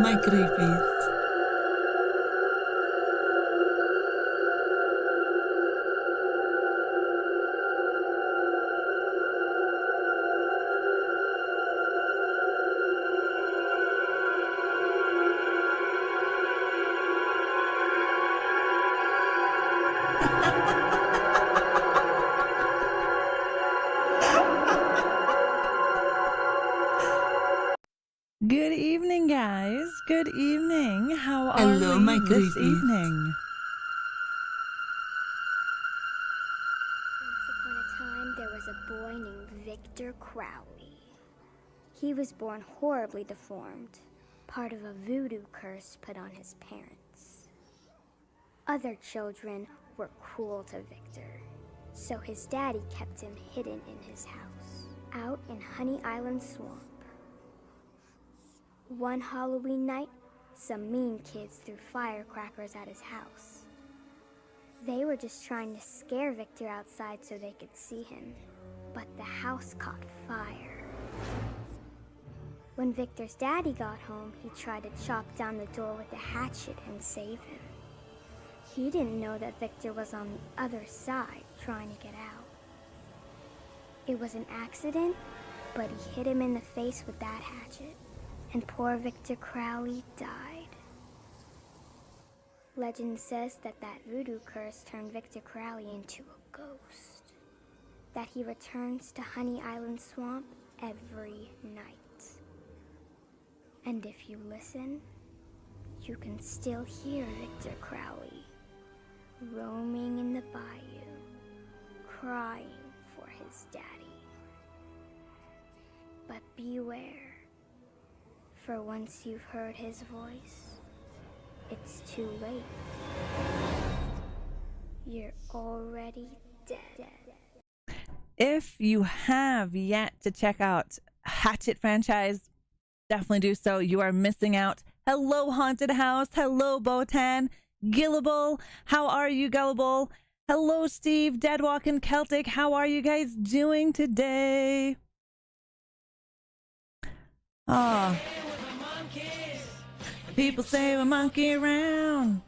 my creepies. Good evening, guys. Good evening. How are Hello, we my this creepies. evening? Once upon a time, there was a boy named Victor Crowley. He was born horribly deformed, part of a voodoo curse put on his parents. Other children were cruel to Victor, so his daddy kept him hidden in his house, out in Honey Island Swamp. One Halloween night, some mean kids threw firecrackers at his house. They were just trying to scare Victor outside so they could see him, but the house caught fire. When Victor's daddy got home, he tried to chop down the door with a hatchet and save him. He didn't know that Victor was on the other side trying to get out. It was an accident, but he hit him in the face with that hatchet, and poor Victor Crowley died. Legend says that voodoo curse turned Victor Crowley into a ghost, that he returns to Honey Island Swamp every night. And if you listen, you can still hear Victor Crowley roaming in the bayou, crying for his daddy. But beware, for once you've heard his voice, it's too late. You're already dead. If you have yet to check out Hatchet Franchise, definitely do so. You are missing out. Hello, Haunted House. Hello, Botan. Gillable. How are you, Gullible? Hello, Steve. Deadwalk and Celtic. How are you guys doing today? Oh. People say we're monkey around.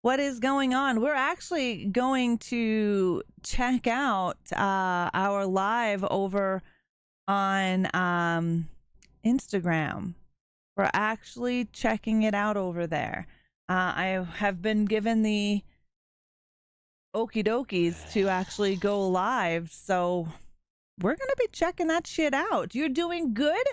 What is going on? We're actually going to check out our live over on Instagram. We're actually checking it out over there. I have been given the okie dokies to actually go live, so we're going to be checking that shit out. You're doing good?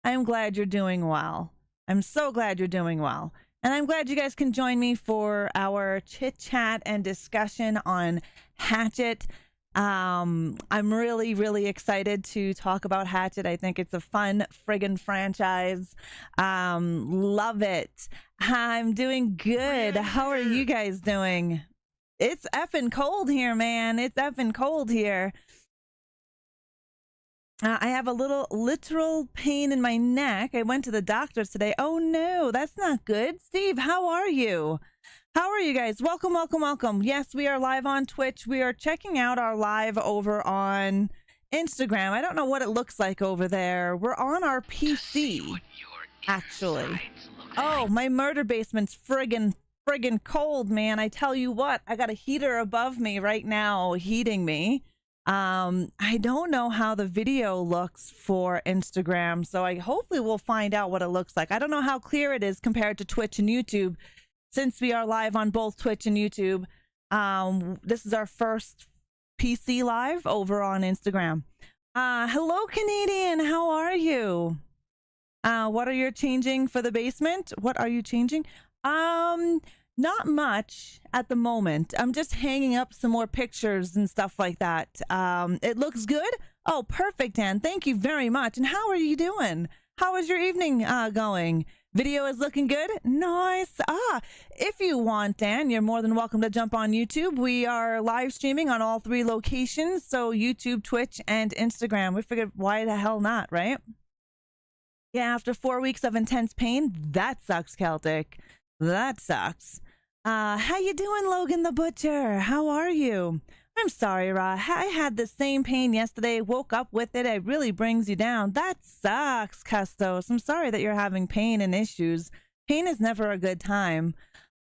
I'm glad you're doing well. I'm so glad you're doing well. And I'm glad you guys can join me for our chit chat and discussion on Hatchet. I'm really, really excited to talk about Hatchet. I think it's a fun friggin' franchise. Love it. I'm doing good. How are you guys doing? It's effing cold here, man. It's effing cold here. I have a literal pain in my neck. I went to the doctor's today. Oh no, that's not good. Steve, how are you? How are you guys? Welcome, welcome, welcome. Yes, we are live on Twitch. We are checking out our live over on Instagram. I don't know what it looks like over there. We're on our PC, actually. Oh, my murder basement's friggin' cold, man. I tell you what, I got a heater above me right now heating me. I don't know how the video looks for Instagram, so I hopefully we'll find out what it looks like. I don't know how clear it is compared to Twitch and YouTube, since we are live on both Twitch and YouTube. This is our first PC live over on Instagram. Hello, Canadian. How are you? What are you changing for the basement? What are you changing? Not much at the moment. I'm just hanging up some more pictures and stuff like that. It looks good. Oh, perfect, Dan. Thank you very much. And how are you doing? How is your evening going? Video is looking good. Nice. If you want, Dan, you're more than welcome to jump on YouTube. We are live streaming on all 3 locations. So YouTube, Twitch, and Instagram. We figured, why the hell not, right? Yeah, after 4 weeks of intense pain, that sucks, Celtic. That sucks. How you doing, Logan the Butcher? How are you? I'm sorry, Ra. I had the same pain yesterday, woke up with it. It really brings you down. That sucks, Custos. I'm sorry that you're having pain and issues. Pain is never a good time.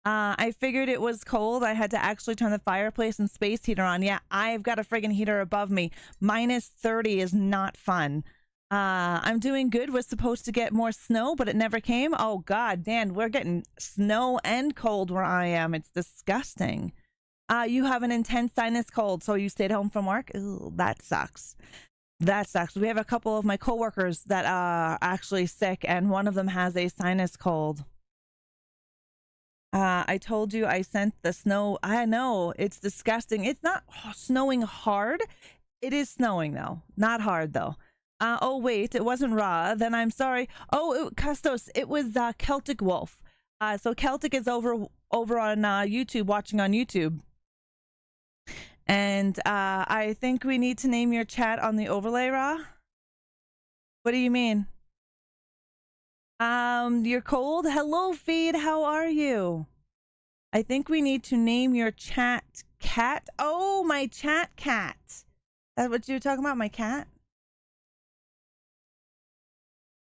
I figured it was cold. I had to actually turn the fireplace and space heater on. Yeah, I've got a friggin' heater above me. -30 is not fun. I'm doing good. We're supposed to get more snow, but it never came. Oh, God, Dan, we're getting snow and cold where I am. It's disgusting. You have an intense sinus cold, so you stayed home from work? Ooh, that sucks. That sucks. We have a couple of my coworkers that are actually sick, and one of them has a sinus cold. I told you I sent the snow. I know, it's disgusting. It's not snowing hard. It is snowing, though. Not hard, though. Oh, wait, it wasn't Ra. Then I'm sorry. Oh, Custos, it was Celtic Wolf. So Celtic is over on YouTube, watching on YouTube. And I think we need to name your chat on the overlay, Ra. What do you mean? You're cold? Hello, Feed. How are you? I think we need to name your chat cat. Oh, my chat cat. That's what you were talking about, my cat?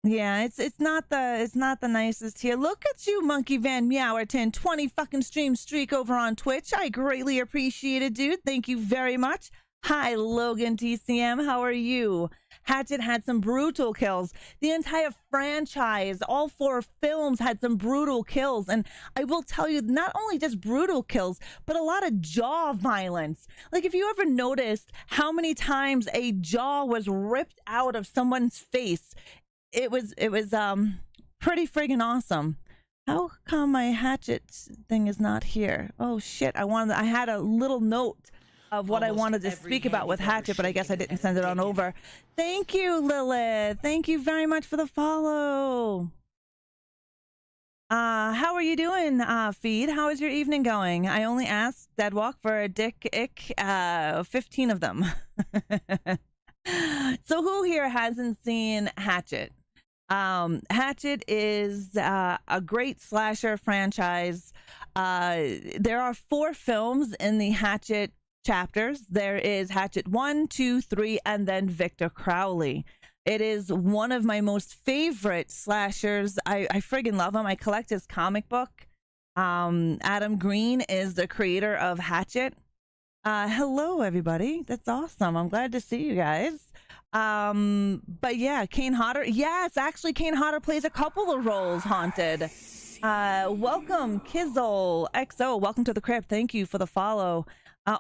Yeah, it's not the nicest here. Look at you, Monkey Van Meowerton. 20 fucking stream streak over on Twitch. I greatly appreciate it, dude. Thank you very much. Hi, Logan TCM. How are you? Hatchet had some brutal kills. The entire franchise, all 4 films had some brutal kills. And I will tell you, not only just brutal kills, but a lot of jaw violence. Like, if you ever noticed how many times a jaw was ripped out of someone's face, it was pretty friggin' awesome. How come my Hatchet thing is not here? Oh shit, I had a little note of what I wanted to speak about with Hatchet, but I guess I didn't send it on over. Thank you, Lilith. Thank you very much for the follow. How are you doing, Feed? How is your evening going? I only asked Deadwalk for a dick ick, 15 of them. So who here hasn't seen Hatchet? Hatchet is a great slasher franchise. There are 4 films in the Hatchet chapters. There is Hatchet 1, 2, 3, and then Victor Crowley. It is one of my most favorite slashers. I friggin' love him. I collect his comic book. Adam Green is the creator of Hatchet. Hello, everybody. That's awesome. I'm glad to see you guys. But yeah, Kane Hodder. Yes, actually, Kane Hodder plays a couple of roles, Haunted. Welcome, Kizzle XO. Welcome to the crypt. Thank you for the follow.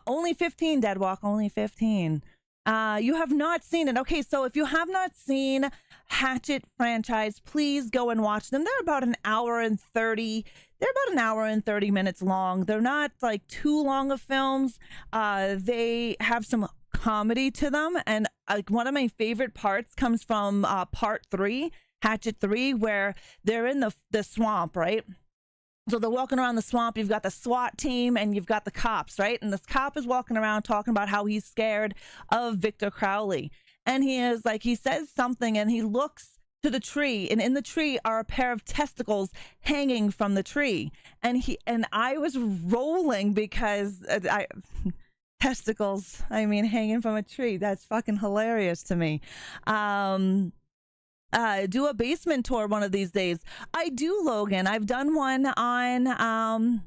Only 15, Deadwalk. Only 15. You have not seen it. Okay, so if you have not seen Hatchet franchise, please go and watch them. They're about an hour and 30. They're about an hour and 30 minutes long. They're not like too long of films. They have some comedy to them, and like one of my favorite parts comes from part 3, Hatchet 3, where they're in the swamp, right? So they're walking around the swamp. You've got the SWAT team and you've got the cops, right? And this cop is walking around talking about how he's scared of Victor Crowley. And he says something, and he looks to the tree, and in the tree are a pair of testicles hanging from the tree. And I was rolling because testicles, I mean, hanging from a tree. That's fucking hilarious to me. Do a basement tour one of these days. I do, Logan. I've done one on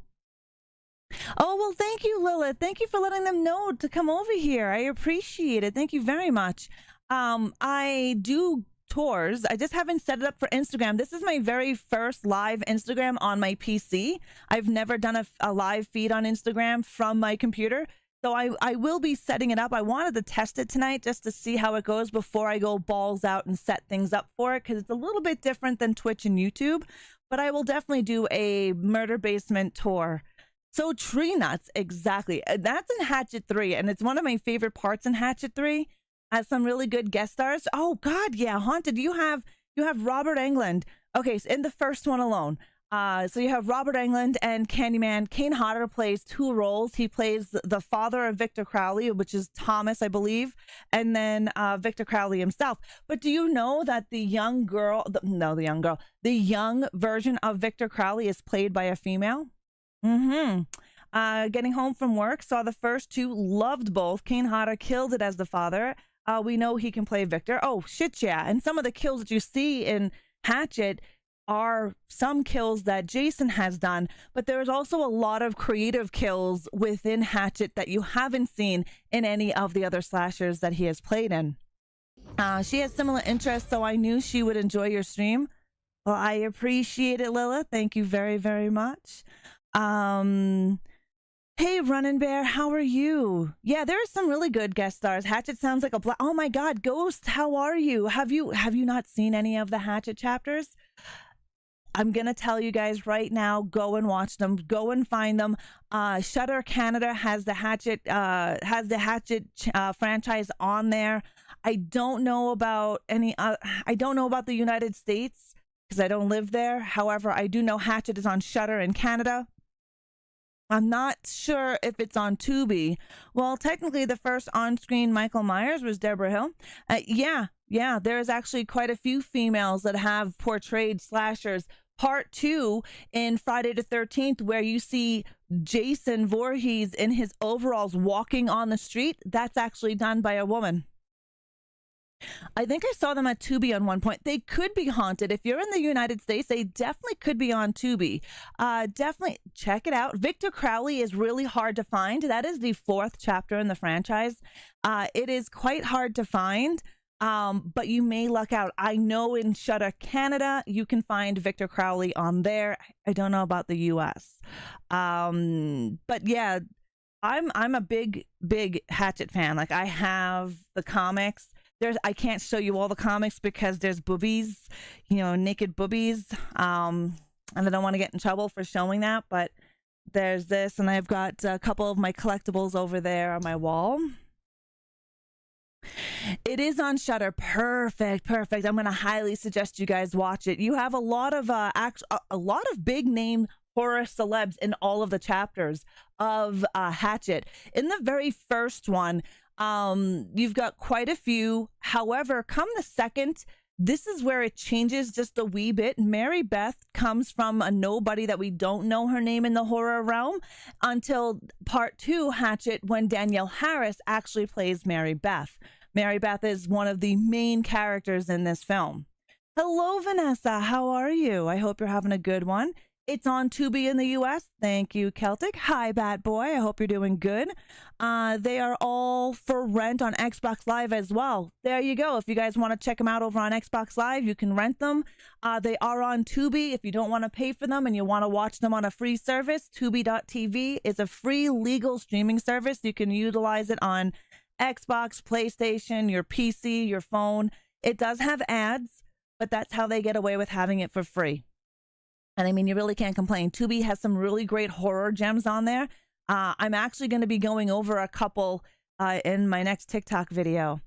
oh, well, thank you, Lilith. Thank you for letting them know to come over here. I appreciate it. Thank you very much. I do tours. I just haven't set it up for Instagram. This is my very first live Instagram on my PC. I've never done a live feed on Instagram from my computer. So I will be setting it up. I wanted to test it tonight just to see how it goes before I go balls out and set things up for it, because it's a little bit different than Twitch and YouTube. But I will definitely do a murder basement tour. So Tree Nuts, exactly. That's in Hatchet 3, and it's one of my favorite parts in Hatchet 3. Has some really good guest stars. Oh God, yeah, Haunted. You have Robert Englund. Okay, so in the first one alone. So you have Robert Englund and Candyman. Kane Hodder plays 2 roles. He plays the father of Victor Crowley, which is Thomas, I believe, and then Victor Crowley himself. But do you know that the young version of Victor Crowley is played by a female? Getting home from work, saw the first two, loved both. Kane Hodder killed it as the father. We know he can play Victor. Oh, shit, yeah. And some of the kills that you see in Hatchet are some kills that Jason has done, but there's also a lot of creative kills within Hatchet that you haven't seen in any of the other slashers that he has played in. She has similar interests, so I knew she would enjoy your stream. Well, I appreciate it, Lila. Thank you very, very much. Hey, Running Bear, how are you? Yeah, there are some really good guest stars. Hatchet sounds like a oh my God, Ghost, how are you? Have you not seen any of the Hatchet chapters? I'm gonna tell you guys right now, go and watch them, go and find them. Shudder Canada has the Hatchet franchise on there. I don't know about any I don't know about the United States because I don't live there. However, I do know Hatchet is on Shudder in Canada. I'm not sure if it's on Tubi. Well, technically, the first on-screen Michael Myers was Deborah Hill. Yeah, there's actually quite a few females that have portrayed slashers. Part 2 in Friday the 13th, where you see Jason Voorhees in his overalls walking on the street, that's actually done by a woman. I think I saw them at Tubi on one point. They could be haunted. If you're in the United States, they definitely could be on Tubi. Definitely check it out. Victor Crowley is really hard to find. That is the 4th chapter in the franchise. It is quite hard to find, but you may luck out. I know in Shudder Canada, you can find Victor Crowley on there. I don't know about the US. But yeah, I'm a big Hatchet fan. Like, I have the comics. I can't show you all the comics because there's boobies, naked boobies. And I don't want to get in trouble for showing that, but there's this, and I've got a couple of my collectibles over there on my wall. It is on Shudder. Perfect. I'm going to highly suggest you guys watch it. You have a lot of big name horror celebs in all of the chapters of Hatchet. In the very first one, you've got quite a few. However, come the second, this is where it changes just a wee bit. Mary Beth comes from a nobody that we don't know her name in the horror realm until part 2 Hatchet, when Danielle Harris actually plays Mary Beth. Mary Beth is one of the main characters in this film. Hello, Vanessa. How are you? I hope you're having a good one. It's on Tubi in the US. Thank you, Celtic. Hi, Bat Boy. I hope you're doing good. They are all for rent on Xbox Live as well. There you go. If you guys want to check them out over on Xbox Live, you can rent them. They are on Tubi. If you don't want to pay for them and you want to watch them on a free service, Tubi.tv is a free legal streaming service. You can utilize it on Xbox, PlayStation, your PC, your phone. It does have ads, but that's how they get away with having it for free. And I mean, you really can't complain. Tubi has some really great horror gems on there. I'm actually going to be going over a couple in my next TikTok video.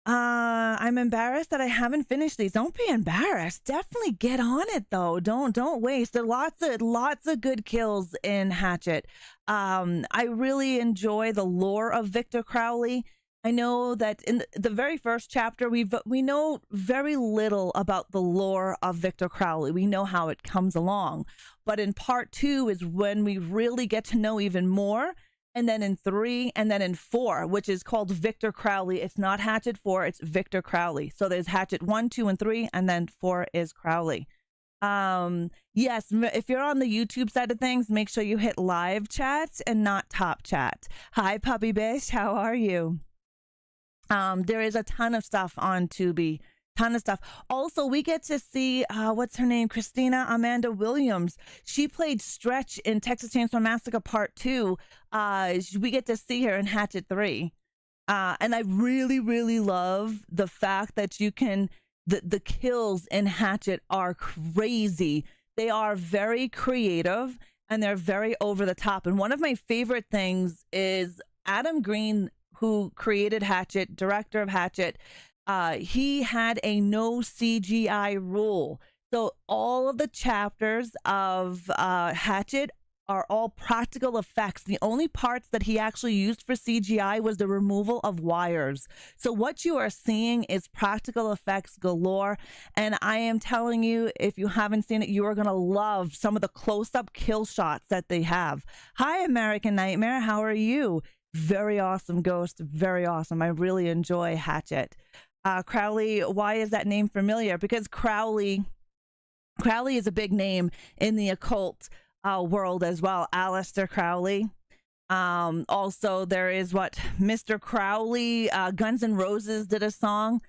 I'm embarrassed that I haven't finished these. Don't be embarrassed. Definitely get on it though. Don't waste. There are lots of good kills in Hatchet. I really enjoy the lore of Victor Crowley. I know that in the very first chapter, we know very little about the lore of Victor Crowley. We know how it comes along. But in part 2 is when we really get to know even more. And then in 3 and then in 4, which is called Victor Crowley. It's not Hatchet 4, it's Victor Crowley. So there's Hatchet 1, 2, and 3, and then 4 is Crowley. Yes, if you're on the YouTube side of things, make sure you hit live chat and not top chat. Hi, Puppy Bish. How are you? There is a ton of stuff on Tubi, ton of stuff. Also, we get to see, what's her name? Christina Amanda Williams. She played Stretch in Texas Chainsaw Massacre Part 2. We get to see her in Hatchet 3. And I really, really love the fact that you can, the kills in Hatchet are crazy. They are very creative and they're very over the top. And one of my favorite things is Adam Green, who created Hatchet, director of Hatchet. He had a no CGI rule. So all of the chapters of Hatchet are all practical effects. The only parts that he actually used for CGI was the removal of wires. So what you are seeing is practical effects galore. And I am telling you, if you haven't seen it, you are going to love some of the close-up kill shots that they have. Hi, American Nightmare. How are you? Very awesome, Ghost. Very awesome. I really enjoy Hatchet. Crowley, why is that name familiar? Because Crowley is a big name in the occult world as well. Aleister Crowley. Also, there is Mr. Crowley. Guns N' Roses did a song.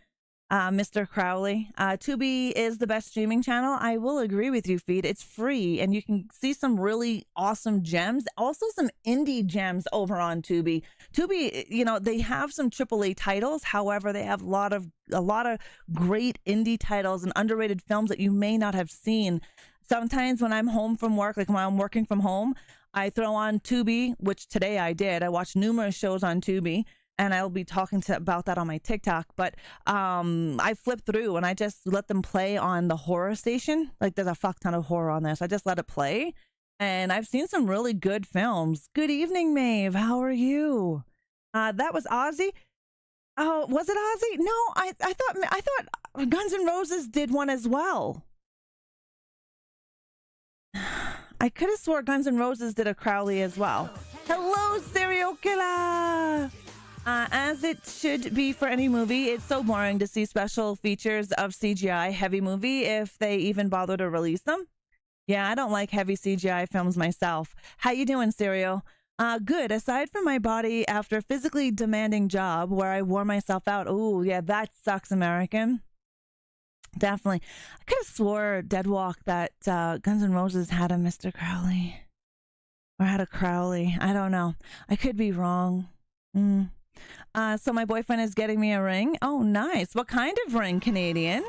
Mr. Crowley. Tubi is the best streaming channel. I will agree with you, Feed. It's free, and you can see some really awesome gems. Also, some indie gems over on Tubi. Tubi, you know, they have some AAA titles. However, they have a lot of great indie titles and underrated films that you may not have seen. Sometimes when I'm home from work, like when I'm working from home, I throw on Tubi, which today I did. I watched numerous shows on Tubi. And I'll be talking about that on my TikTok. But I flip through and I just let them play on the horror station. Like there's a fuck ton of horror on there. So I just let it play. And I've seen some really good films. Good evening, Maeve. How are you? That was Ozzy. Oh, was it Ozzy? No, I thought Guns N' Roses did one as well. I could have swore Guns N' Roses did a Crowley as well. Hello, serial killer. As it should be for any movie, it's so boring to see special features of CGI heavy movie if they even bother to release them. Yeah, I don't like heavy CGI films myself. How you doing, Serial? Good. Aside from my body after a physically demanding job where I wore myself out. Oh, yeah, that sucks, American. Definitely. I could have swore Deadwalk that Guns N' Roses had a Mr. Crowley. Or had a Crowley. I don't know. I could be wrong. So my boyfriend is getting me a ring. Oh, nice. What kind of ring, Canadian?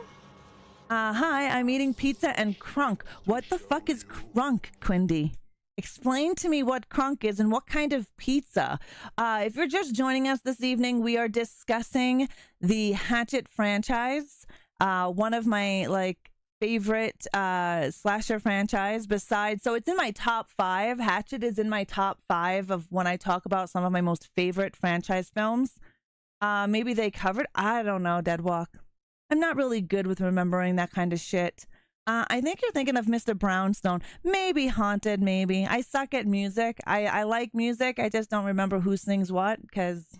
Hi, I'm eating pizza and crunk. What the fuck is crunk, Quindy? Explain to me what crunk is and what kind of pizza. If you're just joining us this evening, we are discussing the Hatchet franchise. One of my favorite slasher franchise besides, so it's in my top 5. Hatchet is in my top 5 of when I talk about some of my most favorite franchise films. Maybe they covered, I don't know, Deadwalk. I'm not really good with remembering that kind of shit. I think you're thinking of Mr. Brownstone. Maybe Haunted, maybe. I suck at music. I like music. I just don't remember who sings what, because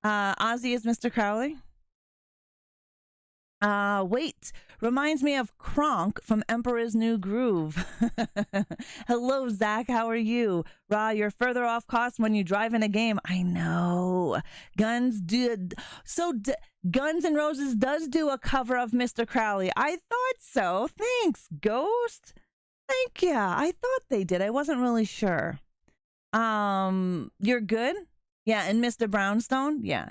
Ozzy is Mr. Crowley. Wait, reminds me of Kronk from Emperor's New Groove. Hello, Zach. How are you? Ra, you're further off cost when you drive in a game. I know. Guns N' Roses does do a cover of Mr. Crowley. I thought so. Thanks, Ghost. Thank you. I thought they did. I wasn't really sure. You're good? Yeah, and Mr. Brownstone? Yeah.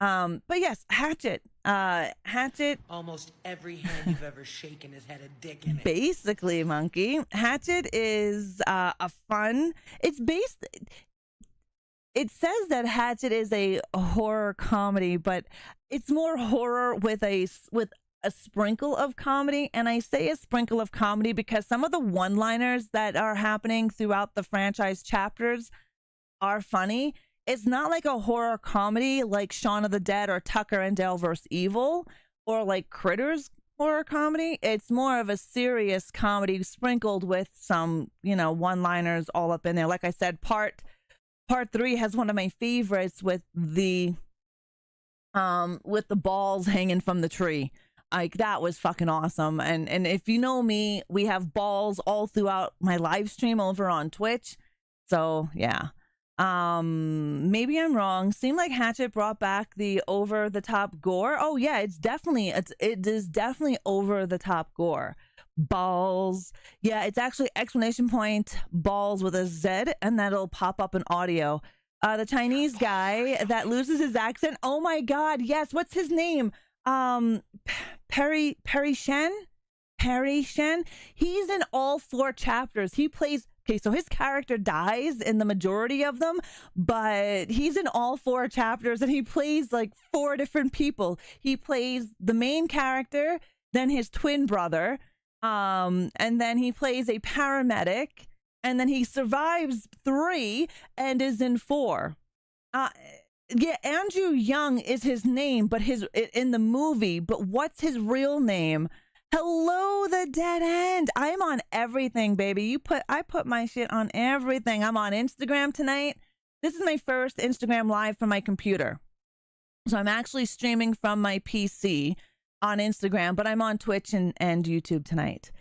But yes, Hatchet. Hatchet. Almost every hand you've ever shaken has had a dick in it. Basically, Monkey. Hatchet is a fun. It says that Hatchet is a horror comedy, but it's more horror with a sprinkle of comedy. And I say a sprinkle of comedy because some of the one-liners that are happening throughout the franchise chapters are funny. It's not like a horror comedy like Shaun of the Dead or Tucker and Dale vs. Evil or like Critters horror comedy. It's more of a serious comedy sprinkled with some, one-liners all up in there. Like I said, part 3 has one of my favorites with the balls hanging from the tree. Like that was fucking awesome. And if you know me, we have balls all throughout my live stream over on Twitch. So yeah. Maybe I'm wrong. Seemed like Hatchet brought back the over the top gore. Oh yeah, it is definitely over the top gore. Balls. Yeah, it's actually exclamation point balls with a Z, and that'll pop up in audio. The Chinese guy that loses his accent. Oh my god, yes. What's his name? Perry Shen. He's in all 4 chapters. He plays. Okay, so his character dies in the majority of them, but he's in all 4 chapters and he plays like 4 different people. He plays the main character, then his twin brother, And then he plays a paramedic, and then he survives 3 and is in 4. Yeah, Andrew Young is his name, but his in the movie, but what's his real name? Hello, the dead end. I'm on everything, baby. I put my shit on everything. I'm on Instagram tonight. This is my first Instagram live from my computer. So I'm actually streaming from my PC on Instagram, but I'm on Twitch and YouTube tonight.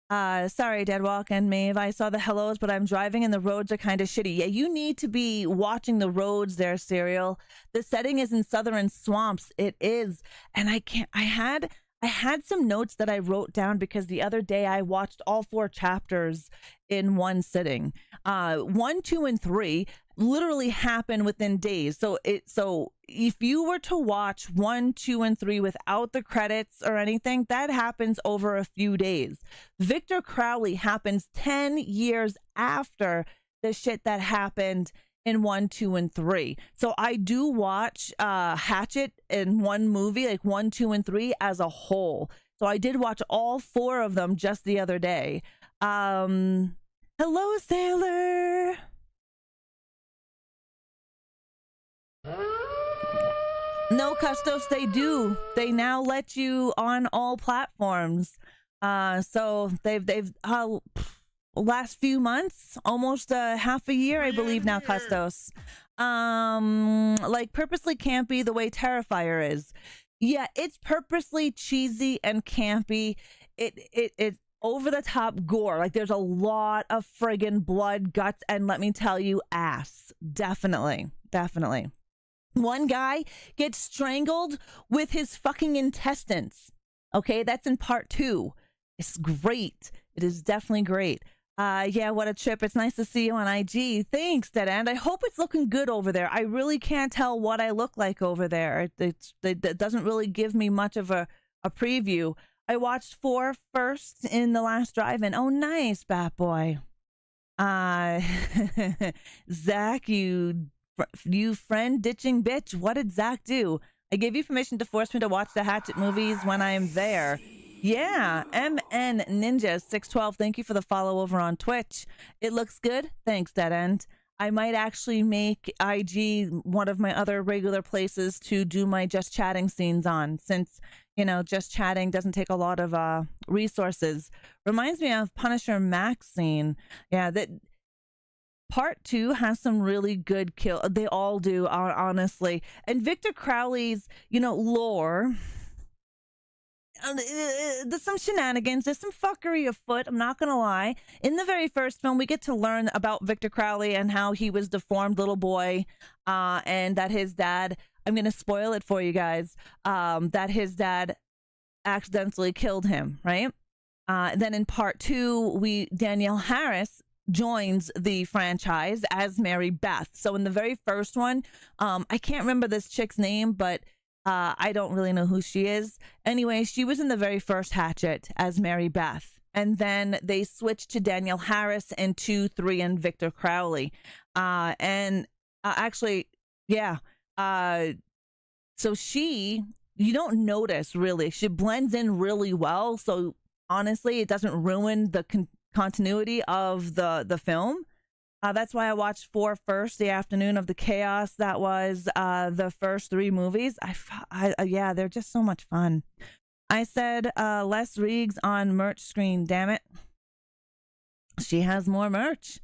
Sorry, Deadwalk and Maeve. I saw the hellos, but I'm driving and the roads are kind of shitty. Yeah, you need to be watching the roads there, Serial. The setting is in southern swamps. It is. And I had some notes that I wrote down because the other day I watched all 4 chapters in one sitting. 1, 2, and 3 literally happen within days. So if you were to watch 1, 2, and 3 without the credits or anything, that happens over a few days. Victor Crowley happens 10 years after the shit that happened in 1, 2, and 3. So I do watch Hatchet in one movie, like 1, 2, and 3 as a whole. So I did watch all 4 of them just the other day. Hello, Sailor. No, Custos, they do. They now let you on all platforms. So they've last few months, almost half a year, I believe now, Custos. Like purposely campy the way Terrifier is. Yeah, it's purposely cheesy and campy. It's over the top gore. Like there's a lot of friggin' blood, guts, and let me tell you, ass. Definitely. One guy gets strangled with his fucking intestines. Okay, that's in part 2. It's great. It is definitely great. Yeah, what a trip. It's nice to see you on IG. Thanks, Dead End. I hope it's looking good over there. I really can't tell what I look like over there. It doesn't really give me much of a preview. I watched 4 first in the last drive-in. Oh, nice, Bat Boy. Zach, you friend ditching bitch. What did Zach do? I gave you permission to force me to watch the Hatchet movies when I am there. Yeah, MN Ninja 612. Thank you for the follow over on Twitch. It looks good. Thanks, Dead End. I might actually make IG one of my other regular places to do my just chatting scenes on, since, you know, just chatting doesn't take a lot of resources. Reminds me of Punisher Max scene. Yeah, that part 2 has some really good kill. They all do, honestly. And Victor Crowley's, you know, lore. There's some shenanigans. There's some fuckery afoot. I'm not gonna lie. In the very first film, we get to learn about Victor Crowley and how he was deformed little boy, and that his dad. I'm gonna spoil it for you guys. That his dad accidentally killed him. Right. Then in part 2, Danielle Harris joins the franchise as Mary Beth. So in the very first one, I can't remember this chick's name, but I don't really know who she is. Anyway, she was in the very first Hatchet as Mary Beth. And then they switched to Danielle Harris in 2, 3, and Victor Crowley. Actually, yeah. So you don't notice really. She blends in really well. So honestly, it doesn't ruin the continuity of the film. That's why I watched 4 first, the afternoon of the chaos that was the first 3 movies. Yeah, they're just so much fun. I said Les Riggs on merch screen, damn it. She has more merch.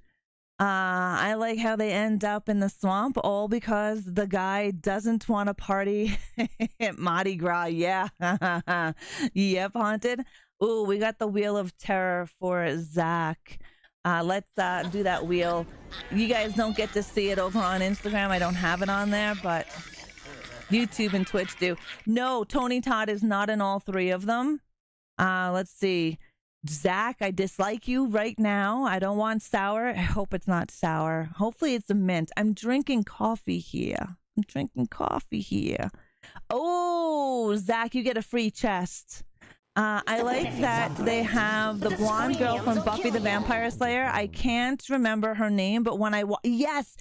I like how they end up in the swamp, all because the guy doesn't want to party at Mardi Gras. Yeah. Yep, Haunted. Ooh, we got the Wheel of Terror for Zach. Let's do that wheel. You guys don't get to see it over on Instagram. I don't have it on there, but YouTube and Twitch do. No, Tony Todd is not in all 3 of them. Let's see. Zach, I dislike you right now. I don't want sour. I hope it's not sour. Hopefully it's a mint. I'm drinking coffee here. Oh, Zach, you get a free chest. I like that they have the blonde girl from Buffy the Vampire Slayer. I can't remember her name, but when yes,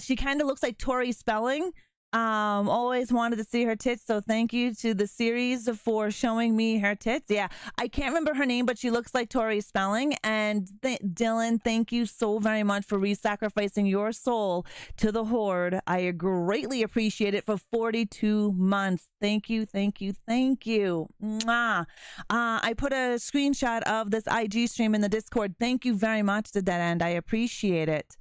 she kind of looks like Tori Spelling. Always wanted to see her tits, so thank you to the series for showing me her tits. Yeah, I can't remember her name, but she looks like Tori Spelling. And Dylan, thank you so very much for re-sacrificing your soul to the Horde. I greatly appreciate it for 42 months. Thank you, thank you, thank you. Mwah. I put a screenshot of this IG stream in the Discord. Thank you very much to Dead End. I appreciate it.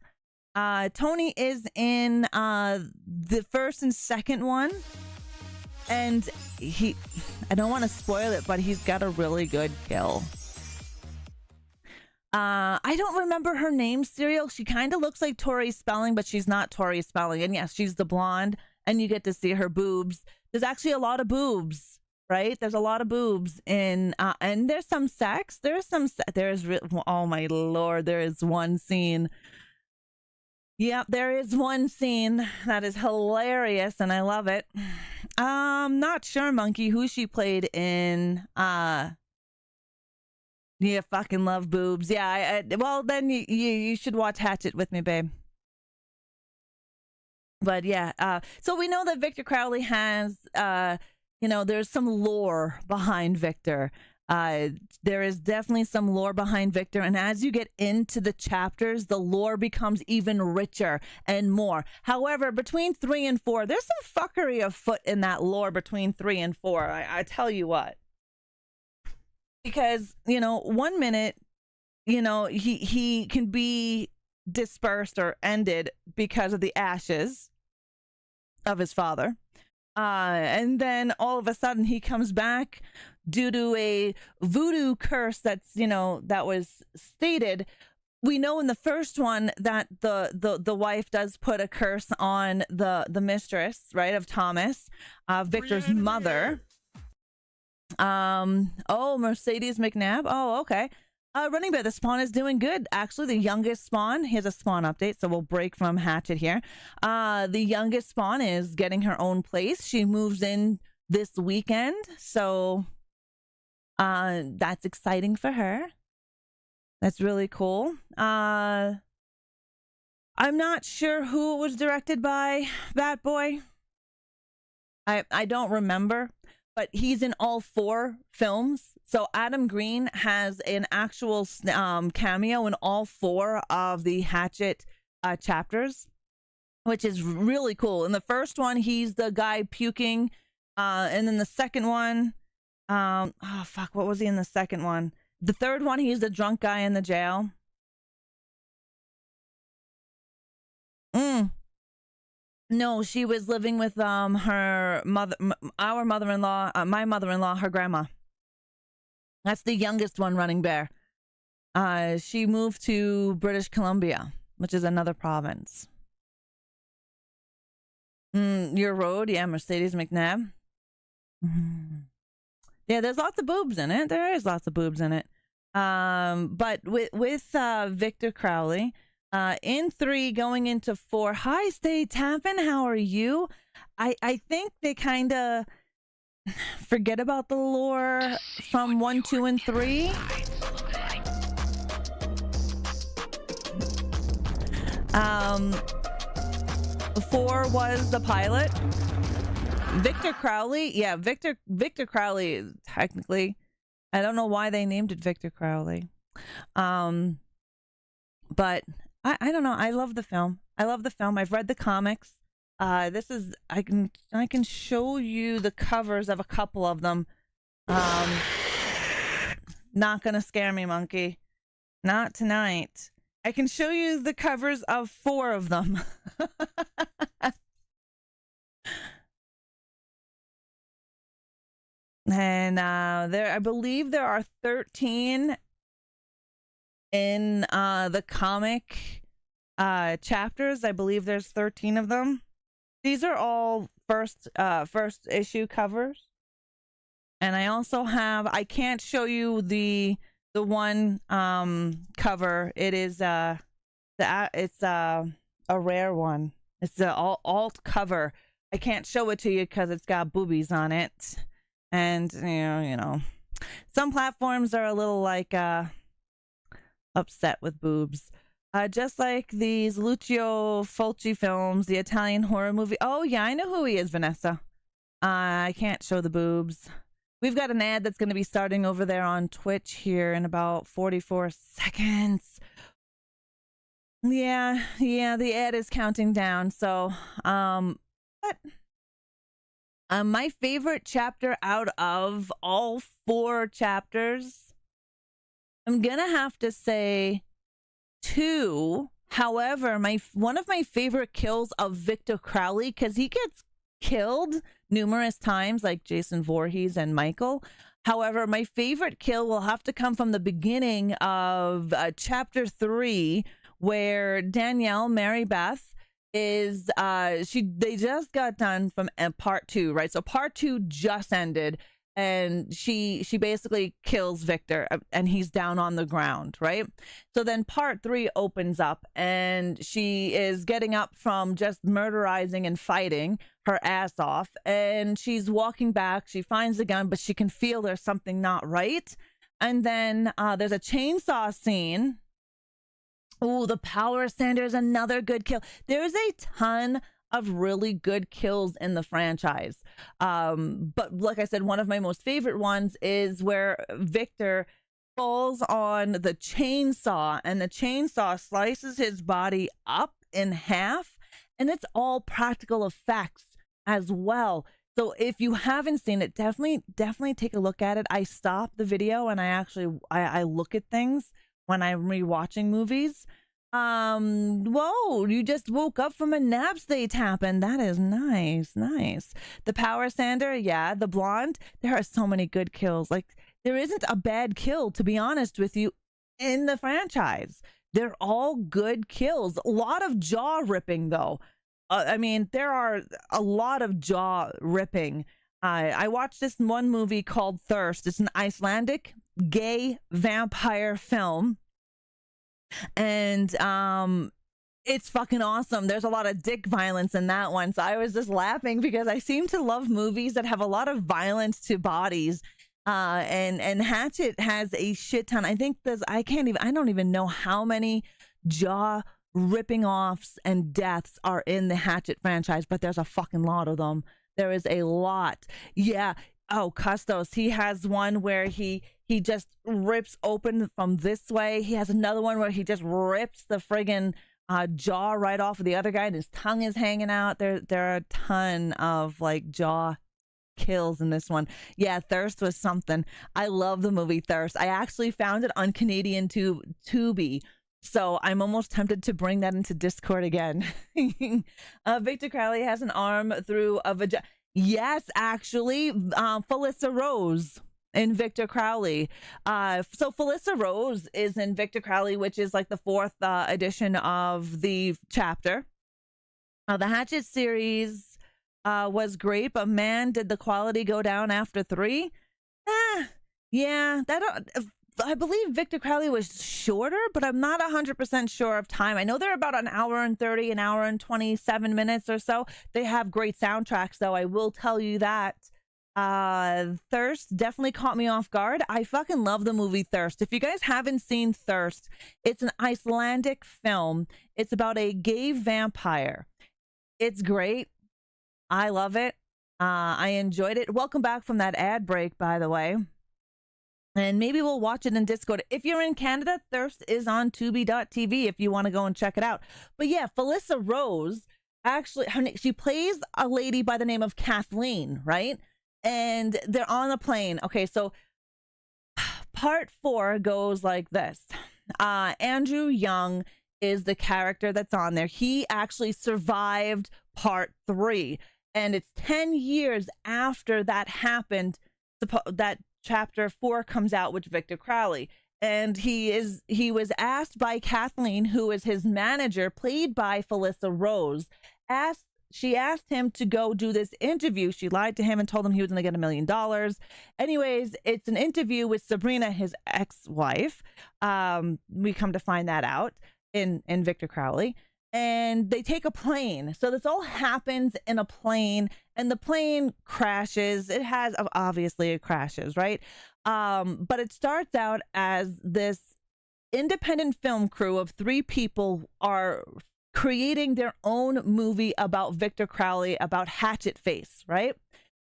Tony is in the first and second one, and I don't want to spoil it, but he's got a really good kill. I don't remember her name, Serial. She kind of looks like Tori Spelling, but she's not Tori Spelling. And yes, she's the blonde, and you get to see her boobs. There's actually a lot of boobs, right? There's a lot of boobs in, and there's some sex. Oh my Lord, there is one scene. Yep, there is one scene that is hilarious, and I love it. Not sure, Monkey, who she played in. Yeah, fucking love boobs. Yeah, well, then you should watch Hatchet with me, babe. But yeah, so we know that Victor Crowley has, there's some lore behind Victor. There is definitely some lore behind Victor, and as you get into the chapters, the lore becomes even richer and more. However, between 3 and 4, there's some fuckery afoot in that lore between 3 and 4. I tell you what, because 1 minute, he can be dispersed or ended because of the ashes of his father, and then all of a sudden he comes back due to a voodoo curse that was stated. We know in the first one that the wife does put a curse on the mistress, right, of Thomas, Victor's mother. Mercedes McNabb. Oh, okay. Running by the spawn is doing good. Actually, the youngest spawn, here's a spawn update, so we'll break from Hatchet here. The youngest spawn is getting her own place. She moves in this weekend, so that's exciting for her. That's really cool. I'm not sure who it was directed by, Bat Boy. I don't remember, but he's in all 4 films. So Adam Green has an actual cameo in all 4 of the Hatchet chapters, which is really cool. In the first one, he's the guy puking, and then the second one, what was he in the second one? The third one, he's the drunk guy in the jail. No, she was living with her mother, our mother-in-law, my mother-in-law, her grandma. That's the youngest one, Running Bear. She moved to British Columbia, which is another province. Your road, yeah, Mercedes McNabb. Yeah, there's lots of boobs in it. There is lots of boobs in it. But with Victor Crowley, in 3 going into 4. Hi, Stay Tappin'. How are you? I think they kind of forget about the lore from 1, 2, and 3. 4 was the pilot. Victor Crowley, yeah, Victor Crowley, technically. I don't know why they named it Victor Crowley. But I don't know. I love the film. I've read the comics. This is, I can show you the covers of a couple of them. Not gonna scare me, Monkey. Not tonight. I can show you the covers of 4 of them. And I believe there are 13 in the comic chapters. I believe there's 13 of them. These are all first issue covers. And I also have, I can't show you the one cover. It is it's a rare one. It's the alt cover. I can't show it to you because it's got boobies on it. And you know, some platforms are a little like upset with boobs. Just like these Lucio Fulci films, the Italian horror movie. Oh, yeah, I know who he is, Vanessa. I can't show the boobs. We've got an ad that's going to be starting over there on Twitch here in about 44 seconds. Yeah, the ad is counting down. So, but my favorite chapter out of all 4 chapters, I'm going to have to say 2. However, one of my favorite kills of Victor Crowley, because he gets killed numerous times like Jason Voorhees and Michael. However, my favorite kill will have to come from the beginning of chapter 3, where Danielle Mary Beth is they just got done from part 2, right? So part 2 just ended, and she basically kills Victor, and he's down on the ground, right? So then part 3 opens up, and she is getting up from just murderizing and fighting her ass off, and she's walking back. She finds the gun, but she can feel there's something not right. And then there's a chainsaw scene. Oh, the power sander is another good kill. There's a ton of really good kills in the franchise. But like I said, one of my most favorite ones is where Victor falls on the chainsaw, and the chainsaw slices his body up in half, and it's all practical effects as well. So if you haven't seen it, definitely take a look at it. I stop the video and I look at things when I'm rewatching movies. Whoa, you just woke up from a nap state happened. That is nice. The power sander, yeah, the blonde. There are so many good kills. Like, there isn't a bad kill, to be honest with you, in the franchise. They're all good kills. A lot of jaw ripping, though. I mean, there are a lot of jaw ripping. I watched this one movie called Thirst. It's an Icelandic gay vampire film. And it's fucking awesome. There's a lot of dick violence in that one. So I was just laughing because I seem to love movies that have a lot of violence to bodies. And Hatchet has a shit ton. I think I don't even know how many jaw ripping offs and deaths are in the Hatchet franchise, but there's a fucking lot of them. There is a lot. Yeah. Oh, Custos, he has one where he just rips open from this way. He has another one where he just rips the friggin' jaw right off of the other guy and his tongue is hanging out. There are a ton of like jaw kills in this one. Yeah, Thirst was something. I love the movie Thirst. I actually found it on Canadian Tubi. So I'm almost tempted to bring that into Discord again. Victor Crowley has an arm through a vagina. Yes, actually, Felissa Rose in Victor Crowley. So Felissa Rose is in Victor Crowley, which is like the 4th edition of the chapter. The Hatchet series was great, but man, did the quality go down after 3? Yeah, I believe Victor Crowley was shorter, but I'm not 100% sure of time. I know they're about an hour and 30, an hour and 27 minutes or so. They have great soundtracks, though. I will tell you that. Thirst definitely caught me off guard. I fucking love the movie Thirst. If you guys haven't seen Thirst, it's an Icelandic film. It's about a gay vampire. It's great. I love it. I enjoyed it. Welcome back from that ad break, by the way. And maybe we'll watch it in Discord. If you're in Canada, Thirst is on Tubi.tv if you want to go and check it out. But yeah, Felissa Rose, actually, she plays a lady by the name of Kathleen, right? And they're on a plane. Okay, so part 4 goes like this. Andrew Young is the character that's on there. He actually survived part 3. And it's 10 years after that happened, that chapter 4 comes out with Victor Crowley, and he was asked by Kathleen, who is his manager, played by Felissa Rose. She asked him to go do this interview. She lied to him and told him he was going to get $1 million. Anyways, it's an interview with Sabrina, his ex-wife. We come to find that out in Victor Crowley. And they take a plane. So this all happens in a plane, and the plane crashes. Obviously it crashes, right? But it starts out as this independent film crew of 3 people are creating their own movie about Victor Crowley, about Hatchet Face, right?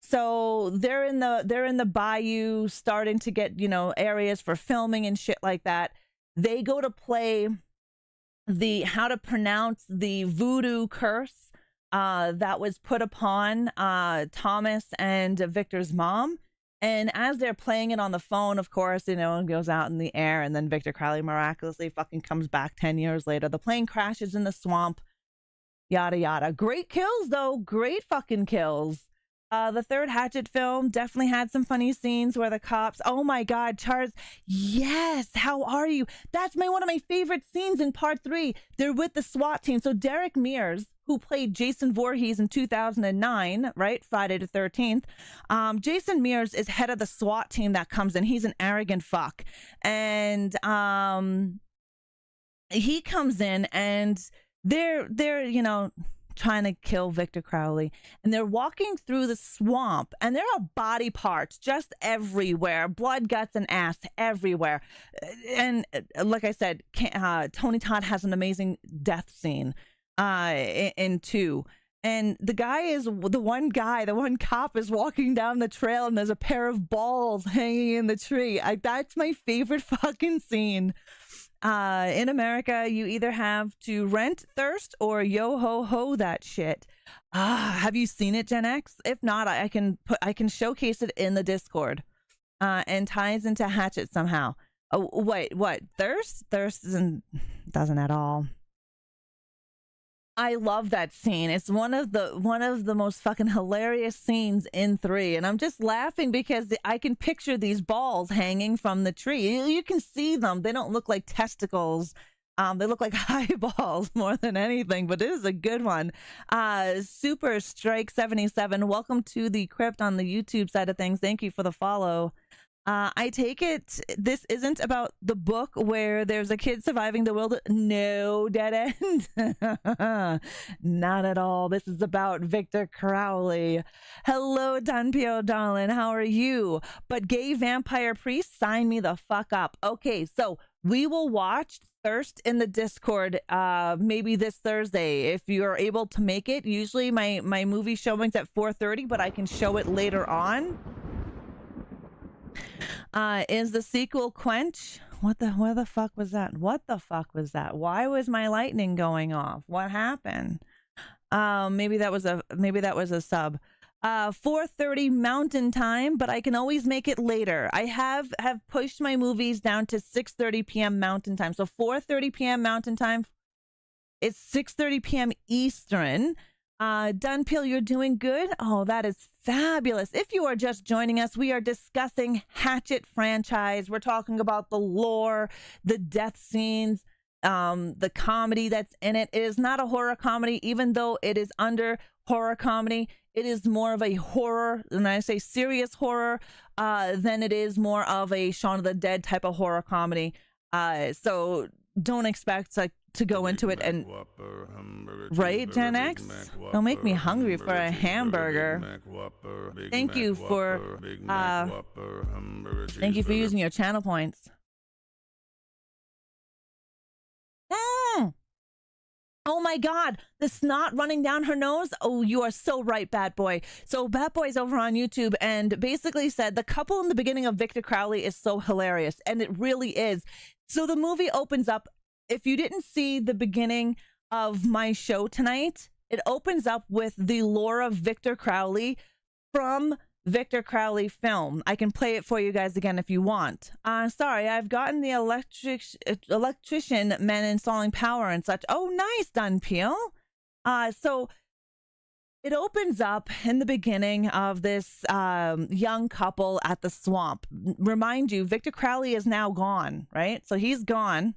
So they're in the bayou, starting to get, areas for filming and shit like that. They go to play how to pronounce the voodoo curse that was put upon Thomas and Victor's mom. And as they're playing it on the phone, of course, it goes out in the air, and then Victor Crowley miraculously fucking comes back 10 years later. The plane crashes in the swamp, yada, yada. Great kills, though. Great fucking kills. The third Hatchet film definitely had some funny scenes where the cops, oh my God, Charles, yes, how are you? That's one of my favorite scenes in part 3. They're with the SWAT team. So Derek Mears, who played Jason Voorhees in 2009, right? Friday the 13th. Jason Mears is head of the SWAT team that comes in. He's an arrogant fuck. And he comes in, and they're trying to kill Victor Crowley, and they're walking through the swamp, and there are body parts just everywhere, blood, guts, and ass everywhere. And like I said, Tony Todd has an amazing death scene in 2. And the one cop is walking down the trail, and there's a pair of balls hanging in the tree. That's my favorite fucking scene. In America, you either have to rent Thirst or yo ho ho that shit. Have you seen it, Gen X? If not, I can showcase it in the Discord, and ties into Hatchet somehow. Oh wait, what? Thirst doesn't at all. I love that scene. It's one of the most fucking hilarious scenes in 3, and I'm just laughing because I can picture these balls hanging from the tree. You can see them. They don't look like testicles. They look like eyeballs more than anything, but it is a good one. Super Strike 77, welcome to the crypt on the YouTube side of things. Thank you for the follow. I take it this isn't about the book where there's a kid surviving the wilderness. No, dead end. Not at all. This is about Victor Crowley. Hello, Danpio, darling. How are you? But gay vampire priest, sign me the fuck up. Okay, so we will watch Thirst in the Discord maybe this Thursday if you're able to make it. Usually my movie showing's at 4:30, but I can show it later on. Is the sequel Quench? Where the fuck was that? What the fuck was that? Why was my lightning going off? What happened? Maybe that was a sub. 4:30 Mountain Time, but I can always make it later. I have pushed my movies down to 6:30 p.m. Mountain Time. So 4:30 p.m. Mountain Time. It's 6:30 p.m. Eastern. Dunpeel, you're doing good. Oh, that is fabulous. If you are just joining us, we are discussing Hatchet Franchise. We're talking about the lore, the death scenes, the comedy that's in it. It is not a horror comedy, even though it is under horror comedy. It is more of a horror, and I say serious horror, than it is more of a Shaun of the Dead type of horror comedy. So don't expect to go into it and right, Gen X? Don't make me hungry for a hamburger. Thank you for using your channel points. Oh my God, the snot running down her nose. Oh, you are so right, Bat Boy. So Bat Boy's over on YouTube and basically said the couple in the beginning of Victor Crowley is so hilarious, and it really is. So the movie opens up. If you didn't see the beginning of my show tonight, it opens up with the lore of Victor Crowley from Victor Crowley film. I can play it for you guys again if you want. Sorry, I've gotten the electrician men installing power and such. Oh, nice, Dunpeel. So it opens up in the beginning of this young couple at the swamp. Remind you, Victor Crowley is now gone, right? So he's gone.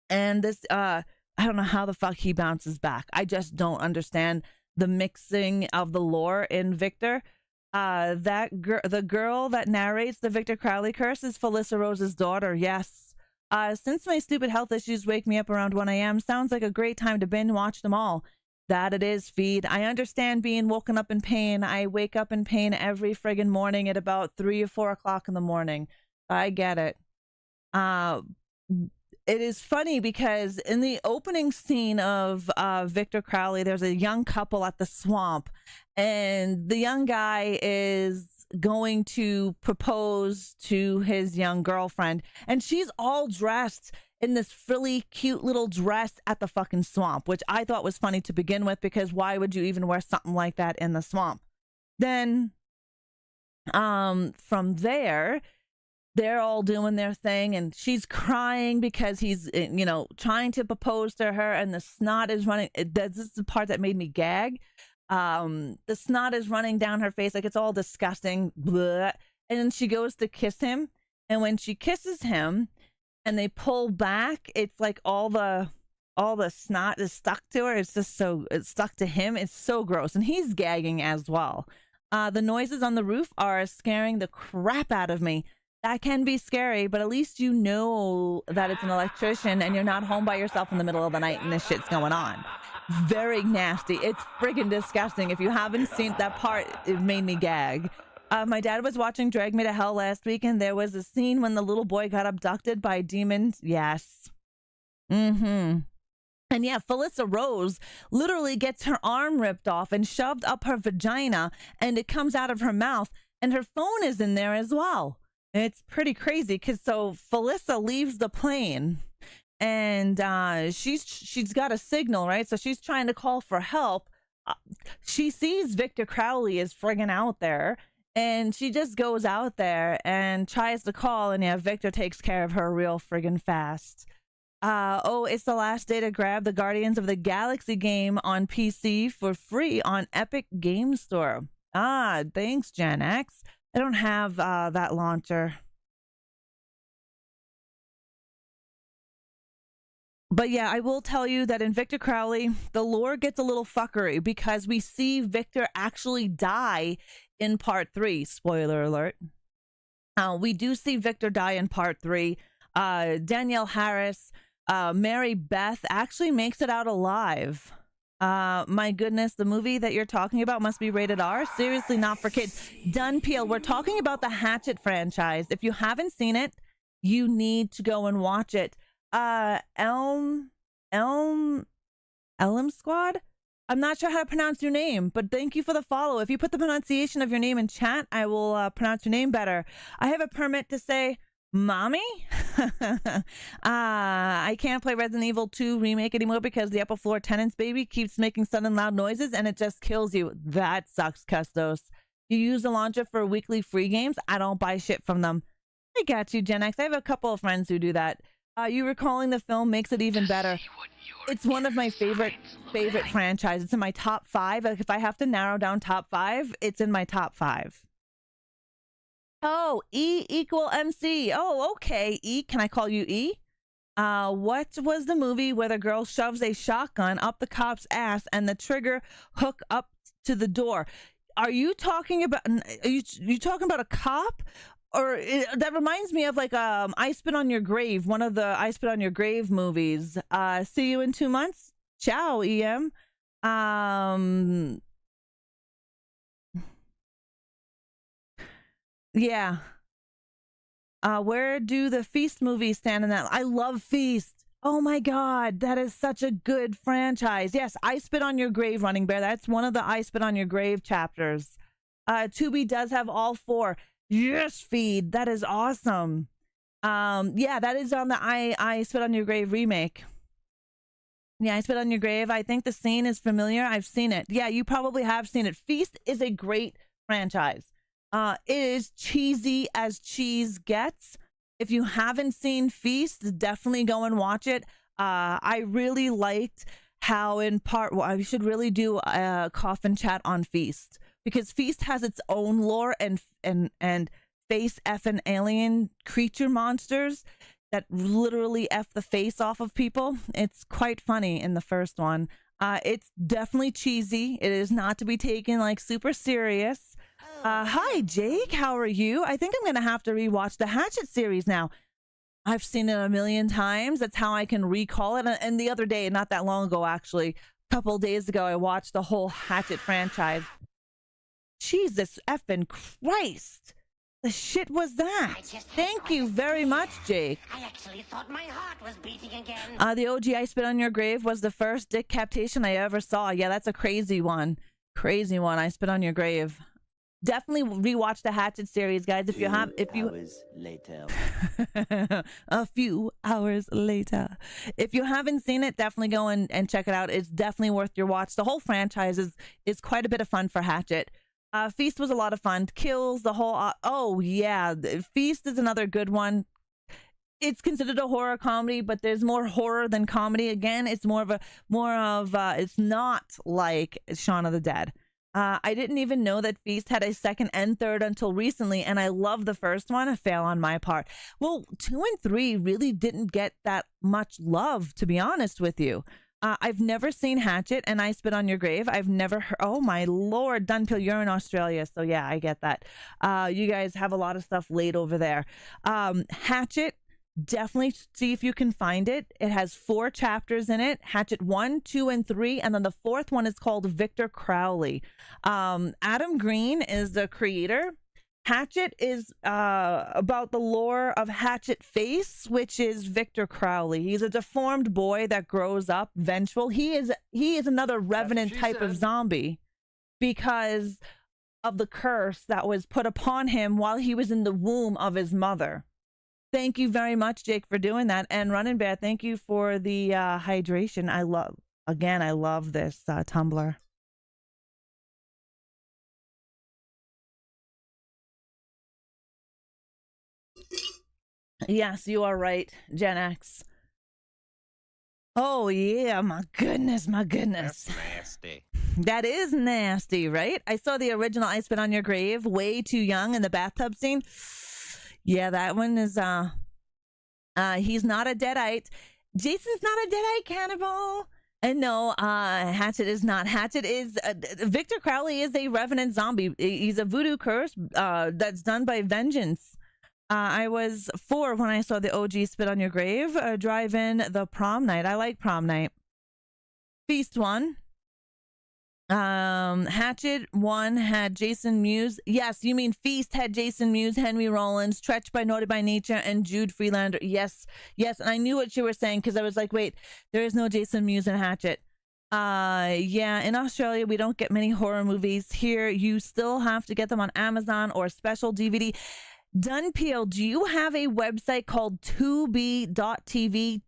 And this, I don't know how the fuck he bounces back. I just don't understand the mixing of the lore in Victor. The girl that narrates the Victor Crowley curse is Felissa Rose's daughter. Yes. Since my stupid health issues wake me up around 1 a.m., sounds like a great time to binge watch them all. That it is, Feed. I understand being woken up in pain. I wake up in pain every friggin' morning at about 3 or 4 o'clock in the morning. I get it. it is funny because in the opening scene of Victor Crowley, there's a young couple at the swamp, and the young guy is going to propose to his young girlfriend, and she's all dressed in this frilly, cute little dress at the fucking swamp, which I thought was funny to begin with, because why would you even wear something like that in the swamp? Then, from there, they're all doing their thing, and she's crying because he's, trying to propose to her, and the snot is running. This is the part that made me gag. The snot is running down her face, like it's all disgusting. Blah. And then she goes to kiss him, and when she kisses him and they pull back, it's like all the snot is stuck to her. It's stuck to him. It's so gross, and he's gagging as well. The noises on the roof are scaring the crap out of me. That can be scary, but at least you know that it's an electrician and you're not home by yourself in the middle of the night and this shit's going on. Very nasty. It's friggin' disgusting. If you haven't seen that part, it made me gag. My dad was watching Drag Me to Hell last week, and there was a scene when the little boy got abducted by demons. Yes. And yeah, Felissa Rose literally gets her arm ripped off and shoved up her vagina, and it comes out of her mouth, and her phone is in there as well. It's pretty crazy, because so Felissa leaves the plane, and she's got a signal, right? So she's trying to call for help. She sees Victor Crowley is friggin' out there, and she just goes out there and tries to call, and yeah, Victor takes care of her real friggin' fast. It's the last day to grab the Guardians of the Galaxy game on PC for free on Epic Game Store. Thanks, Gen X. I don't have that launcher. But yeah, I will tell you that in Victor Crowley, the lore gets a little fuckery because we see Victor actually die in part 3. Spoiler alert. We do see Victor die in part 3. Danielle Harris, Mary Beth actually makes it out alive. My goodness, the movie that you're talking about must be rated R. Seriously, not for kids. Done Peel. We're talking about the Hatchet franchise. If you haven't seen it, you need to go and watch it. Elm Squad? I'm not sure how to pronounce your name, but thank you for the follow. If you put the pronunciation of your name in chat, I will pronounce your name better. I have a permit to say mommy. I can't play Resident Evil 2 remake anymore because the upper floor tenants baby keeps making sudden loud noises and it just kills you. That sucks, Custos. You use the launcher for weekly free games? I don't buy shit from them. I got you, Gen X. I have a couple of friends who do that. You recalling the film makes it even better. It's one of my favorite franchises. It's in my top 5. Like, if I have to narrow down top 5, it's in my top 5. Oh, E equal MC. Oh, okay. E, can I call you E? What was the movie where the girl shoves a shotgun up the cop's ass and the trigger hook up to the door? Are you talking about? Are you talking about a cop? Or that reminds me of like I Spit on Your Grave, one of the I Spit on Your Grave movies. See you in 2 months. Ciao, EM. Yeah. Where do the Feast movies stand in that? I love Feast. Oh my God, that is such a good franchise. Yes, I Spit on Your Grave, Running Bear. That's one of the I Spit on Your Grave chapters. Tubi does have all 4. Yes, Feed. That is awesome. Yeah, that is on the I Spit on Your Grave remake. Yeah, I Spit on Your Grave. I think the scene is familiar. I've seen it. Yeah, you probably have seen it. Feast is a great franchise. It is cheesy as cheese gets. If you haven't seen Feast, definitely go and watch it. I really liked how in part, well, I should really do a Coffin Chat on Feast, because Feast has its own lore and face effing alien creature monsters that literally F the face off of people. It's quite funny in the first one. It's definitely cheesy. It is not to be taken like super serious. Hi, Jake. How are you? I think I'm going to have to rewatch the Hatchet series now. I've seen it a million times. That's how I can recall it. And the other day, not that long ago, actually, a couple of days ago, I watched the whole Hatchet franchise. Jesus effing Christ. the shit was that? Thank you very much, Jake. I actually thought my heart was beating again. The OG I Spit on Your Grave was the first dick captation I ever saw. Yeah, that's a crazy one. Crazy one. I Spit on Your Grave. Definitely rewatch the Hatchet series, guys. If you have, hours later. A few hours later. If you haven't seen it, definitely go and check it out. It's definitely worth your watch. The whole franchise is quite a bit of fun for Hatchet. Feast was a lot of fun. Kills, the whole, oh yeah, Feast is another good one. It's considered a horror comedy, but there's more horror than comedy. Again, it's more of it's not like Shaun of the Dead. I didn't even know that Feast had a second and third until recently, and I love the first one. A fail on my part. Well, 2 and 3 really didn't get that much love, to be honest with you. I've never seen Hatchet and I Spit on Your Grave. I've never heard. Oh my lord, Dunpeel, you're in Australia, so yeah, I get that. You guys have a lot of stuff laid over there. Hatchet, definitely see if you can find it. It has 4 chapters in it. Hatchet 1, 2, and 3, and then the 4th one is called Victor Crowley. Adam Green is the creator. Hatchet is about the lore of Hatchet Face, which is Victor Crowley. He's a deformed boy that grows up vengeful. He is another revenant type of zombie because of the curse that was put upon him while he was in the womb of his mother. Thank you very much, Jake, for doing that. And Running Bear, thank you for the hydration. I love this tumbler. Yes, you are right, Gen X. Oh, yeah, my goodness. That's nasty. That is nasty, right? I saw the original I Spit on Your Grave way too young in the bathtub scene. Yeah, that one is, he's not a Deadite. Jason's not a Deadite cannibal. And no, Hatchet is not. Hatchet is, Victor Crowley is a revenant zombie. He's a voodoo curse that's done by vengeance. I was 4 when I saw the OG Spit on Your Grave, drive-in the prom night. I like prom night. Feast 1. Hatchet 1 had Jason Mewes. Yes, you mean Feast had Jason Mewes, Henry Rollins, Tretch by Naughty by Nature, and Jude Freelander. Yes. And I knew what you were saying because I was like, wait, there is no Jason Mewes in Hatchet. Yeah, in Australia, we don't get many horror movies. Here, you still have to get them on Amazon or special DVD. Dunpeel, do you have a website called tubi.tv?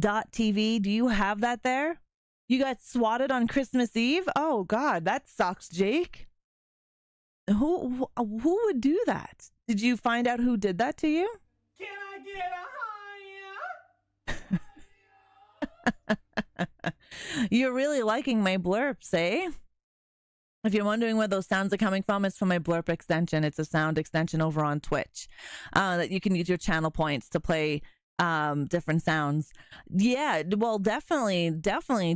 TUBI.tv? Do you have that there? You got swatted on Christmas Eve? Oh God, that sucks, Jake. Who would do that? Did you find out who did that to you? Can I get a higher? You're really liking my blurps, eh? If you're wondering where those sounds are coming from, it's from my blurp extension. It's a sound extension over on Twitch that you can use your channel points to play different sounds. Yeah, well, definitely,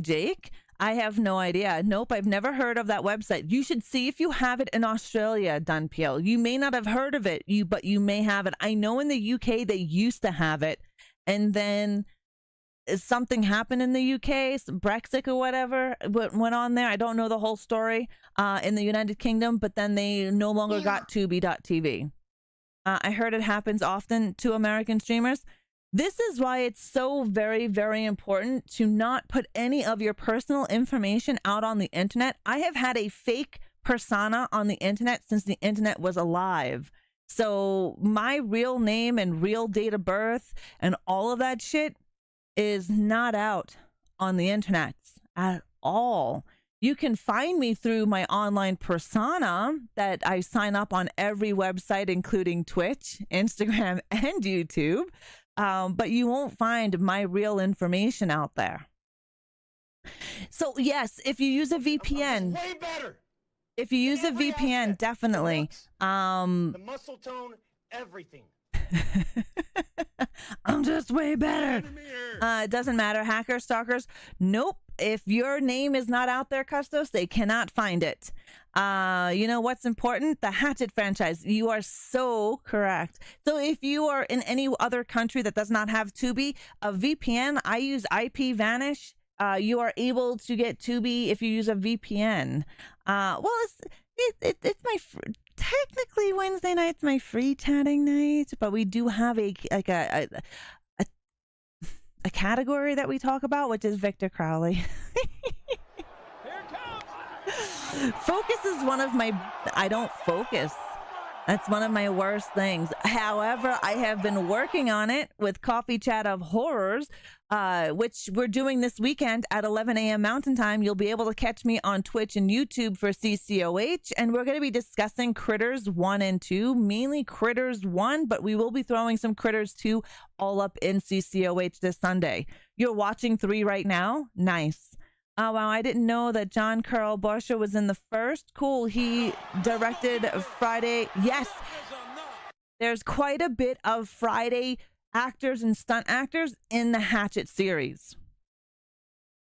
Jake. I have no idea. Nope, I've never heard of that website. You should see if you have it in Australia, Dunpeel. You may not have heard of it, but you may have it. I know in the UK they used to have it, and then something happened in the UK, some Brexit or whatever went on there. I don't know the whole story in the United Kingdom, but then they no longer got Tubi.tv. I heard it happens often to American streamers. This is why it's so very, very important to not put any of your personal information out on the internet. I have had a fake persona on the internet since the internet was alive. So my real name and real date of birth and all of that shit is not out on the internet at all. You can find me through my online persona that I sign up on every website, including Twitch, Instagram, and YouTube. But you won't find my real information out there. So yes, if you use a VPN, way better. If you use a VPN, definitely. The muscle tone, everything. I'm just way better. It doesn't matter. Hackers, stalkers, nope. If your name is not out there, Custos, they cannot find it. You know what's important? The Hatchet franchise. You are so correct. So if you are in any other country that does not have Tubi, a VPN, I use IP Vanish. You are able to get Tubi if you use a VPN. Well, it's my technically Wednesday night's my free chatting night, but we do have a category that we talk about, which is Victor Crowley. Focus is one of my, I don't focus. That's one of my worst things. However, I have been working on it with Coffin Chat of Horrors, which we're doing this weekend at 11 a.m. Mountain Time. You'll be able to catch me on Twitch and YouTube for CCOH, and we're going to be discussing Critters 1 and 2, mainly Critters 1, but we will be throwing some Critters 2 all up in CCOH this Sunday. You're watching 3 right now? Nice. Oh, wow, I didn't know that John Carl Barsha was in the first. Cool. He directed Friday. Yes. There's quite a bit of Friday actors and stunt actors in the Hatchet series.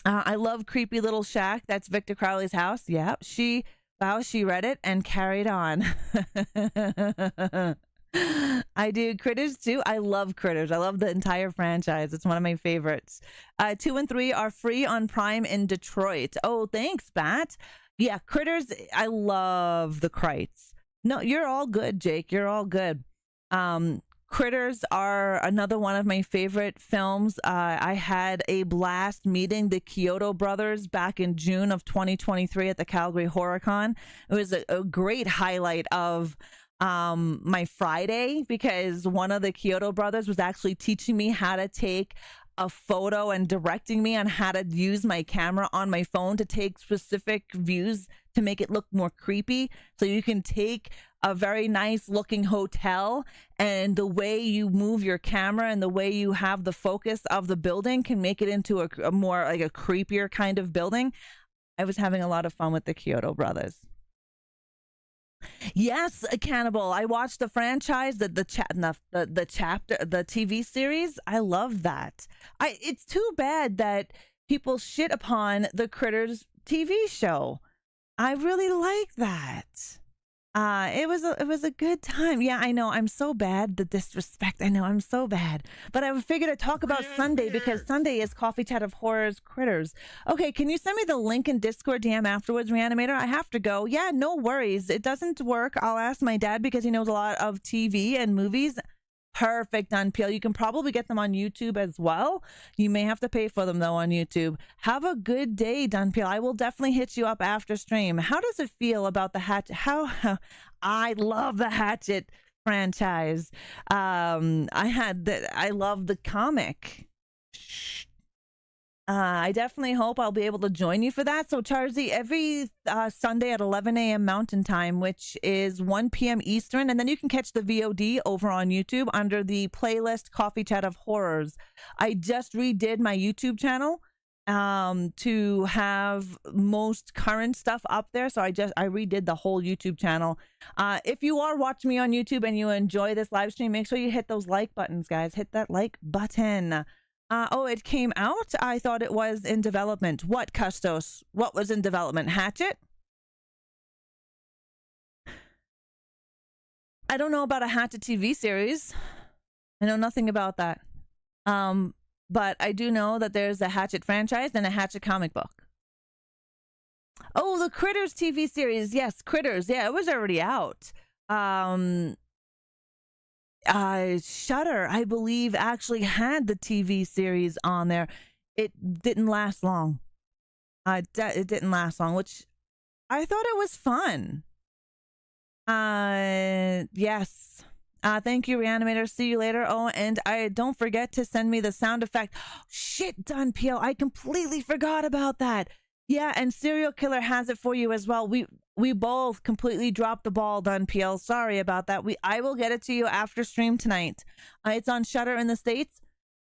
I love Creepy Little Shack. That's Victor Crowley's house. Yeah, she read it and carried on. I do Critters too. I love Critters. I love the entire franchise. It's one of my favorites. 2 and 3 are free on Prime in Detroit. Oh, thanks, Bat. Yeah, Critters. I love the Krites. No, you're all good, Jake. You're all good. Critters are another one of my favorite films. I had a blast meeting the Kyoto brothers back in June of 2023 at the Calgary HorrorCon. It was a great highlight of my Friday, because one of the Kyoto brothers was actually teaching me how to take a photo and directing me on how to use my camera on my phone to take specific views to make it look more creepy. So you can take a very nice looking hotel, and the way you move your camera and the way you have the focus of the building can make it into a more like a creepier kind of building. I was having a lot of fun with the Kyoto brothers. Yes, Cannibal. I watched the franchise, the chapter, the TV series. I love that. It's too bad that people shit upon the Critters TV show. I really like that. It was a good time. Yeah, I know. I'm so bad. The disrespect. I know. I'm so bad. But I figured I'd talk about Sunday, because Sunday is Coffin Chat of Horrors Critters. Okay, can you send me the link in Discord DM afterwards, ReAnimateHer? I have to go. Yeah, no worries. It doesn't work. I'll ask my dad, because he knows a lot of TV and movies. Perfect, Unpeel. You can probably get them on YouTube as well. You may have to pay for them, though, on YouTube. Have a good day, Dunpeel. I will definitely hit you up after stream. How does it feel about the Hatchet? How I love the Hatchet franchise. I love the comic. I definitely hope I'll be able to join you for that. So, Charzy, every Sunday at 11 a.m. Mountain Time, which is 1 p.m. Eastern, and then you can catch the VOD over on YouTube under the playlist Coffin Chat of Horrors. I just redid my YouTube channel to have most current stuff up there. So I redid the whole YouTube channel. If you are watching me on YouTube and you enjoy this live stream, make sure you hit those like buttons, guys. Hit that like button. Oh, it came out? I thought it was in development. What, Custos? What was in development? Hatchet? I don't know about a Hatchet TV series. I know nothing about that. But I do know that there's a Hatchet franchise and a Hatchet comic book. Oh, the Critters TV series. Yes, Critters. Yeah, it was already out. Shudder, I believe, actually had the TV series on there. It didn't last long. It didn't last long, which I thought it was fun. Yes. Thank you, ReAnimateHer. See you later. Oh, and don't forget to send me the sound effect. Shit, Dunpeel. I completely forgot about that. Yeah, and Serial Killer has it for you as well. We both completely dropped the ball, Dunpeel. Sorry about that. I will get it to you after stream tonight. It's on Shudder in the States.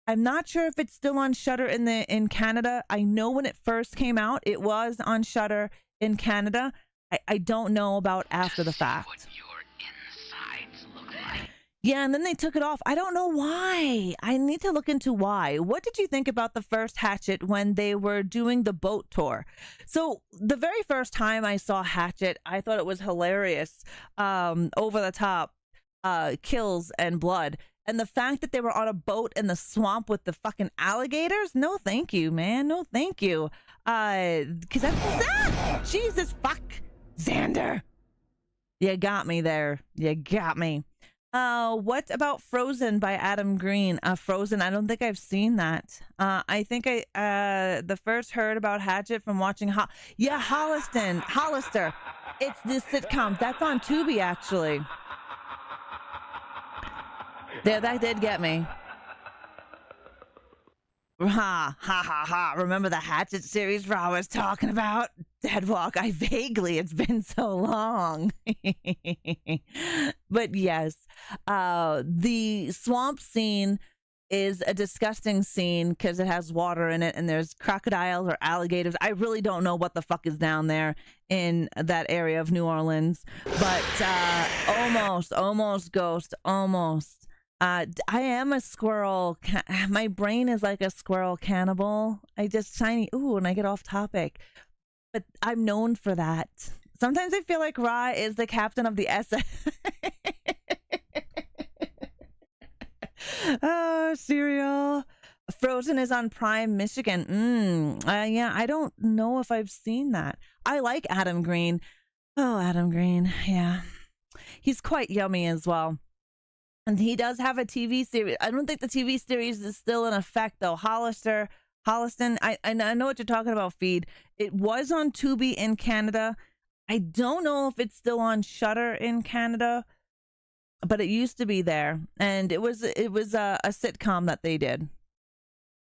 I'm not sure if it's still on Shudder in Canada. I know when it first came out, it was on Shudder in Canada. I don't know about after the fact. What your insides look like. Yeah, and then they took it off. I don't know why. I need to look into why. What did you think about the first Hatchet when they were doing the boat tour? So the very first time I saw Hatchet, I thought it was hilarious. Over the top kills and blood. And the fact that they were on a boat in the swamp with the fucking alligators? No, thank you, man. No, thank you. Because that's... Jesus, fuck. Xander. You got me there. You got me. What about Frozen by Adam Green? Frozen, I don't think I've seen that. I think the first heard about Hatchet from watching Hollister. It's this sitcom. That's on Tubi, actually. Yeah, that did get me. Ha ha ha ha. Remember the Hatchet series I was talking about? Deadwalk. It's been so long. But yes, the swamp scene is a disgusting scene because it has water in it and there's crocodiles or alligators. I really don't know what the fuck is down there in that area of New Orleans, but almost ghost, almost. I am a squirrel. My brain is like a squirrel cannibal. I just shiny. Ooh, and I get off topic. But I'm known for that. Sometimes I feel like Ra is the captain of the SS. Oh, cereal. Frozen is on Prime Michigan. Yeah, I don't know if I've seen that. I like Adam Green. Oh, Adam Green. Yeah. He's quite yummy as well. And he does have a TV series. I don't think the TV series is still in effect, though. Holliston, I know what you're talking about, Feed. It was on Tubi in Canada. I don't know if it's still on Shudder in Canada, but it used to be there. And it was a sitcom that they did.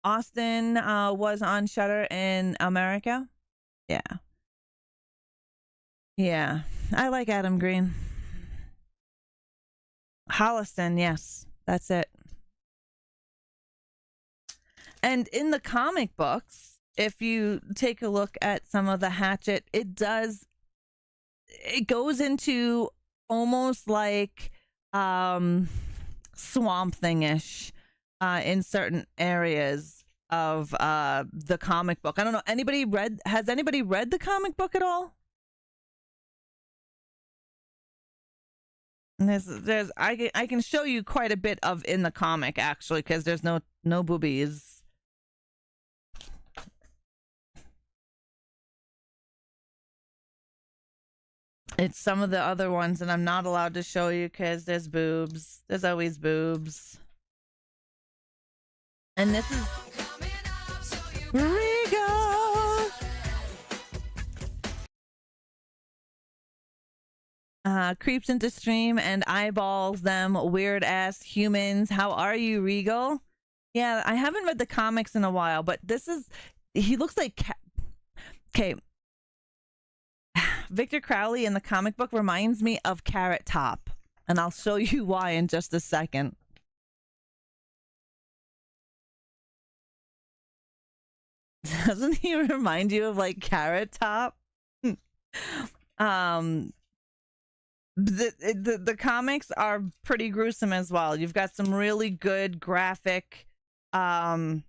Austin was on Shudder in America. Yeah. Yeah. I like Adam Green. Holliston, yes, that's it. And in the comic books, if you take a look at some of the Hatchet, it goes into almost like swamp thing-ish in certain areas of the comic book. I don't know, has anybody read the comic book at all? I can show you quite a bit of in the comic, actually, because there's no boobies. It's some of the other ones that I'm not allowed to show you because there's boobs. There's always boobs. And this is Rigo. Creeps into stream and eyeballs them weird ass humans. How are you, Regal? Yeah, I haven't read the comics in a while, but he looks like okay. Victor Crowley in the comic book reminds me of Carrot Top, and I'll show you why in just a second. Doesn't he remind you of like Carrot Top? The comics are pretty gruesome as well. You've got some really good graphic gore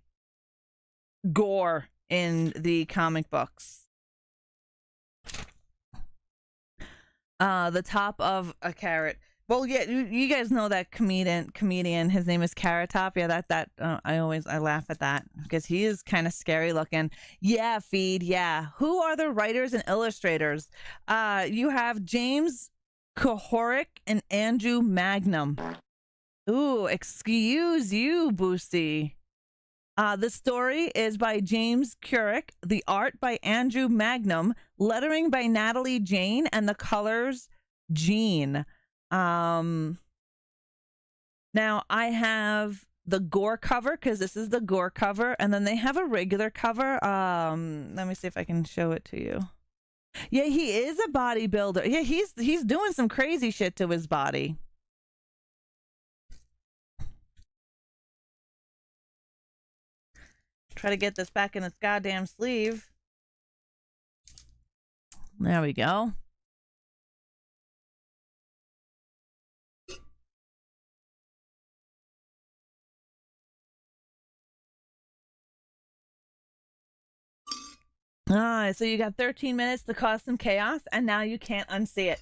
in the comic books. The top of a carrot. Well, yeah, you guys know that comedian. His name is Carrot Top. Yeah, I laugh at that because he is kind of scary looking. Yeah, Feed. Yeah. Who are the writers and illustrators? You have James Kohoric and Andrew Magnum. Ooh, excuse you, Boosie. The story is by James Couric, the art by Andrew Magnum, lettering by Natalie Jane, and the colors Jean. Now I have the gore cover because this is the gore cover, and then they have a regular cover. Let me see if I can show it to you. Yeah, he is a bodybuilder. Yeah, he's doing some crazy shit to his body. Try to get this back in its goddamn sleeve. There we go. So you got 13 minutes to cause some chaos, and now you can't unsee it.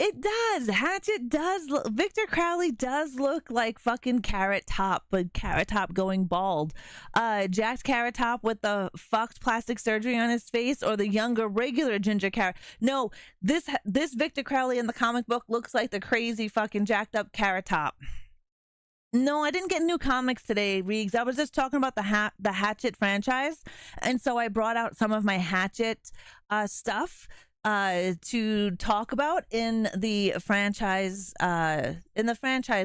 It does. Hatchet does. Victor Crowley does look like fucking Carrot Top, but Carrot Top going bald. Jacked Carrot Top with the fucked plastic surgery on his face, or the younger regular Ginger Carrot. No, this Victor Crowley in the comic book looks like the crazy fucking jacked up Carrot Top. No, I didn't get new comics today, Reegs. I was just talking about the Hatchet franchise, and so I brought out some of my Hatchet stuff to talk about in the franchise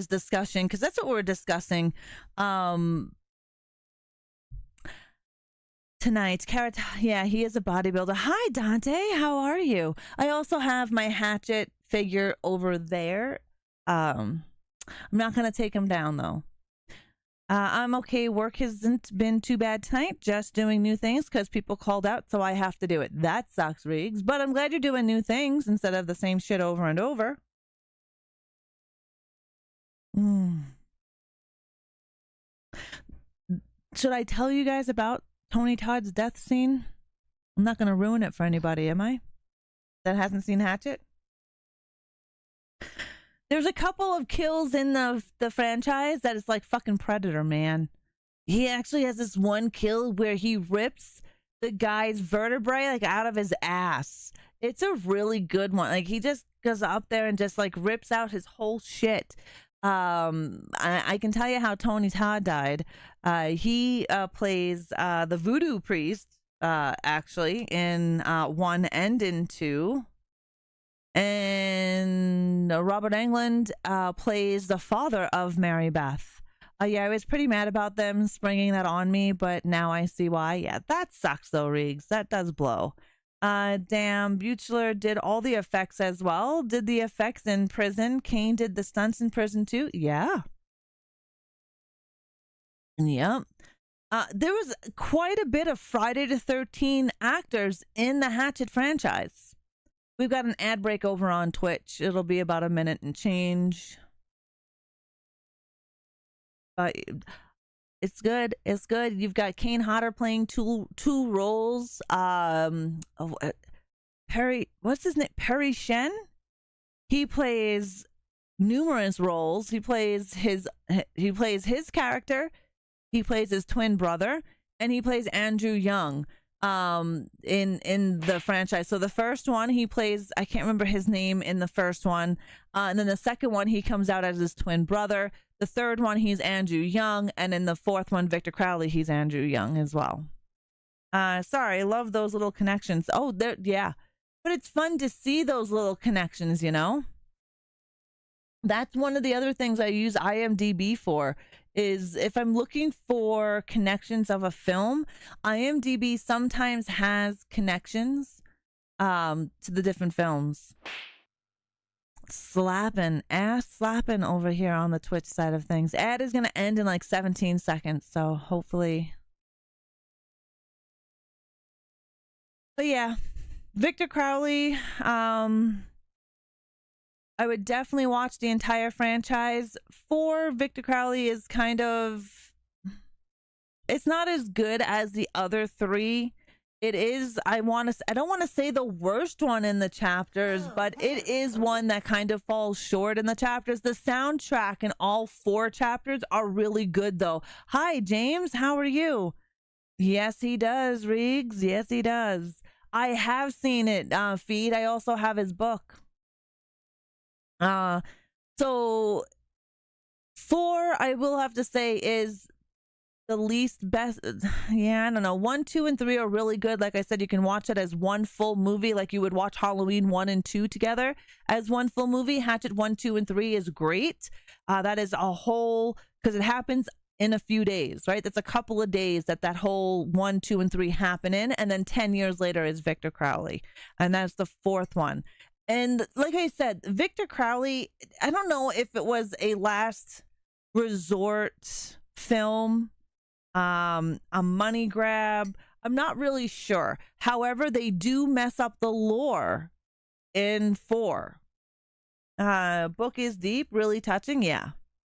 discussion, because that's what we're discussing tonight. Carrot, yeah, he is a bodybuilder. Hi Dante, how are you? I also have my Hatchet figure over there. I'm not gonna take him down though. I'm okay. Work hasn't been too bad tonight. Just doing new things because people called out, so I have to do it. That sucks, Riggs. But I'm glad you're doing new things instead of the same shit over and over. Should I tell you guys about Tony Todd's death scene? I'm not going to ruin it for anybody, am I? That hasn't seen Hatchet? There's a couple of kills in the franchise that is like fucking Predator, man. He actually has this one kill where he rips the guy's vertebrae like out of his ass. It's a really good one. Like he just goes up there and just like rips out his whole shit. I can tell you how Tony Todd died. He plays the voodoo priest actually in 1 and in 2. And Robert Englund plays the father of Mary Beth. Yeah, I was pretty mad about them springing that on me, but now I see why. Yeah, that sucks though, Riggs. That does blow. Damn, Buchler did all the effects as well. Did the effects in prison. Kane did the stunts in prison too. Yeah. Yep. There was quite a bit of Friday the 13th actors in the Hatchet franchise. We've got an ad break over on Twitch. It'll be about a minute and change. It's good. It's good. You've got Kane Hodder playing two roles. Perry, what's his name? Perry Shen. He plays numerous roles. He plays his character. He plays his twin brother, and he plays Andrew Young. In the franchise. So the first one he plays, I can't remember his name in the first one, and then the second one he comes out as his twin brother. The third one he's Andrew Young, and in the fourth one, Victor Crowley, he's Andrew Young as well. Sorry, I love those little connections. Oh, yeah, but it's fun to see those little connections, you know. That's one of the other things I use IMDb for, is if I'm looking for connections of a film, IMDb sometimes has connections to the different films. Ass slapping over here on the Twitch side of things. Ad is going to end in like 17 seconds, so hopefully. But yeah, Victor Crowley, I would definitely watch the entire franchise. 4, Victor Crowley is kind of, it's not as good as the other 3. It is, I don't want to say the worst one in the chapters, but it is one that kind of falls short in the chapters. The soundtrack in all 4 chapters are really good though. Hi James, how are you? Yes he does, Riggs. Yes he does. I have seen it, Feed. I also have his book. So 4, I will have to say, is the least best. Yeah, I don't know. 1, 2, and 3 are really good. Like I said, you can watch it as one full movie, like you would watch Halloween 1 and 2 together as one full movie. Hatchet 1, 2, and 3 is great. That is a whole, because it happens in a few days, right? That's a couple of days that whole 1, 2, and 3 happen in, and then 10 years later is Victor Crowley, and that's the 4th one. And like I said, Victor Crowley, I don't know if it was a last resort film, a money grab. I'm not really sure. However, they do mess up the lore in 4. Book is deep, really touching. Yeah,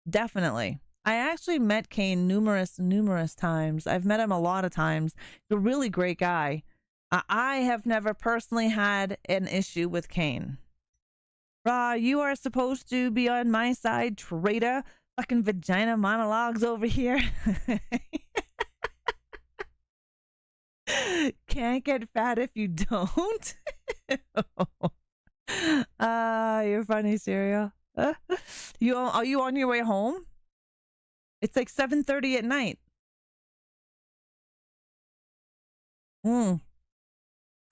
definitely. I actually met Kane numerous times. I've met him a lot of times. He's a really great guy. I have never personally had an issue with Kane. You are supposed to be on my side, traitor. Fucking vagina monologues over here. Can't get fat if you don't. You're funny, Cereal. Are you on your way home? It's like 7:30 at night.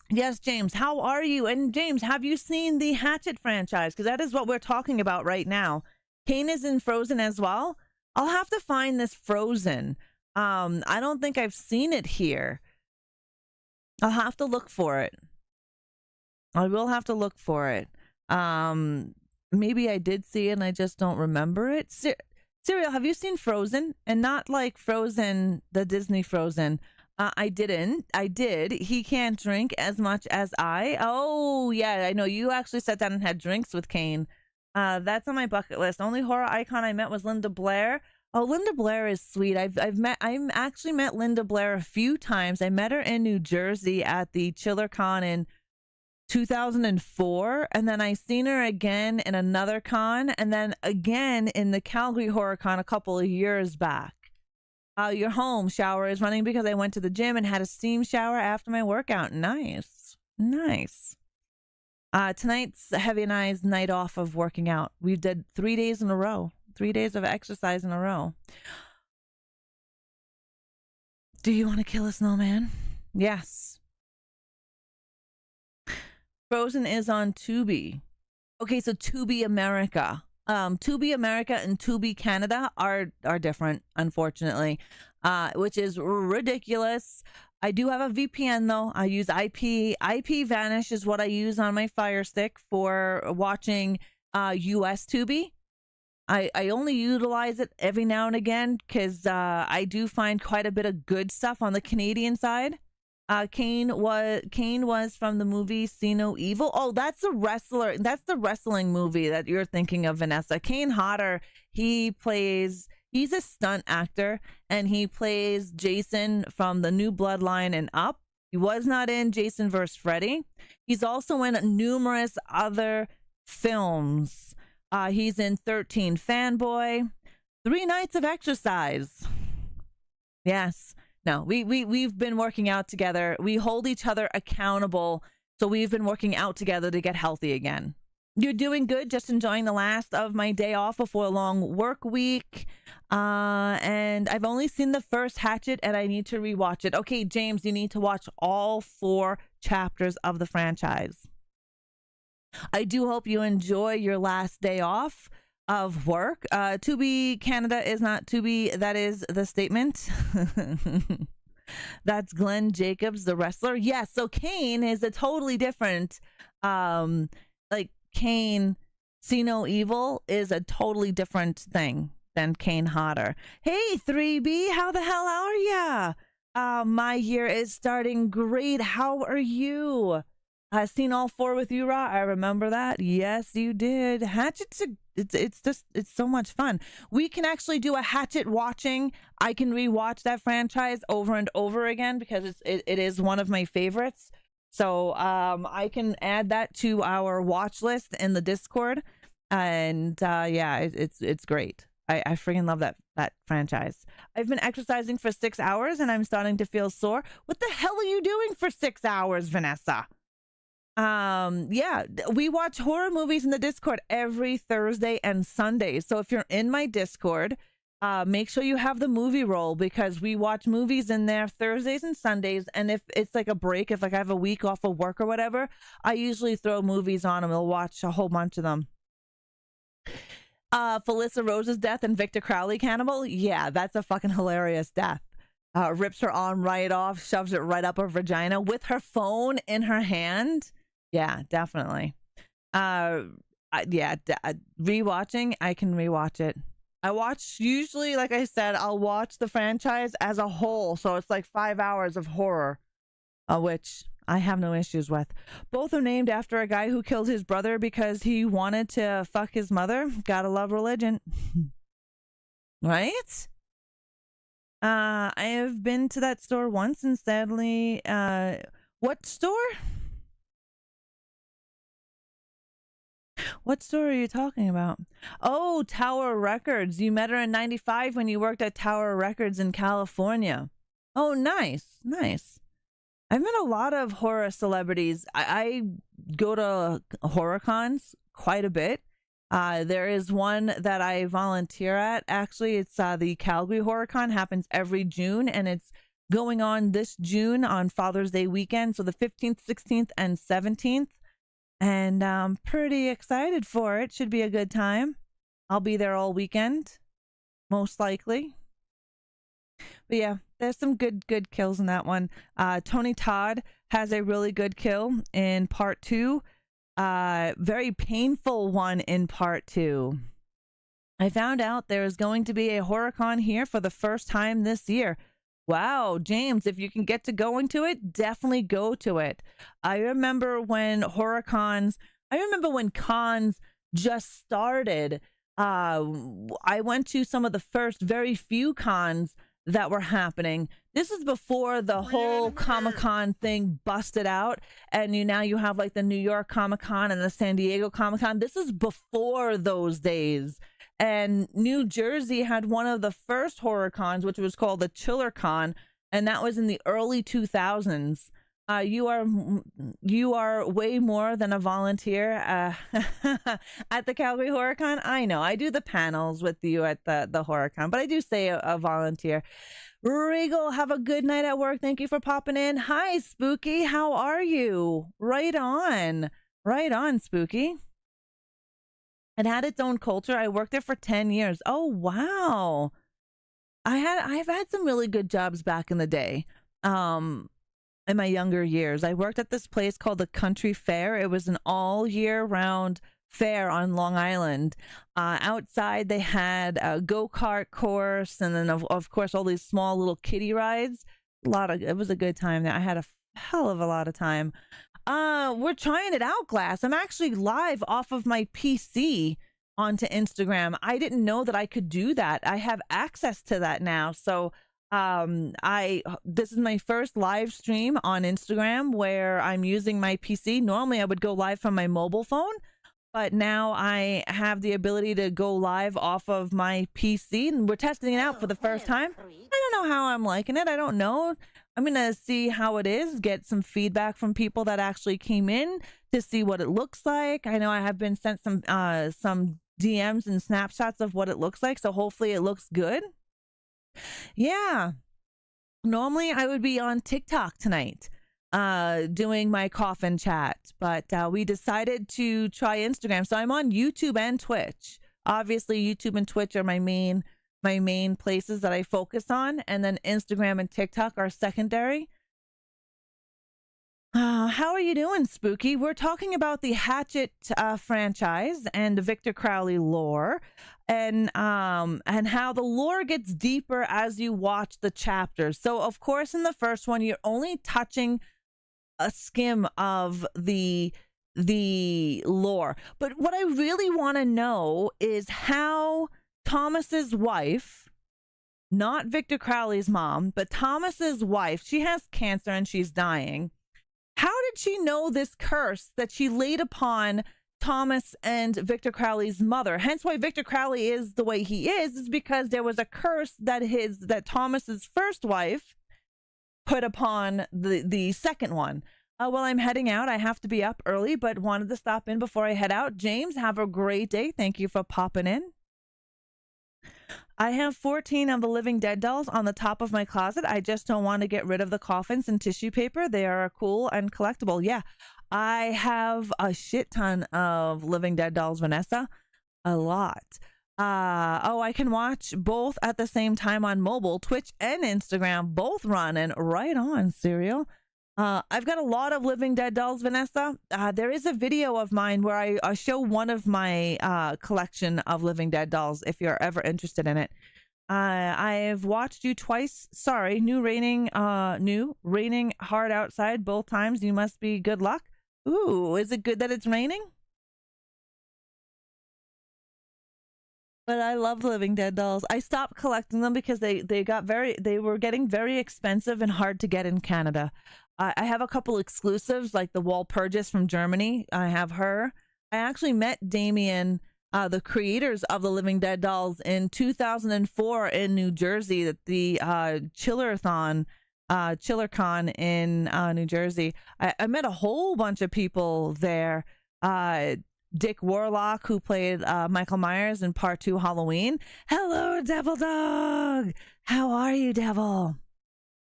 Yes, James, how are you? And James, have you seen the Hatchet franchise? Because that is what we're talking about right now. Kane is in Frozen as well. I'll have to find this Frozen. I don't think I've seen it here. I'll have to look for it. I will have to look for it. Maybe I did see it and I just don't remember it. Cereal, have you seen Frozen? And not like Frozen, the Disney Frozen. I didn't. I did. He can't drink as much as I. Oh, yeah, I know. You actually sat down and had drinks with Kane. That's on my bucket list. Only horror icon I met was Linda Blair. Oh, Linda Blair is sweet. I've actually met Linda Blair a few times. I met her in New Jersey at the ChillerCon in 2004, and then I seen her again in another con, and then again in the Calgary Horror Con a couple of years back. Your home shower is running because I went to the gym and had a steam shower after my workout. Nice. Tonight's Heavy and I's night off of working out. We did 3 days in a row. 3 days of exercise in a row. Do you want to kill a snowman? Yes. Frozen is on Tubi. Okay, so Tubi America. Tubi America and Tubi Canada are different, unfortunately, which is ridiculous. I do have a VPN though. I use IP. IP Vanish is what I use on my Fire Stick for watching US Tubi. I only utilize it every now and again because I do find quite a bit of good stuff on the Canadian side. Kane was from the movie See No Evil. Oh, that's the wrestler. That's the wrestling movie that you're thinking of, Vanessa. Kane Hodder, he's a stunt actor, and he plays Jason from the New Bloodline and Up. He was not in Jason vs. Freddy. He's also in numerous other films. He's in 13 Fanboy, 3 Nights of Exercise. Yes. No, we've been working out together. We hold each other accountable. So we've been working out together to get healthy again. You're doing good. Just enjoying the last of my day off before a long work week. And I've only seen the first Hatchet and I need to rewatch it. Okay, James, you need to watch all 4 chapters of the franchise. I do hope you enjoy your last day off of work. Tubi Canada is not Tubi. That is the statement. That's Glenn Jacobs, the wrestler. Yes. So Kane is a totally different, like Kane, See No Evil is a totally different thing than Kane Hodder. Hey, 3B, how the hell are ya? My year is starting great. How are you? I've seen all 4 with you, Ra. I remember that. Yes, you did. Hatchet's it's so much fun. We can actually do a Hatchet watching. I can rewatch that franchise over and over again because it is one of my favorites. So I can add that to our watch list in the Discord. And yeah, it's great. I freaking love that franchise. I've been exercising for 6 hours and I'm starting to feel sore. What the hell are you doing for 6 hours, Vanessa? Yeah, we watch horror movies in the Discord every Thursday and Sunday. So if you're in my Discord, make sure you have the movie roll because we watch movies in there Thursdays and Sundays. And if it's like a break, if like I have a week off of work or whatever, I usually throw movies on and we'll watch a whole bunch of them. Felissa Rose's death and Victor Crowley cannibal. Yeah, that's a fucking hilarious death. Rips her arm right off, shoves it right up her vagina with her phone in her hand. Yeah, definitely. Rewatching, I can rewatch it. I watch, usually, like I said, I'll watch the franchise as a whole. So it's like 5 hours of horror, which I have no issues with. Both are named after a guy who killed his brother because he wanted to fuck his mother. Gotta love religion. Right? I have been to that store once and sadly, what store? What store are you talking about? Oh, Tower Records. You met her in 95 when you worked at Tower Records in California. Oh, nice. Nice. I've met a lot of horror celebrities. I go to horror cons quite a bit. There is one that I volunteer at. Actually, it's the Calgary Horror Con, happens every June, and it's going on this June on Father's Day weekend. So the 15th, 16th, and 17th. And I'm pretty excited for it. Should be a good time. I'll be there all weekend, most likely. But yeah, there's some good kills in that one. Tony Todd has a really good kill in part 2. Very painful one in part 2. I found out there is going to be a HorrorCon here for the first time this year. Wow, James, if you can get to going to it, definitely go to it. I remember when cons just started. I went to some of the first very few cons that were happening. This is before the whole Comic-Con thing busted out, and now you have like the New York Comic-Con and the San Diego Comic-Con. This is before those days. And New Jersey had one of the first horror cons, which was called the Chiller Con, and that was in the early 2000s. You are way more than a volunteer at the Calgary Horror Con. I know I do the panels with you at the Horror Con, but I do say a volunteer. Regal, have a good night at work. Thank you for popping in. Hi, Spooky. How are you? Right on, Spooky. It had its own culture. I worked there for 10 years. Oh, wow. I've had some really good jobs back in the day. In my younger years, I worked at this place called the Country Fair. It was an all year round fair on Long Island. Outside they had a go-kart course, and then of course all these small little kiddie rides. It was a good time there. I had a hell of a lot of time. We're trying it out, Glass. I'm actually live off of my PC onto Instagram. I didn't know that I could do that. I have access to that now. So this is my first live stream on Instagram where I'm using my PC. Normally I would go live from my mobile phone, but now I have the ability to go live off of my PC, and we're testing it out for the first time. I don't know how I'm liking it. I don't know. I'm going to see how it is, get some feedback from people that actually came in to see what it looks like. I know I have been sent some DMs and snapshots of what it looks like, so hopefully it looks good. Yeah. Normally I would be on TikTok tonight doing my Coffin Chat, but we decided to try Instagram. So I'm on YouTube and Twitch. Obviously, YouTube and Twitch are my main places that I focus on, and then Instagram and TikTok are secondary. How are you doing, Spooky? We're talking about the Hatchet franchise and the Victor Crowley lore, and how the lore gets deeper as you watch the chapters. So, of course, in the first one, you're only touching a skim of the lore. But what I really want to know is how Thomas's wife, not Victor Crowley's mom, but Thomas's wife, she has cancer and she's dying. How did she know this curse that she laid upon Thomas and Victor Crowley's mother? Hence why Victor Crowley is the way he is because there was a curse that Thomas's first wife put upon the second one. Well, I'm heading out. I have to be up early, but wanted to stop in before I head out. James, have a great day. Thank you for popping in. I have 14 of the Living Dead dolls on the top of my closet. I just don't want to get rid of the coffins and tissue paper. They are cool and collectible. Yeah, I have a shit ton of Living Dead dolls, Vanessa. A lot. I can watch both at the same time on mobile, Twitch and Instagram, both running. Right on, Serial. I've got a lot of Living Dead dolls, Vanessa. There is a video of mine where I show one of my collection of Living Dead dolls if you're ever interested in it. I've watched you twice. Sorry, raining hard outside both times. You must be good luck. Ooh, is it good that it's raining? But I love Living Dead dolls. I stopped collecting them because they were getting very expensive and hard to get in Canada. I have a couple exclusives like the Walpurgis from Germany. I have her. I actually met Damien, the creators of the Living Dead dolls, in 2004 in New Jersey at the ChillerCon in New Jersey. I met a whole bunch of people there. Dick Warlock, who played Michael Myers in Part 2 Halloween. Hello, Devil Dog. How are you, Devil?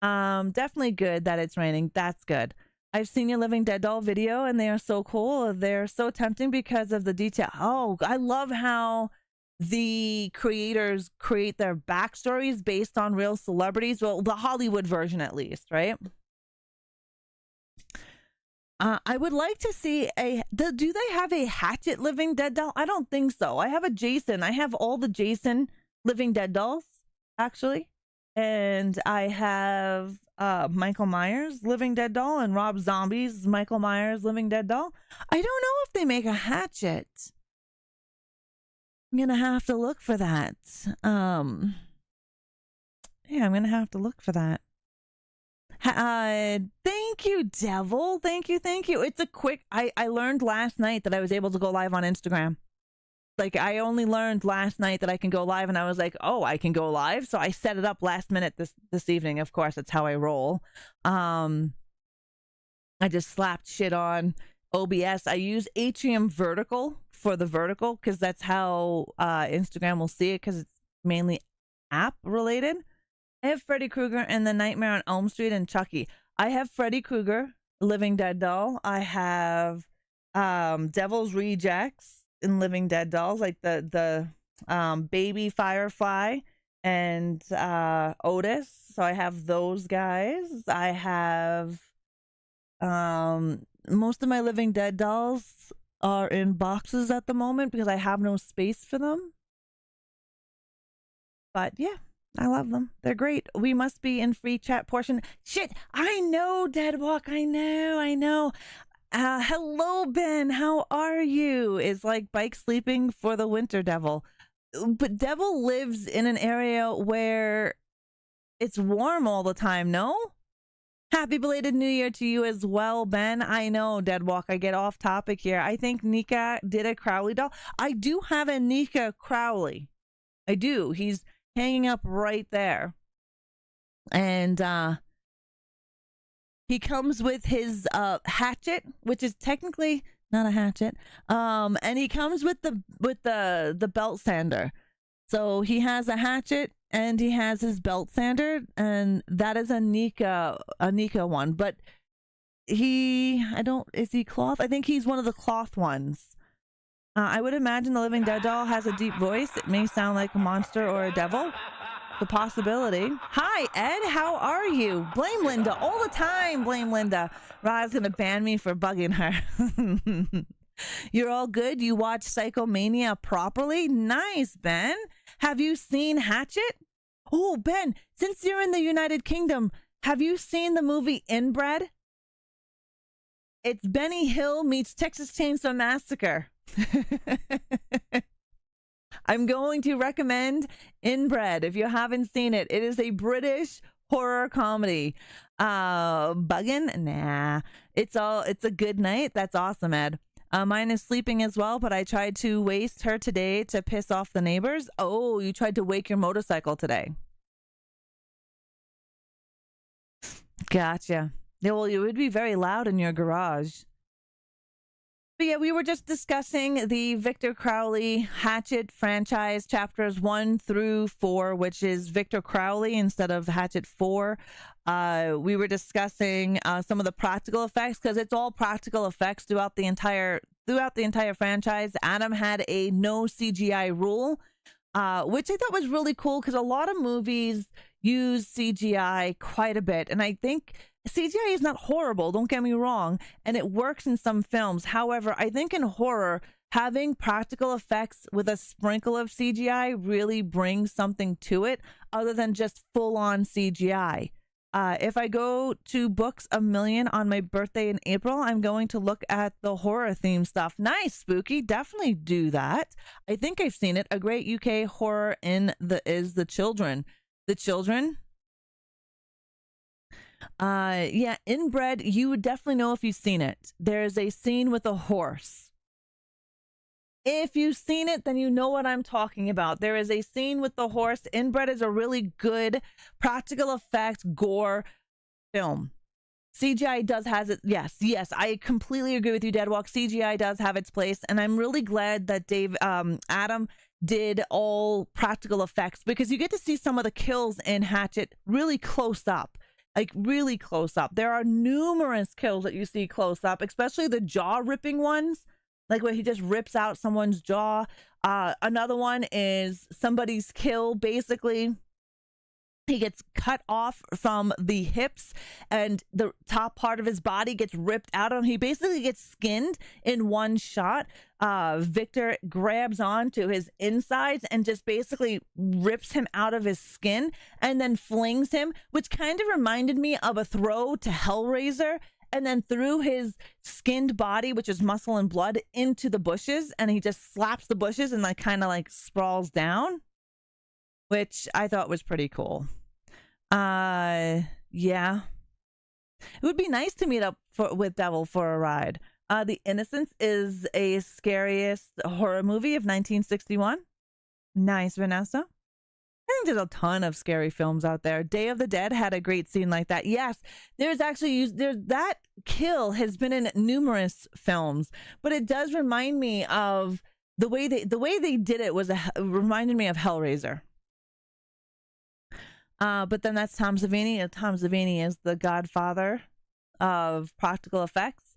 Definitely good that it's raining. That's good. I've seen your Living Dead doll video, and they are so cool. They're so tempting because of the detail. Oh, I love how the creators create their backstories based on real celebrities. Well, the Hollywood version, at least, right? I would like to see do they have a Hatchet Living Dead doll? I don't think so. I have a Jason. I have all the Jason Living Dead dolls, actually. And I have Michael Myers Living Dead doll and Rob Zombie's Michael Myers Living Dead doll. I don't know if they make a Hatchet. I'm gonna have to look for that. Yeah, I'm gonna have to look for that. Thank you, Devil. Thank you. It's a quick. I learned last night that I was able to go live on Instagram. Like, I only learned last night that I can go live, and I was like, oh, I can go live. So I set it up last minute this evening. Of course, that's how I roll. I just slapped shit on OBS. I use Atrium Vertical for the vertical because that's how Instagram will see it, because it's mainly app related. I have Freddy Krueger and the Nightmare on Elm Street and Chucky. I have Freddy Krueger Living Dead doll. I have Devil's Rejects in Living Dead dolls, like the baby Firefly and Otis. So I have those guys. I have most of my Living Dead dolls are in boxes at the moment because I have no space for them. But yeah, I love them. They're great. We must be in free chat portion. Shit, I know, Deadwalk. I know. Hello, Ben. How are you? Is like Bike sleeping for the winter, Devil. But Devil lives in an area where it's warm all the time, no? Happy belated New Year to you as well, Ben. I know, Deadwalk. I get off topic here. I think Nika did a Crowley doll. I do have a Nika Crowley. I do. He's hanging up right there. And he comes with his hatchet, which is technically not a hatchet. And he comes with the belt sander. So he has a hatchet and he has his belt sander, and that is a Nika one. But is he cloth? I think he's one of the cloth ones. I would imagine the Living Dead doll has a deep voice. It may sound like a monster or a devil. The possibility. Hi, Ed. How are you? Blame Linda all the time. Blame Linda. Ra's gonna ban me for bugging her. You're all good? You watch Psychomania properly? Nice, Ben. Have you seen Hatchet? Oh, Ben, since you're in the United Kingdom, have you seen the movie Inbred? It's Benny Hill meets Texas Chainsaw Massacre. I'm going to recommend Inbred if you haven't seen it. It is a British horror comedy. Bugging? Nah. It's a good night. That's awesome, Ed. Mine is sleeping as well, but I tried to waste her today to piss off the neighbors. Oh, you tried to wake your motorcycle today. Gotcha. Yeah, well, it would be very loud in your garage. But yeah, we were just discussing the Victor Crowley Hatchet franchise chapters 1 through 4, which is Victor Crowley instead of Hatchet 4. We were discussing some of the practical effects because it's all practical effects throughout the entire franchise. Adam had a no CGI rule, which I thought was really cool because a lot of movies use CGI quite a bit, and I think CGI is not horrible, don't get me wrong, and it works in some films. However, I think in horror, having practical effects with a sprinkle of CGI really brings something to it other than just full-on CGI. If I go to Books a Million on my birthday in April, I'm going to look at the horror theme stuff. Nice, Spooky. Definitely do that. I think I've seen it. A great UK horror is The Children. The Children? Yeah, Inbred, you would definitely know if you've seen it. There's a scene with a horse. If you've seen it, then you know what I'm talking about. There is a scene with the horse. Inbred is a really good practical effects gore film. CGI does has it. Yes, I completely agree with you, Deadwalk. CGI does have its place, and I'm really glad that Adam did all practical effects, because you get to see some of the kills in Hatchet really close up. Like really close up. There are numerous kills that you see close up, especially the jaw ripping ones, like where he just rips out someone's jaw. Another one is somebody's kill. Basically, he gets cut off from the hips and the top part of his body gets ripped out of him. He basically gets skinned in one shot. Victor grabs onto his insides and just basically rips him out of his skin and then flings him, which kind of reminded me of a throw to Hellraiser, and then threw his skinned body, which is muscle and blood, into the bushes, and he just slaps the bushes and like kind of like sprawls down, which I thought was pretty cool. Yeah, it would be nice to meet up with Devil for a ride. The Innocents is a scariest horror movie of 1961. Nice, Vanessa. I think there's a ton of scary films out there. Day of the Dead had a great scene like that. Yes, there's actually that kill has been in numerous films, but it does remind me of the way they did it reminded me of Hellraiser. But then that's Tom Savini. Tom Savini is the godfather of practical effects.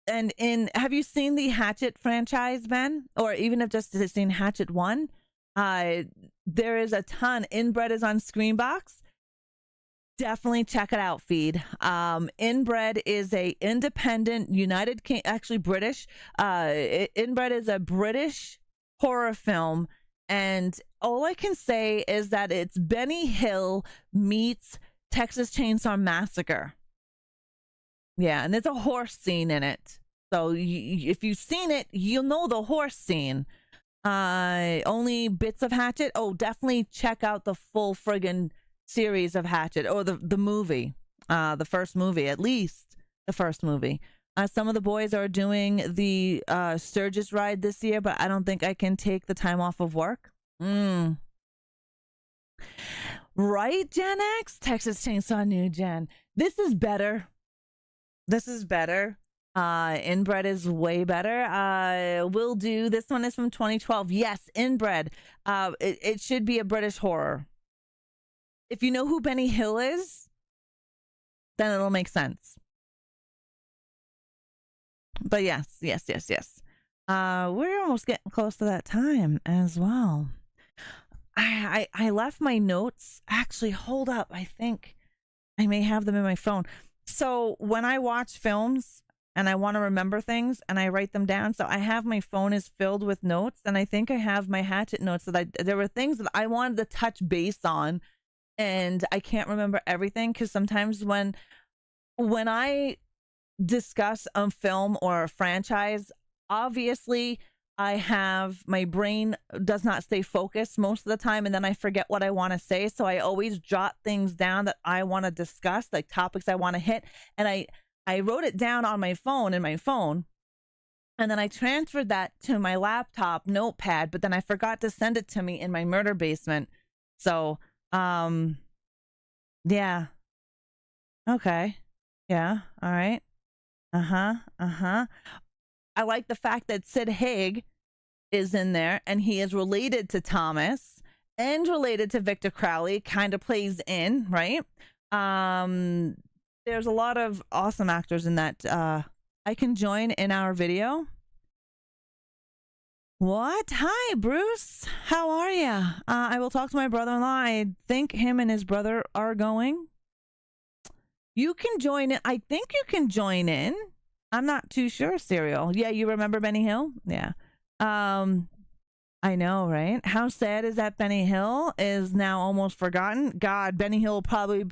And have you seen the Hatchet franchise, Ben? Or even if just seen Hatchet 1? There is a ton. Inbred is on Screenbox. Definitely check it out, feed. Inbred is a independent actually British. Inbred is a British horror film. And all I can say is that it's Benny Hill meets Texas Chainsaw Massacre. Yeah, and there's a horse scene in it. So if you've seen it, you'll know the horse scene. Only bits of Hatchet. Oh, definitely check out the full friggin' series of Hatchet, or the movie. The first movie, at least the first movie. Some of the boys are doing the Sturgis ride this year, but I don't think I can take the time off of work. Right, Gen X? Texas Chainsaw New Gen. This is better. Inbred is way better. We'll do, this one is from 2012. Yes, Inbred. It should be a British horror. If you know who Benny Hill is, then it'll make sense. But yes. We're almost getting close to that time as well. I left my notes. Actually, hold up. I think I may have them in my phone. So when I watch films and I want to remember things and I write them down, so I have my phone is filled with notes, and I think I have my Hatchet notes that there were things that I wanted to touch base on, and I can't remember everything, because sometimes when I discuss a film or a franchise, obviously my brain does not stay focused most of the time, and then I forget what I want to say. So I always jot things down that I want to discuss, like topics I want to hit, and I wrote it down on my phone, and then I transferred that to my laptop notepad, but then I forgot to send it to me in my murder basement. So yeah, okay, yeah, all right. I like the fact that Sid Haig is in there, and he is related to Thomas and related to Victor Crowley. Kind of plays in, right? There's a lot of awesome actors in that. I can join in our video. What? Hi, Bruce. How are you? I will talk to my brother-in-law. I think him and his brother are going. You can join in. I think you can join in. I'm not too sure, Serial. Yeah, you remember Benny Hill? Yeah. I know, right? How sad is that Benny Hill is now almost forgotten? God, Benny Hill probably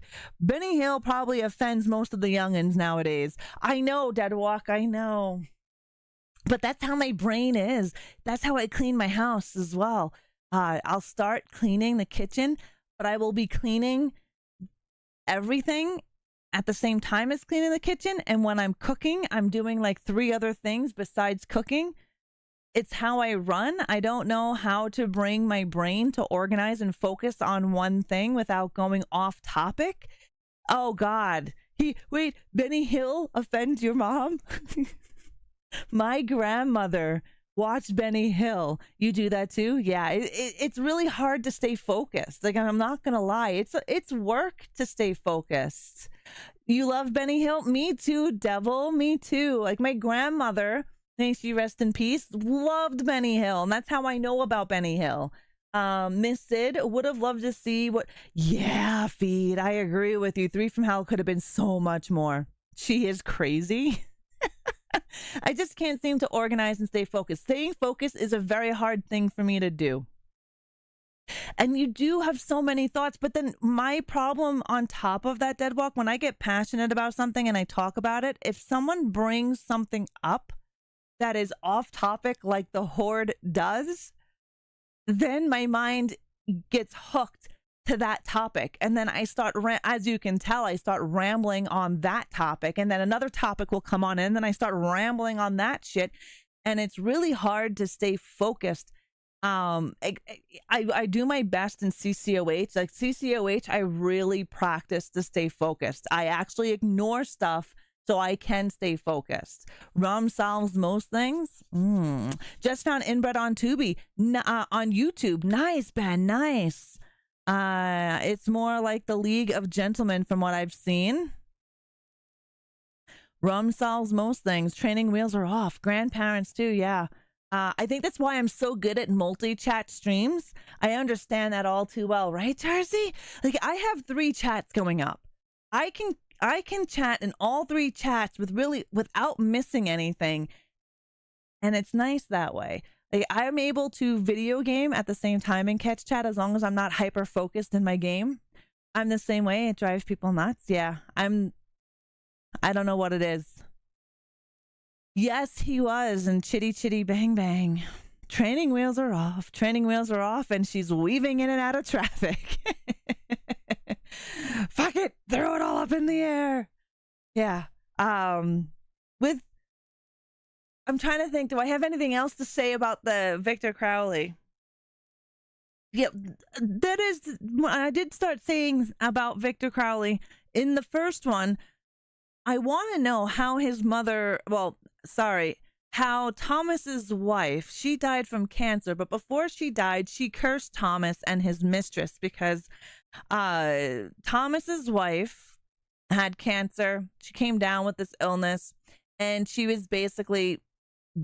offends most of the youngins nowadays. I know, Deadwalk, I know. But that's how my brain is. That's how I clean my house as well. I'll start cleaning the kitchen, but I will be cleaning everything at the same time as cleaning the kitchen. And when I'm cooking, I'm doing like 3 other things besides cooking. it's how I run. I don't know how to bring my brain to organize and focus on one thing without going off topic. Oh God. Wait, Benny Hill offends your mom? My grandmother watched Benny Hill. You do that too? Yeah, it's really hard to stay focused. Like, I'm not gonna lie, it's work to stay focused. You love Benny Hill? Me too, devil. Me too. Like, my grandmother, may she rest in peace, loved Benny Hill, and that's how I know about Benny Hill. Miss Sid would have loved to see what. Yeah, Feed, I agree with you. 3 from Hell could have been so much more. She is crazy. I just can't seem to organize and stay focused. Staying focused is a very hard thing for me to do. And you do have so many thoughts, but then my problem on top of that, Deadwalk, when I get passionate about something and I talk about it, if someone brings something up that is off topic like the Horde does, then my mind gets hooked to that topic, and then I start, as you can tell, I start rambling on that topic, and then another topic will come on, and then I start rambling on that shit, and it's really hard to stay focused. I do my best in CCOH. Like CCOH, I really practice to stay focused. I actually ignore stuff so I can stay focused. Rum solves most things. Just found Inbred on Tubi, on YouTube. Nice, Ben, nice. It's more like the League of Gentlemen from what I've seen. Rum solves most things. Training wheels are off. Grandparents too, yeah. I think that's why I'm so good at multi-chat streams. I understand that all too well, right, Jersey? Like, I have 3 chats going up. I can chat in all 3 chats without missing anything. And it's nice that way. Like, I'm able to video game at the same time and catch chat as long as I'm not hyper focused in my game. I'm the same way. It drives people nuts. Yeah, I don't know what it is. Yes, he was. And Chitty Chitty Bang Bang. Training wheels are off. Training wheels are off, and she's weaving in and out of traffic. Fuck it. Throw it all up in the air. Yeah. I'm trying to think, do I have anything else to say about the Victor Crowley? Yeah, that is, I did start saying about Victor Crowley in the first one. I want to know how his mother, how Thomas's wife, she died from cancer, but before she died, she cursed Thomas and his mistress because Thomas's wife had cancer. She came down with this illness, and she was basically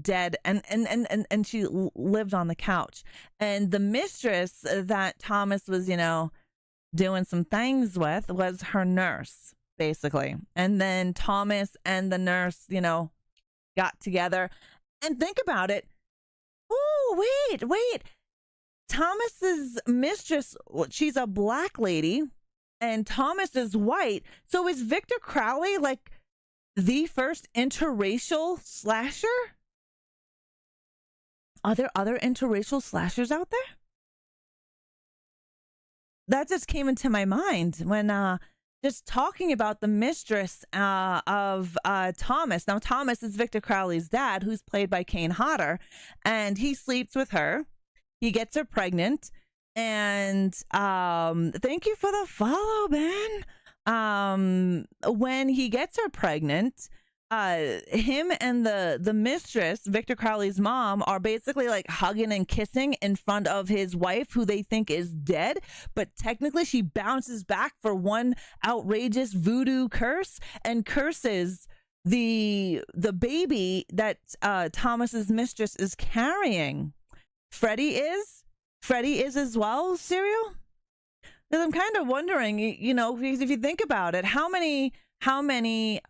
dead, and she lived on the couch, and the mistress that Thomas was doing some things with was her nurse, basically. And then Thomas and the nurse got together, and think about it. Oh, wait, Thomas's mistress, she's a black lady and Thomas is white, so is Victor Crowley like the first interracial slasher? Are there other interracial slashers out there? That just came into my mind when just talking about the mistress of Thomas. Now, Thomas is Victor Crowley's dad, who's played by Kane Hodder, and he sleeps with her. He gets her pregnant, and thank you for the follow, Ben. When he gets her pregnant, him and the mistress, Victor Crowley's mom, are basically like hugging and kissing in front of his wife, who they think is dead, but technically she bounces back for one outrageous voodoo curse and curses the baby that Thomas's mistress is carrying. Freddie is as well, Serial? Because I'm kind of wondering, because if you think about it, how many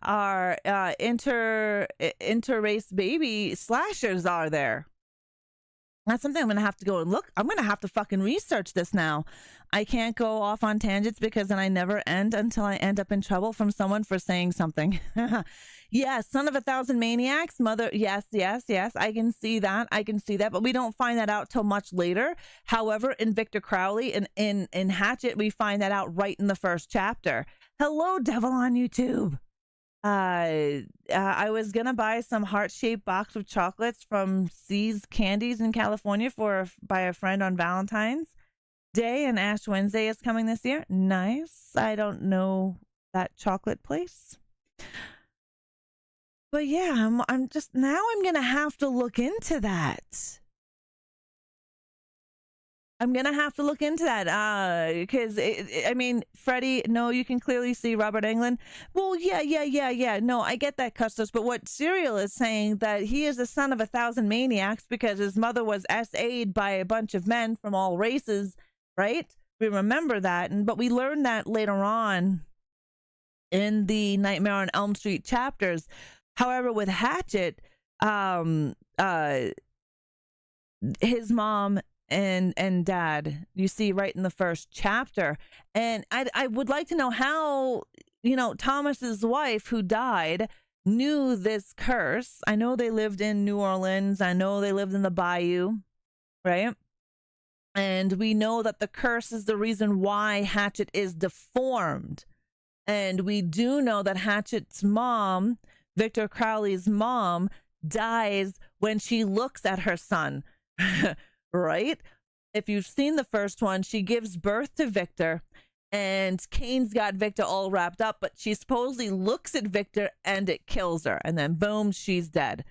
are inter-race baby slashers are there? That's something I'm going to have to go and look. I'm going to have to fucking research this now. I can't go off on tangents because then I never end until I end up in trouble from someone for saying something. Yes, son of 1,000 maniacs, mother. Yes. I can see that. But we don't find that out till much later. However, in Victor Crowley and in Hatchet, we find that out right in the first chapter. Hello, devil on YouTube. I was gonna buy some heart-shaped box of chocolates from C's Candies in California by a friend on Valentine's Day, and Ash Wednesday is coming this year. Nice. I don't know that chocolate place, but yeah, I'm just now I'm gonna have to look into that. I'm going to have to look into that because, I mean, Freddie, no, you can clearly see Robert Englund. Well, yeah. No, I get that, Custos. But what Serial is saying, that he is the son of 1,000 maniacs because his mother was SA'd by a bunch of men from all races, right? We remember that. But we learned that later on in the Nightmare on Elm Street chapters. However, with Hatchet, his mom and dad, you see right in the first chapter, and I would like to know how, you know, Thomas's wife, who died, knew this curse. I know they lived in New Orleans, I know they lived in the bayou, right? And we know that the curse is the reason why Hatchet is deformed. And we do know that Hatchet's mom, Victor Crowley's mom, dies when she looks at her son. Right? If you've seen the first one, she gives birth to Victor, and Kane's got Victor all wrapped up, but she supposedly looks at Victor and it kills her, and then boom, she's dead.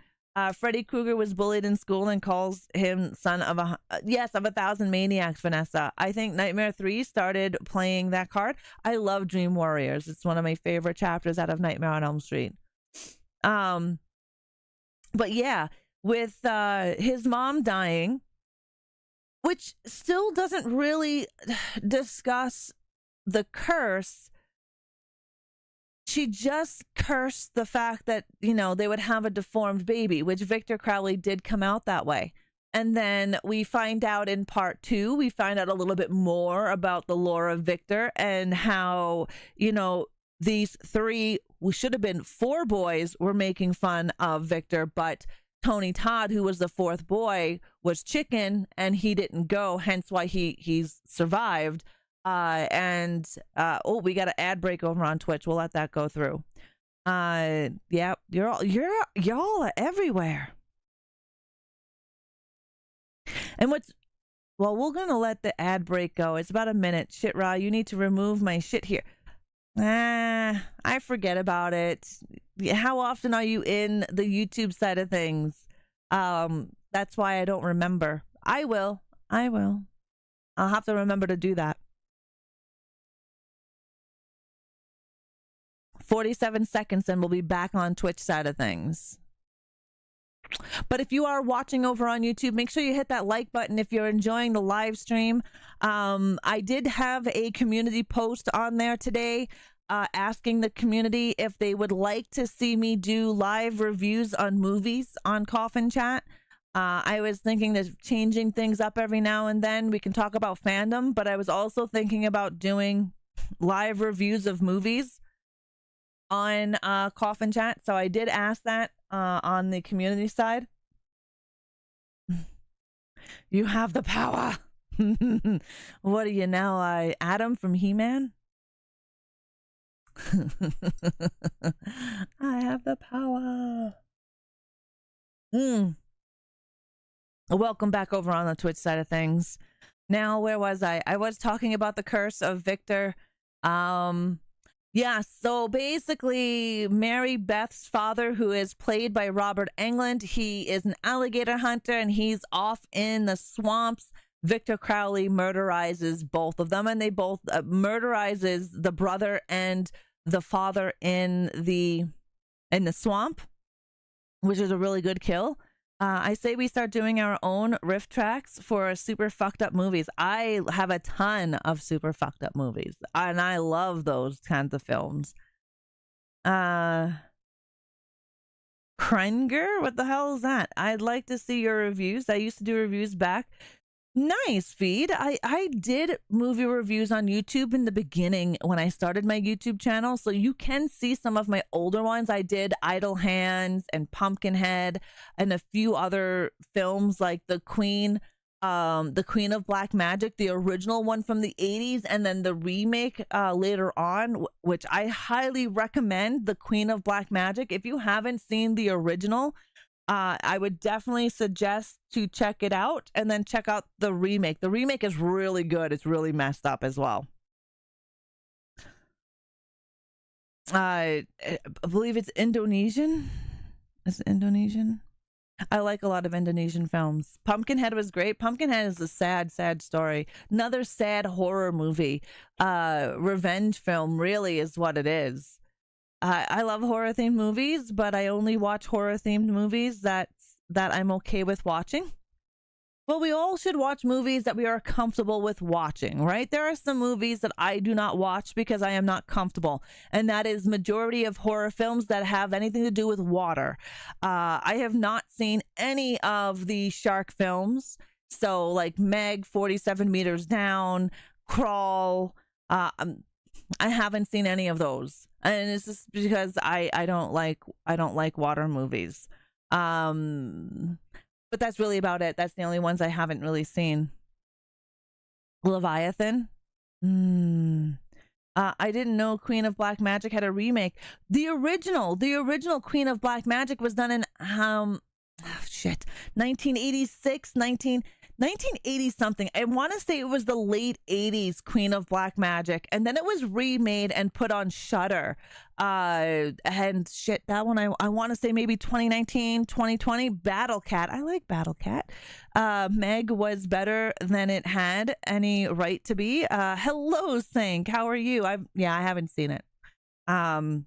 Freddy Krueger was bullied in school and calls him son of 1,000 maniacs, Vanessa. I think Nightmare 3 started playing that card. I love Dream Warriors. It's one of my favorite chapters out of Nightmare on Elm Street. But yeah, with his mom dying, which still doesn't really discuss the curse. She just cursed the fact that, you know, they would have a deformed baby, which Victor Crowley did come out that way. And then we find out in part 2, we find out a little bit more about the lore of Victor and how, you know, these 3, we should have been 4 boys, were making fun of Victor, but Tony Todd, who was the 4th boy, was chicken and he didn't go, hence why he's survived. Oh, we got an ad break over on Twitch. We'll let that go through. Yeah, y'all are everywhere. And well, we're gonna let the ad break go. It's about a minute. Shit, Ra, you need to remove my shit here. I forget about it. How often are you in the YouTube side of things? That's why I don't remember. I will. I'll have to remember to do that. 47 seconds and we'll be back on Twitch side of things. But if you are watching over on YouTube, make sure you hit that like button if you're enjoying the live stream. I did have a community post on there today asking the community if they would like to see me do live reviews on movies on Coffin Chat. I was thinking of changing things up every now and then. We can talk about fandom, but I was also thinking about doing live reviews of movies on Coffin Chat. So I did ask that on the community side. You have the power. What do you know? Adam from He-Man? I have the power. Welcome back over on the Twitch side of things. Now, where was I? I was talking about the curse of Victor. Yeah, so basically, Mary Beth's father, who is played by Robert Englund, he is an alligator hunter and he's off in the swamps. Victor Crowley murderizes both of them, and they both murderizes the brother and the father in the swamp, which is a really good kill. I say we start doing our own riff tracks for super fucked up movies. I have a ton of super fucked up movies, and I love those kinds of films. Krenger, what the hell is that? I'd like to see your reviews. I used to do reviews back. Nice, Feed. I did movie reviews on YouTube in the beginning when I started my YouTube channel, so you can see some of my older ones. I did Idle Hands and Pumpkinhead and a few other films like The Queen. the Queen of Black Magic, the original one from the 80s, and then the remake later on, which I highly recommend, the Queen of Black Magic. If you haven't seen the original, I would definitely suggest to check it out and then check out the remake. The remake is really good. It's really messed up as well. I believe it's Indonesian. Is it Indonesian? I like a lot of Indonesian films. Pumpkinhead was great. Pumpkinhead is a sad, sad story. Another sad horror movie. Revenge film really is what it is. I love horror themed movies, but I only watch horror themed movies that I'm okay with watching. Well, we all should watch movies that we are comfortable with watching, right? There are some movies that I do not watch because I am not comfortable, and that is majority of horror films that have anything to do with water. I have not seen any of the shark films, so like Meg, 47 Meters Down, Crawl. I haven't seen any of those, and it's just because I don't like water movies. But that's really about it. That's the only ones I haven't really seen. Leviathan. I didn't know Queen of Black Magic had a remake. The original Queen of Black Magic was done in 1986, 1980 something. I want to say it was the late 80s Queen of Black Magic, and then it was remade and put on Shudder. And shit, that one I want to say maybe 2019, 2020. Battle Cat. I like Battle Cat. Meg was better than it had any right to be. Hello, Sink. How are you? I haven't seen it. I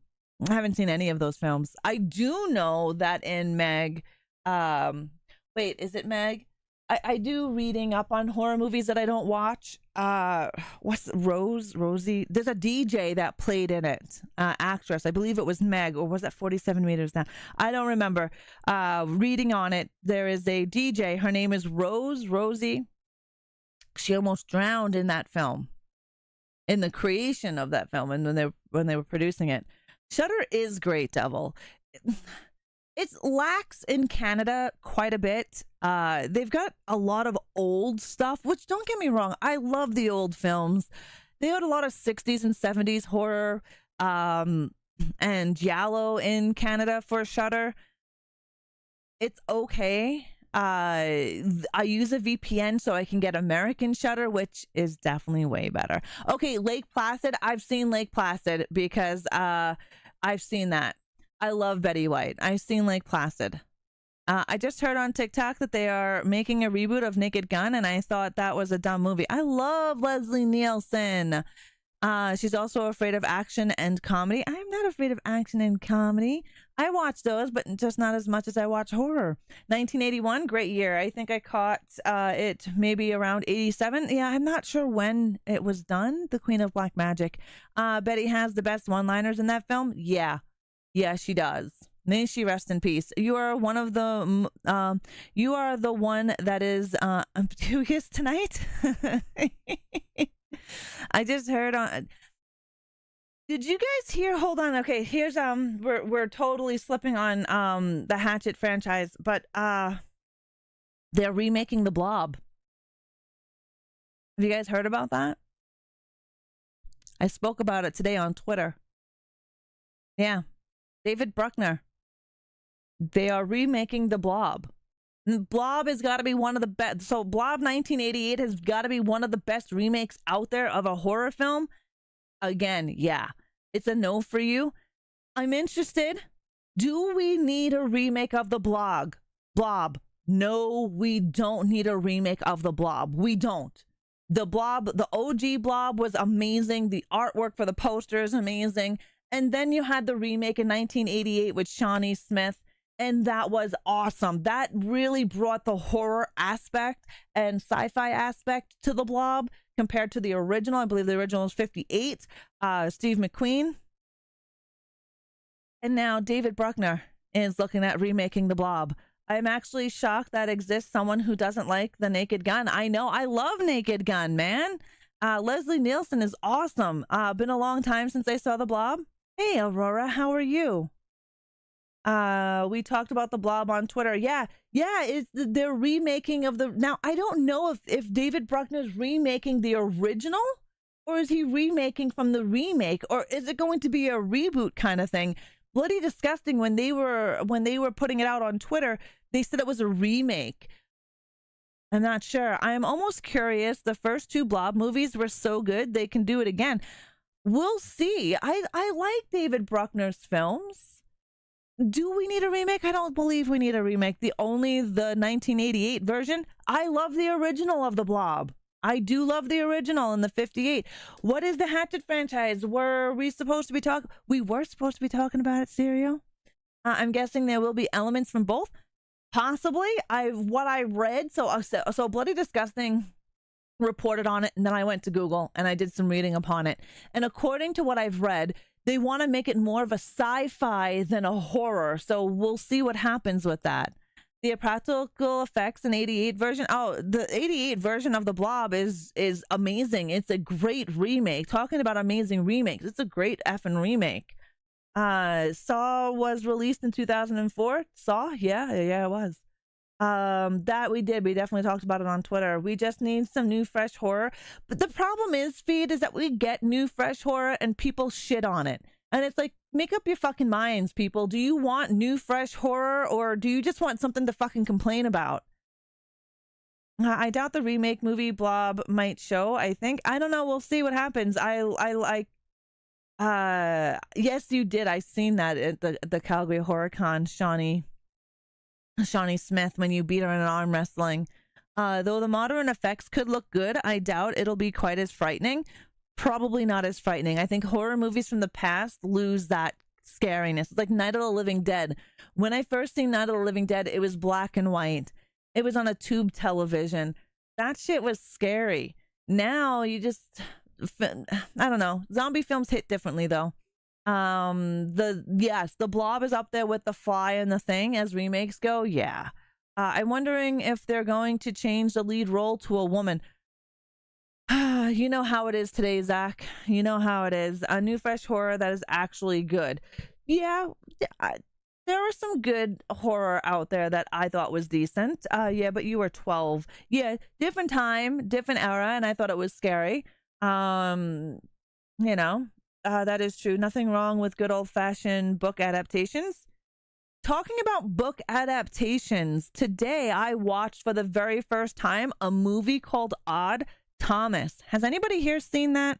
haven't seen any of those films. I do know that in Meg, wait, is it Meg? I do reading up on horror movies that I don't watch. What's Rosie? There's a DJ that played in it. Actress. I believe it was Meg, or was that 47 Meters Down? I don't remember. Reading on it, there is a DJ. Her name is Rosie. She almost drowned in that film, in the creation of that film, and when they were producing it. Shudder is great, Devil. It's lax in Canada quite a bit. They've got a lot of old stuff, which, don't get me wrong, I love the old films. They had a lot of 60s and 70s horror and giallo in Canada for Shudder. It's okay. I use a VPN so I can get American Shudder, which is definitely way better. Okay, Lake Placid. I've seen Lake Placid because I've seen that. I love Betty White. I've seen Lake Placid. I just heard on TikTok that they are making a reboot of Naked Gun, and I thought that was a dumb movie. I love Leslie Nielsen. She's also afraid of action and comedy. I'm not afraid of action and comedy. I watch those, but just not as much as I watch horror. 1981, great year. I think I caught it maybe around 87. Yeah, I'm not sure when it was done. The Queen of Black Magic. Betty has the best one-liners in that film. Yeah, she does. May she rest in peace. You are one of the you are the one that is curious tonight. I just heard on. Did you guys hear? Hold on. Okay, here's we're totally slipping on the Hatchet franchise, but they're remaking The Blob. Have you guys heard about that? I spoke about it today on Twitter. Yeah. David Bruckner. They are remaking The Blob. Blob has got to be one of the best. So Blob 1988 has got to be one of the best remakes out there of a horror film. Again, yeah, it's a no for you. I'm interested. Do we need a remake of the Blob? No, we don't need a remake of the Blob. We don't. The Blob, the OG Blob was amazing. The artwork for the poster is amazing. And then you had the remake in 1988 with Shawnee Smith. And that was awesome. That really brought the horror aspect and sci-fi aspect to the Blob compared to the original. I believe the original was 58. Steve McQueen. And now David Bruckner is looking at remaking the Blob. I'm actually shocked that exists someone who doesn't like the Naked Gun. I know. I love Naked Gun, man. Leslie Nielsen is awesome. Been a long time since I saw the Blob. Hey, Aurora. How are you? We talked about the Blob on Twitter. Yeah, it's they're remaking of the. Now I don't know if David Bruckner's remaking the original, or is he remaking from the remake, or is it going to be a reboot kind of thing? Bloody Disgusting, when they were putting it out on Twitter, they said it was a remake. I'm not sure. I'm almost curious. The first two Blob movies were so good, they can do it again. We'll see. I like David Bruckner's films. Do we need a remake? I don't believe we need a remake. The 1988 version. I love the original of the Blob. I do love the original in the 58. What is the Hatchet franchise? Were we supposed to be talking? We were supposed to be talking about it, Stereo. I'm guessing there will be elements from both. Possibly. What I read. So Bloody Disgusting reported on it, and then I went to Google and I did some reading upon it. And according to what I've read, they want to make it more of a sci-fi than a horror. So we'll see what happens with that. The practical effects in 88 version. Oh, the 88 version of the Blob is amazing. It's a great remake. Talking about amazing remakes, it's a great effing remake. Saw was released in 2004. Saw, yeah, it was. That we did. We definitely talked about it on Twitter. We just need some new fresh horror. But the problem is, Feed, is that we get new fresh horror and people shit on it. And it's like, make up your fucking minds, people. Do you want new fresh horror, or do you just want something to fucking complain about? I doubt the remake movie Blob might show, I think. I don't know. We'll see what happens. I like yes, you did. I seen that at the Calgary Horror Con, Shawnee Smith, when you beat her in an arm wrestling. Though the modern effects could look good, I doubt it'll be quite as frightening. Probably not as frightening. I think horror movies from the past lose that scariness. It's like Night of the Living Dead. When I first seen Night of the Living Dead, it was black and white. It was on a tube television. That shit was scary. Now you just, I don't know. Zombie films hit differently though. The Blob is up there with The Fly and The Thing as remakes go. Yeah. I'm wondering if they're going to change the lead role to a woman. You know how it is today, Zach. You know how it is. A new fresh horror that is actually good. Yeah, there was some good horror out there that I thought was decent. Yeah, but you were 12. Yeah, different time, different era, and I thought it was scary. That is true. Nothing wrong with good old-fashioned book adaptations. Talking about book adaptations, today I watched for the very first time a movie called Odd Thomas. Has anybody here seen that?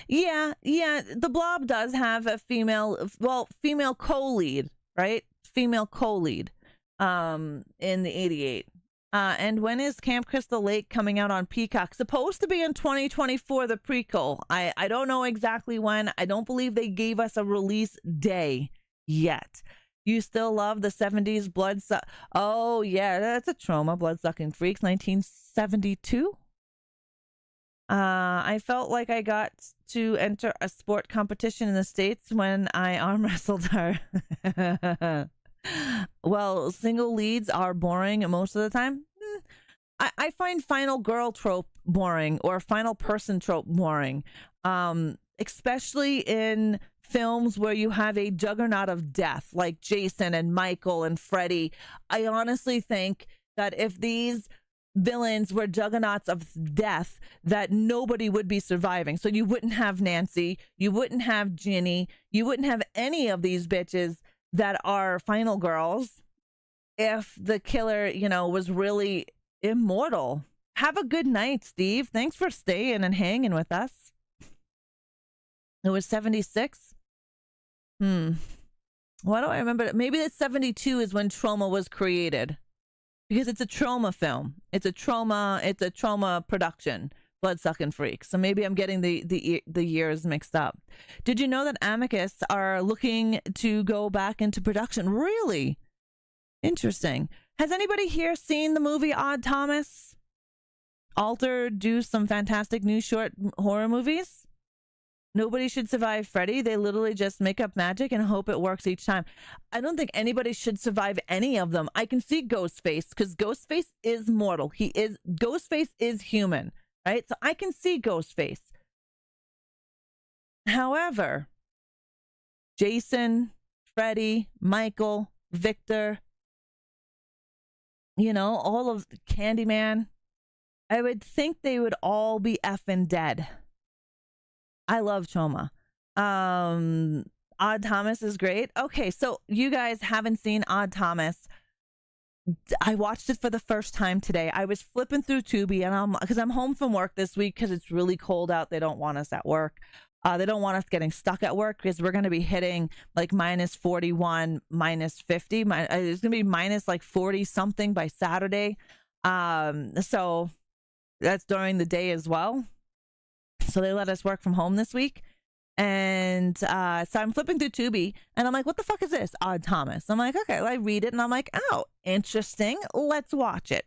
Yeah, the Blob does have a female co-lead, right? Female co-lead in the 88. And when is Camp Crystal Lake coming out on Peacock? Supposed to be in 2024, the prequel. I don't know exactly when. I don't believe they gave us a release day yet. You still love the 70s Oh, yeah, that's a trauma. Blood-sucking freaks, 1972. I felt like I got to enter a sport competition in the States when I arm wrestled her. Well, single leads are boring most of the time. I find final girl trope boring, or final person trope boring, especially in films where you have a juggernaut of death like Jason and Michael and Freddy. I honestly think that if these villains were juggernauts of death, that nobody would be surviving. So you wouldn't have Nancy, you wouldn't have Ginny, you wouldn't have any of these bitches that are final girls if the killer, was really immortal. Have a good night, Steve. Thanks for staying and hanging with us. It was 76. Why do I remember? Maybe that 72 is when Trauma was created, because it's a trauma film. It's a trauma production. Blood-sucking freaks. So maybe I'm getting the years mixed up. Did you know that Amicus are looking to go back into production? Really? Interesting. Has anybody here seen the movie Odd Thomas? Alter do some fantastic new short horror movies. Nobody should survive Freddy. They literally just make up magic and hope it works each time. I don't think anybody should survive any of them. I can see Ghostface, because Ghostface is mortal. Ghostface is human, right? So I can see Ghostface. However, Jason, Freddie, Michael, Victor, you know, all of Candyman. I would think they would all be effing dead. I love Choma. Odd Thomas is great. Okay, so you guys haven't seen Odd Thomas. I watched it for the first time today. I was flipping through Tubi, and because I'm home from work this week because it's really cold out. They don't want us at work. They don't want us getting stuck at work because we're going to be hitting like minus 41, minus 50. It's going to be minus like 40 something by Saturday. So that's during the day as well. So they let us work from home this week. And so I'm flipping through Tubi and I'm like, what the fuck is this? Odd Thomas. I'm like, okay, I read it and I'm like, oh, interesting. Let's watch it.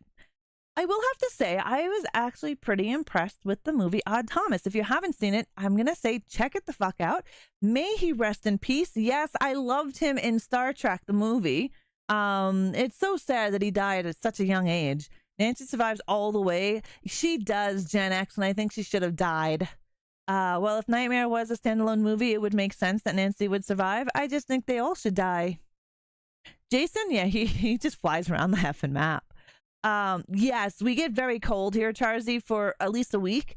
I will have to say, I was actually pretty impressed with the movie Odd Thomas. If you haven't seen it, I'm going to say, check it the fuck out. May he rest in peace. Yes, I loved him in Star Trek, the movie. It's so sad that he died at such a young age. Nancy survives all the way. She does Gen X, and I think she should have died. Well, if Nightmare was a standalone movie, it would make sense that Nancy would survive. I just think they all should die. Jason, yeah, he just flies around the effing map. Yes, we get very cold here, Charzy, for at least a week.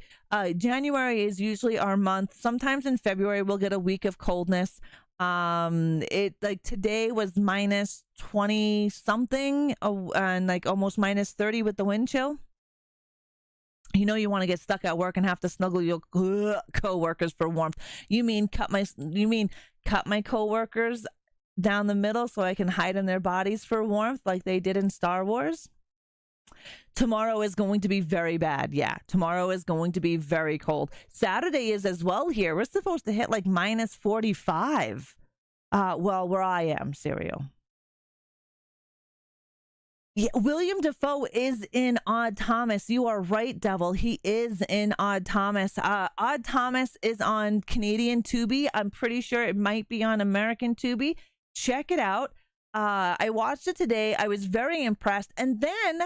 January is usually our month. Sometimes in February, we'll get a week of coldness. It like today was minus 20 something, and like almost minus 30 with the wind chill. You know, you want to get stuck at work and have to snuggle your co-workers for warmth. You mean cut my co-workers down the middle so I can hide in their bodies for warmth like they did in Star Wars? Tomorrow is going to be very bad. Yeah, tomorrow is going to be very cold. Saturday is as well here. We're supposed to hit like minus 45. Well, where I am, Serial. Yeah, William Dafoe is in Odd Thomas. You are right, Devil. He is in Odd Thomas. Odd Thomas is on Canadian Tubi. I'm pretty sure it might be on American Tubi. Check it out. I watched it today. I was very impressed. And then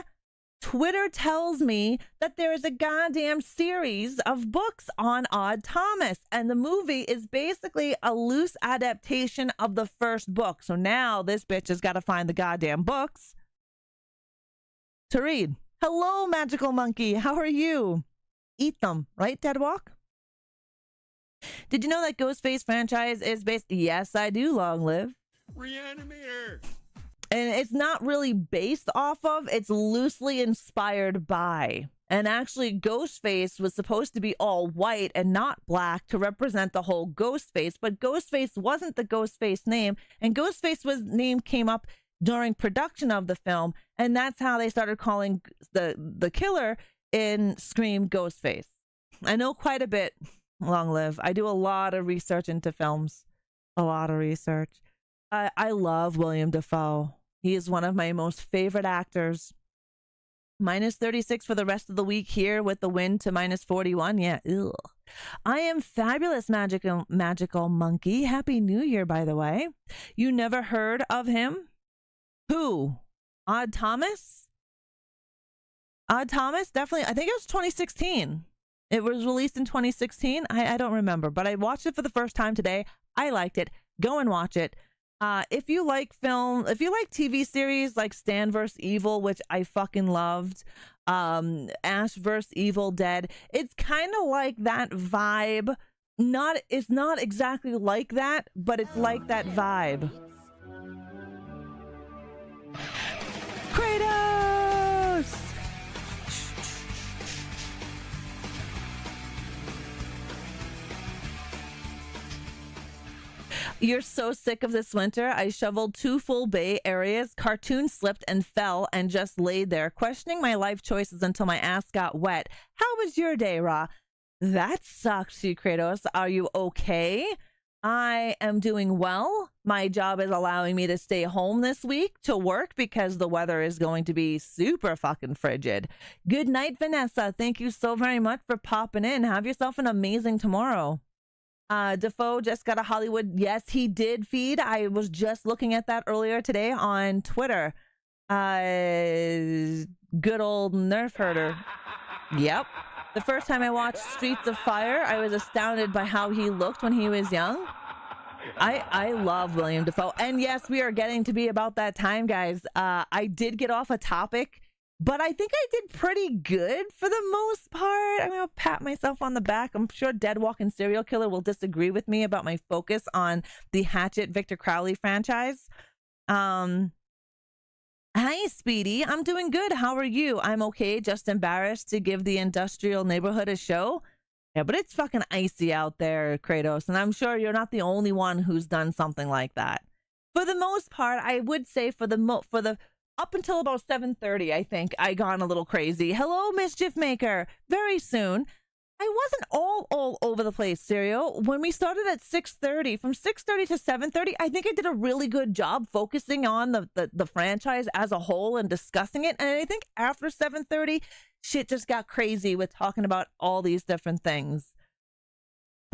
Twitter tells me that there is a goddamn series of books on Odd Thomas. And the movie is basically a loose adaptation of the first book. So now this bitch has got to find the goddamn books to read. Hello, Magical Monkey. How are you? Eat them, right, Deadwalk? Did you know that Ghostface franchise is based? Yes, I do, Long Live. ReAnimateHer. And it's not really based off of, it's loosely inspired by. And actually, Ghostface was supposed to be all white and not black to represent the whole Ghostface, but Ghostface wasn't the Ghostface name, and Ghostface name came up during production of the film, and that's how they started calling the killer in Scream Ghostface. I know quite a bit, Long Live. I do a lot of research into films. A lot of research. I love William Dafoe. He is one of my most favorite actors. Minus 36 for the rest of the week here with the wind to minus 41. Yeah, ugh. I am fabulous, magical monkey. Happy New Year, by the way. You never heard of him? Who? Odd Thomas? Odd Thomas? Definitely. I think it was 2016. It was released in 2016. I don't remember, but I watched it for the first time today. I liked it. Go and watch it. If you like film, if you like TV series like Stan vs. Evil, which I fucking loved, Ash vs. Evil Dead, it's kind of like that vibe. It's not exactly like that, but it's like that vibe. Kratos! You're so sick of this winter. I shoveled 2 full bay areas, cartoon slipped and fell and just laid there, questioning my life choices until my ass got wet. How was your day, Ra? That sucks, you Kratos. Are you okay? I am doing well. My job is allowing me to stay home this week to work because the weather is going to be super fucking frigid. Good night, Vanessa. Thank you so very much for popping in. Have yourself an amazing tomorrow. Defoe just got a Hollywood. Yes, he did feed. I was just looking at that earlier today on Twitter. Good old Nerf herder. Yep. The first time I watched Streets of Fire, I was astounded by how he looked when he was young. I love William Dafoe. And yes, we are getting to be about that time, guys. I did get off a topic, but I think I did pretty good for the most part. I'm going to pat myself on the back. I'm sure Dead Walking Serial Killer will disagree with me about my focus on the Hatchet Victor Crowley franchise. Hi, Speedy. I'm doing good. How are you? I'm okay. Just embarrassed to give the industrial neighborhood a show. Yeah, but it's fucking icy out there, Kratos, and I'm sure you're not the only one who's done something like that. For the most part, I would say for the up until about 7:30, I think I gone a little crazy. Hello, Mischief Maker. Very soon. I wasn't all over the place, Serial. When we started at 6:30, from 6:30 to 7:30, I think I did a really good job focusing on the franchise as a whole and discussing it. And I think after 7:30, shit just got crazy with talking about all these different things.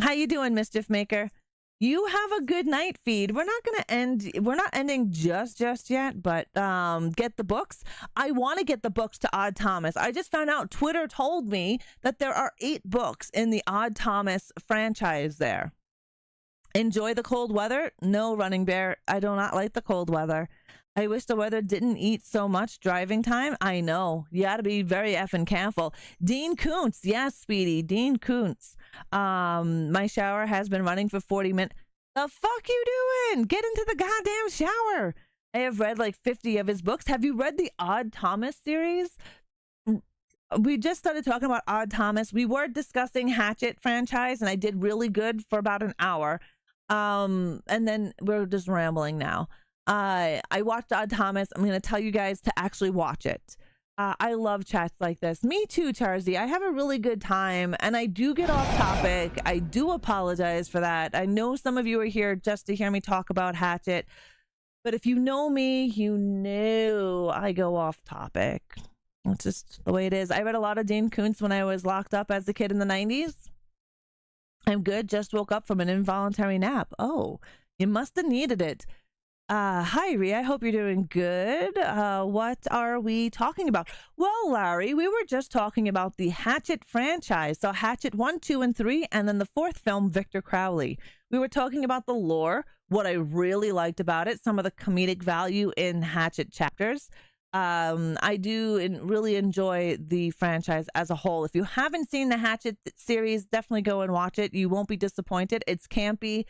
How you doing, Mischief Maker? You have a good night, feed. We're not ending just yet, but get the books. I want to get the books to Odd Thomas. I just found out Twitter told me that there are 8 books in the Odd Thomas franchise there. Enjoy the cold weather? No, Running Bear. I do not like the cold weather. I wish the weather didn't eat so much driving time. I know. You got to be very effing careful. Dean Koontz. Yes, Speedy. Dean Koontz. My shower has been running for 40 minutes. The fuck you doing? Get into the goddamn shower. I have read like 50 of his books. Have you read the Odd Thomas series? We just started talking about Odd Thomas. We were discussing Hatchet franchise, and I did really good for about an hour. And then we're just rambling now. I watched Odd Thomas. I'm going to tell you guys to actually watch it. I love chats like this. Me too, Charzy. I have a really good time, and I do get off topic. I do apologize for that. I know some of you are here just to hear me talk about Hatchet, but if you know me, you know I go off topic. It's just the way it is. I read a lot of Dean Koontz when I was locked up as a kid in the 90s. I'm good. Just woke up from an involuntary nap. Oh, you must have needed it. Hi, Rhea. I hope you're doing good. What are we talking about? Well, Larry, we were just talking about the Hatchet franchise. So Hatchet 1, 2, and 3, and then the 4th film, Victor Crowley. We were talking about the lore, what I really liked about it, some of the comedic value in Hatchet chapters. I do really enjoy the franchise as a whole. If you haven't seen the Hatchet series, definitely go and watch it. You won't be disappointed. It's campy.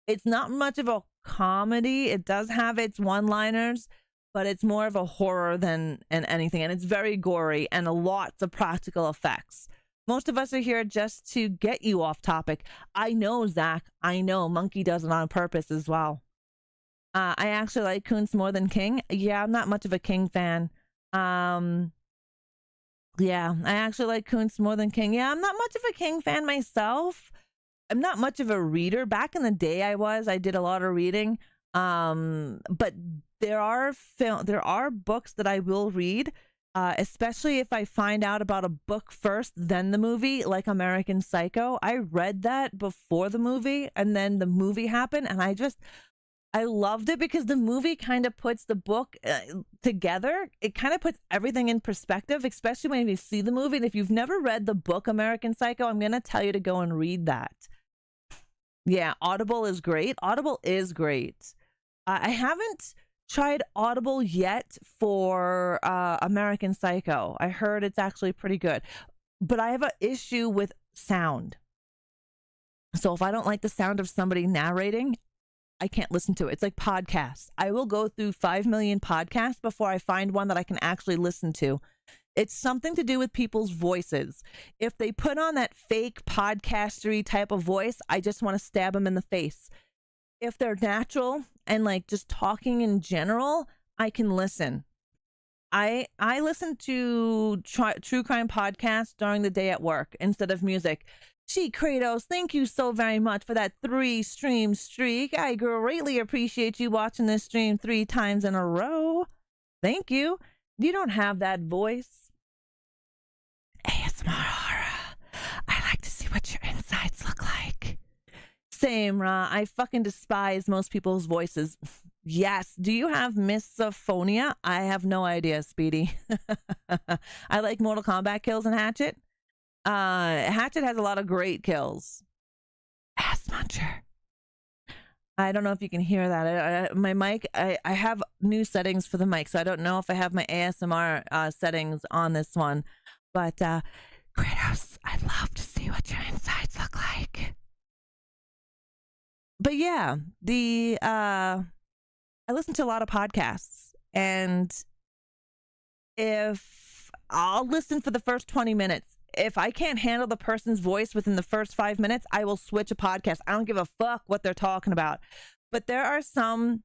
It's not much of a comedy. It does have its one-liners, but it's more of a horror than anything. And it's very gory and lots of practical effects. Most of us are here just to get you off topic. I know, Zach. I know. Monkey does it on purpose as well. I actually like Koontz more than King. Yeah, I'm not much of a King fan. Yeah, I actually like Koontz more than King. Yeah, I'm not much of a King fan myself. I'm not much of a reader. Back in the day I did a lot of reading. But there are books that I will read, especially if I find out about a book first, then the movie, like American Psycho. I read that before the movie, and then the movie happened, and I loved it because the movie kind of puts the book together. It kind of puts everything in perspective, especially when you see the movie. And if you've never read the book American Psycho, I'm going to tell you to go and read that. Yeah, Audible is great. Audible is great. I haven't tried Audible yet for American Psycho. I heard it's actually pretty good. But I have an issue with sound. So if I don't like the sound of somebody narrating, I can't listen to it. It's like podcasts. I will go through 5 million podcasts before I find one that I can actually listen to. It's something to do with people's voices. If they put on that fake podcastery type of voice, I just want to stab them in the face. If they're natural and like just talking in general, I can listen. I listen to true crime podcasts during the day at work instead of music. Gee, Kratos, thank you so very much for that 3-stream streak. I greatly appreciate you watching this stream 3 times in a row. Thank you. You don't have that voice. ASMR horror. I like to see what your insides look like. Same, Ra. I fucking despise most people's voices. Yes. Do you have misophonia? I have no idea, Speedy. I like Mortal Kombat kills in Hatchet. Hatchet has a lot of great kills. Ass Muncher. I don't know if you can hear that. My mic, I have new settings for the mic, so I don't know if I have my ASMR settings on this one. But Kratos, I'd love to see what your insides look like. But yeah, I listen to a lot of podcasts, and if I'll listen for the first 20 minutes, if I can't handle the person's voice within the first 5 minutes, I will switch a podcast. I don't give a fuck what they're talking about. But there are some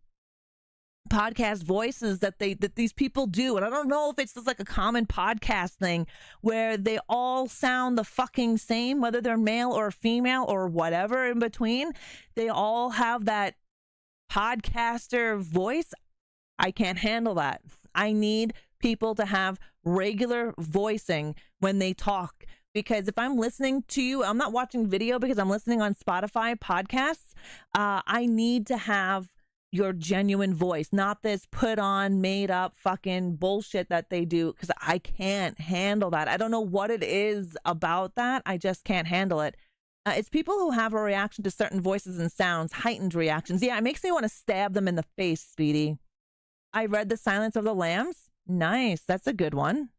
podcast voices that these people do, and I don't know if it's just like a common podcast thing where they all sound the fucking same, whether they're male or female or whatever in between. They all have that podcaster voice. I can't handle that. I need people to have regular voicing when they talk, because if I'm listening to you, I'm not watching video because I'm listening on Spotify podcasts. I need to have your genuine voice, not this put on, made up fucking bullshit that they do, because I can't handle that. I don't know what it is about that. I just can't handle it. It's people who have a reaction to certain voices and sounds, heightened reactions. Yeah, it makes me want to stab them in the face, Speedy. I read The Silence of the Lambs. Nice. That's a good one.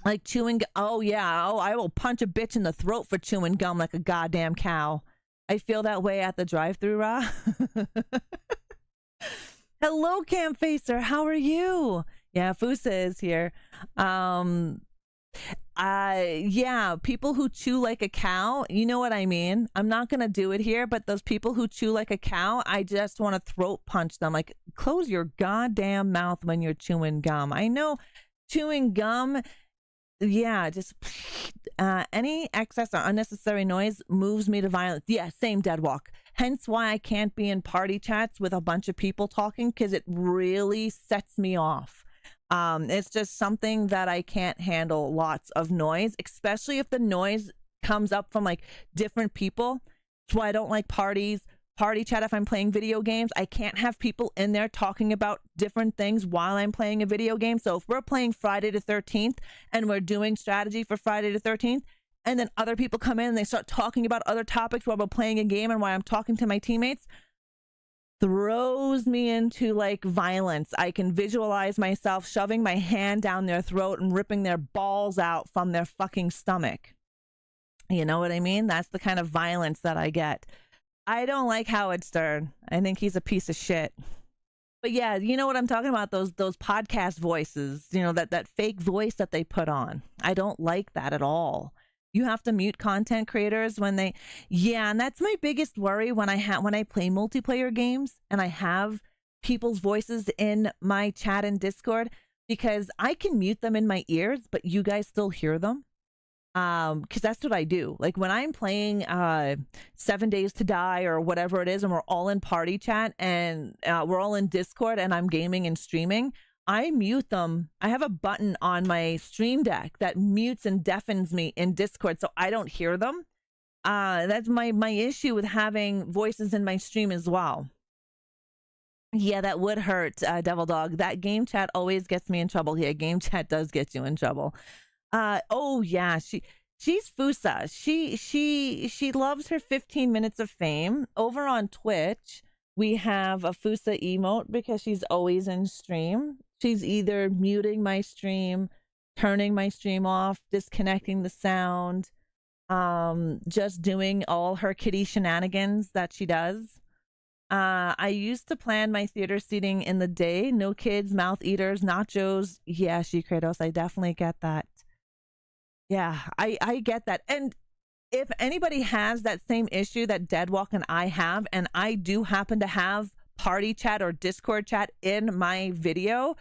Like chewing. Oh, yeah. Oh, I will punch a bitch in the throat for chewing gum like a goddamn cow. I feel that way at the drive-thru, Ra. Hello, Camp Facer. How are you? Yeah, Fusa is here. Yeah, people who chew like a cow, you know what I mean? I'm not going to do it here, but those people who chew like a cow, I just want to throat punch them. Like, close your goddamn mouth when you're chewing gum. I know chewing gum, yeah, just any excess or unnecessary noise moves me to violence. Yeah, same, Deadwalk. Hence why I can't be in party chats with a bunch of people talking, because it really sets me off. It's just something that I can't handle, lots of noise, especially if the noise comes up from like different people. That's why I don't like party chat if I'm playing video games. I can't have people in there talking about different things while I'm playing a video game. So if we're playing Friday the 13th and we're doing strategy for Friday the 13th, and then other people come in and they start talking about other topics while we're playing a game and while I'm talking to my teammates, throws me into like violence. I can visualize myself shoving my hand down their throat and ripping their balls out from their fucking stomach. You know what I mean? That's the kind of violence that I get. I don't like Howard Stern. I think he's a piece of shit. But yeah, you know what I'm talking about? Those podcast voices, you know, that fake voice that they put on. I don't like that at all. You have to mute content creators when they, yeah, and that's my biggest worry when I play multiplayer games and I have people's voices in my chat and Discord, because I can mute them in my ears, but you guys still hear them. Because that's what I do. Like when I'm playing 7 Days to Die or whatever it is, and we're all in party chat and we're all in Discord and I'm gaming and streaming, I mute them. I have a button on my stream deck that mutes and deafens me in Discord so I don't hear them. That's my issue with having voices in my stream as well. Yeah, that would hurt, Devil Dog. That game chat always gets me in trouble. Yeah, game chat does get you in trouble. Oh yeah, she's Fusa. She loves her 15 minutes of fame. Over on Twitch, we have a Fusa emote because she's always in stream. She's either muting my stream, turning my stream off, disconnecting the sound, just doing all her kitty shenanigans that she does. I used to plan my theater seating in the day. No kids, mouth eaters, nachos. Yeah, she Kratos. I definitely get that. Yeah, I get that. And if anybody has that same issue that Deadwalk and I have, and I do happen to have party chat or Discord chat in my video,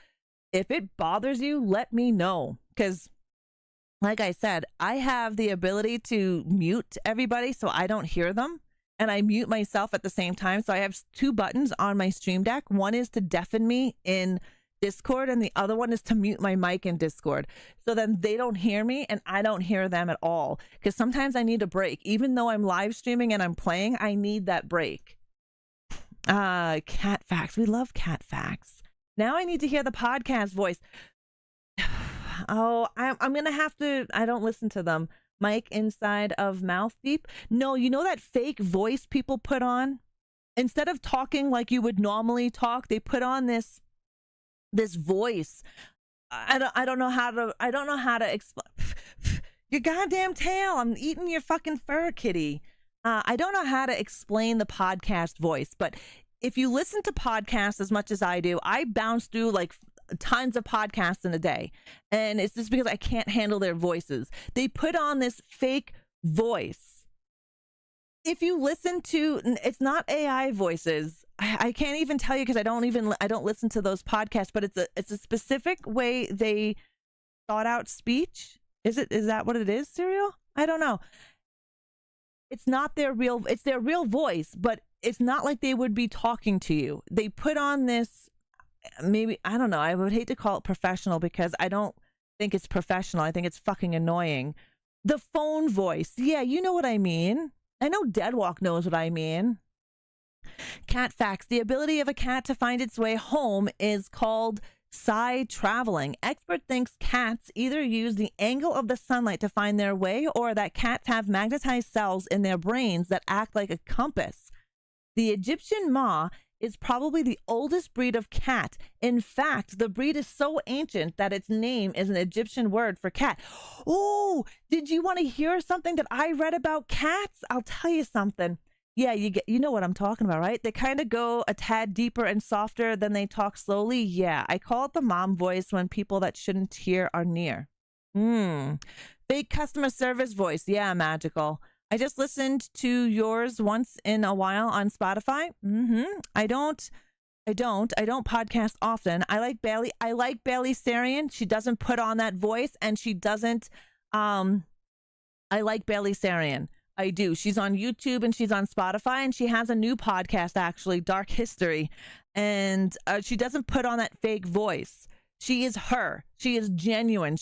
if it bothers you, let me know. Because like I said, I have the ability to mute everybody so I don't hear them. And I mute myself at the same time. So I have two buttons on my stream deck. One is to deafen me in Discord, and the other one is to mute my mic in Discord. So then they don't hear me and I don't hear them at all. Because sometimes I need a break. Even though I'm live streaming and I'm playing, I need that break. Cat Facts. We love Cat Facts. Now I need to hear the podcast voice. Oh, I'm going to have to, I don't listen to them. Mic inside of mouth deep. No, you know that fake voice people put on? instead of talking like you would normally talk, they put on this voice. I don't know how to explain. Your goddamn tail. I'm eating your fucking fur, kitty. I don't know how to explain the podcast voice, but if you listen to podcasts as much as I do, I bounce through like tons of podcasts in a day. And it's just because I can't handle their voices. They put on this fake voice. If you listen to, it's not AI voices. I can't even tell you because I don't listen to those podcasts, but it's a specific way they thought out speech. Is that what it is, Serial? I don't know. It's their real voice, but it's not like they would be talking to you. They put on this, maybe, I don't know. I would hate to call it professional because I don't think it's professional. I think it's fucking annoying. The phone voice. Yeah, you know what I mean. I know Deadwalk knows what I mean. Cat facts. The ability of a cat to find its way home is called side traveling. Expert thinks cats either use the angle of the sunlight to find their way or that cats have magnetized cells in their brains that act like a compass. The Egyptian Ma is probably the oldest breed of cat. In fact, the breed is so ancient that its name is an Egyptian word for cat. Oh, did you want to hear something that I read about cats? I'll tell you something. Yeah, you know what I'm talking about, right? They kind of go a tad deeper and softer than they talk slowly. Yeah, I call it the mom voice when people that shouldn't hear are near. Fake customer service voice. Yeah, magical. I just listened to yours once in a while on Spotify. I don't podcast often. I like Bailey Sarian. She doesn't put on that voice, and she doesn't. I like Bailey Sarian. I do. She's on YouTube and she's on Spotify, and she has a new podcast, actually, Dark History. And she doesn't put on that fake voice. She is her. She is genuine.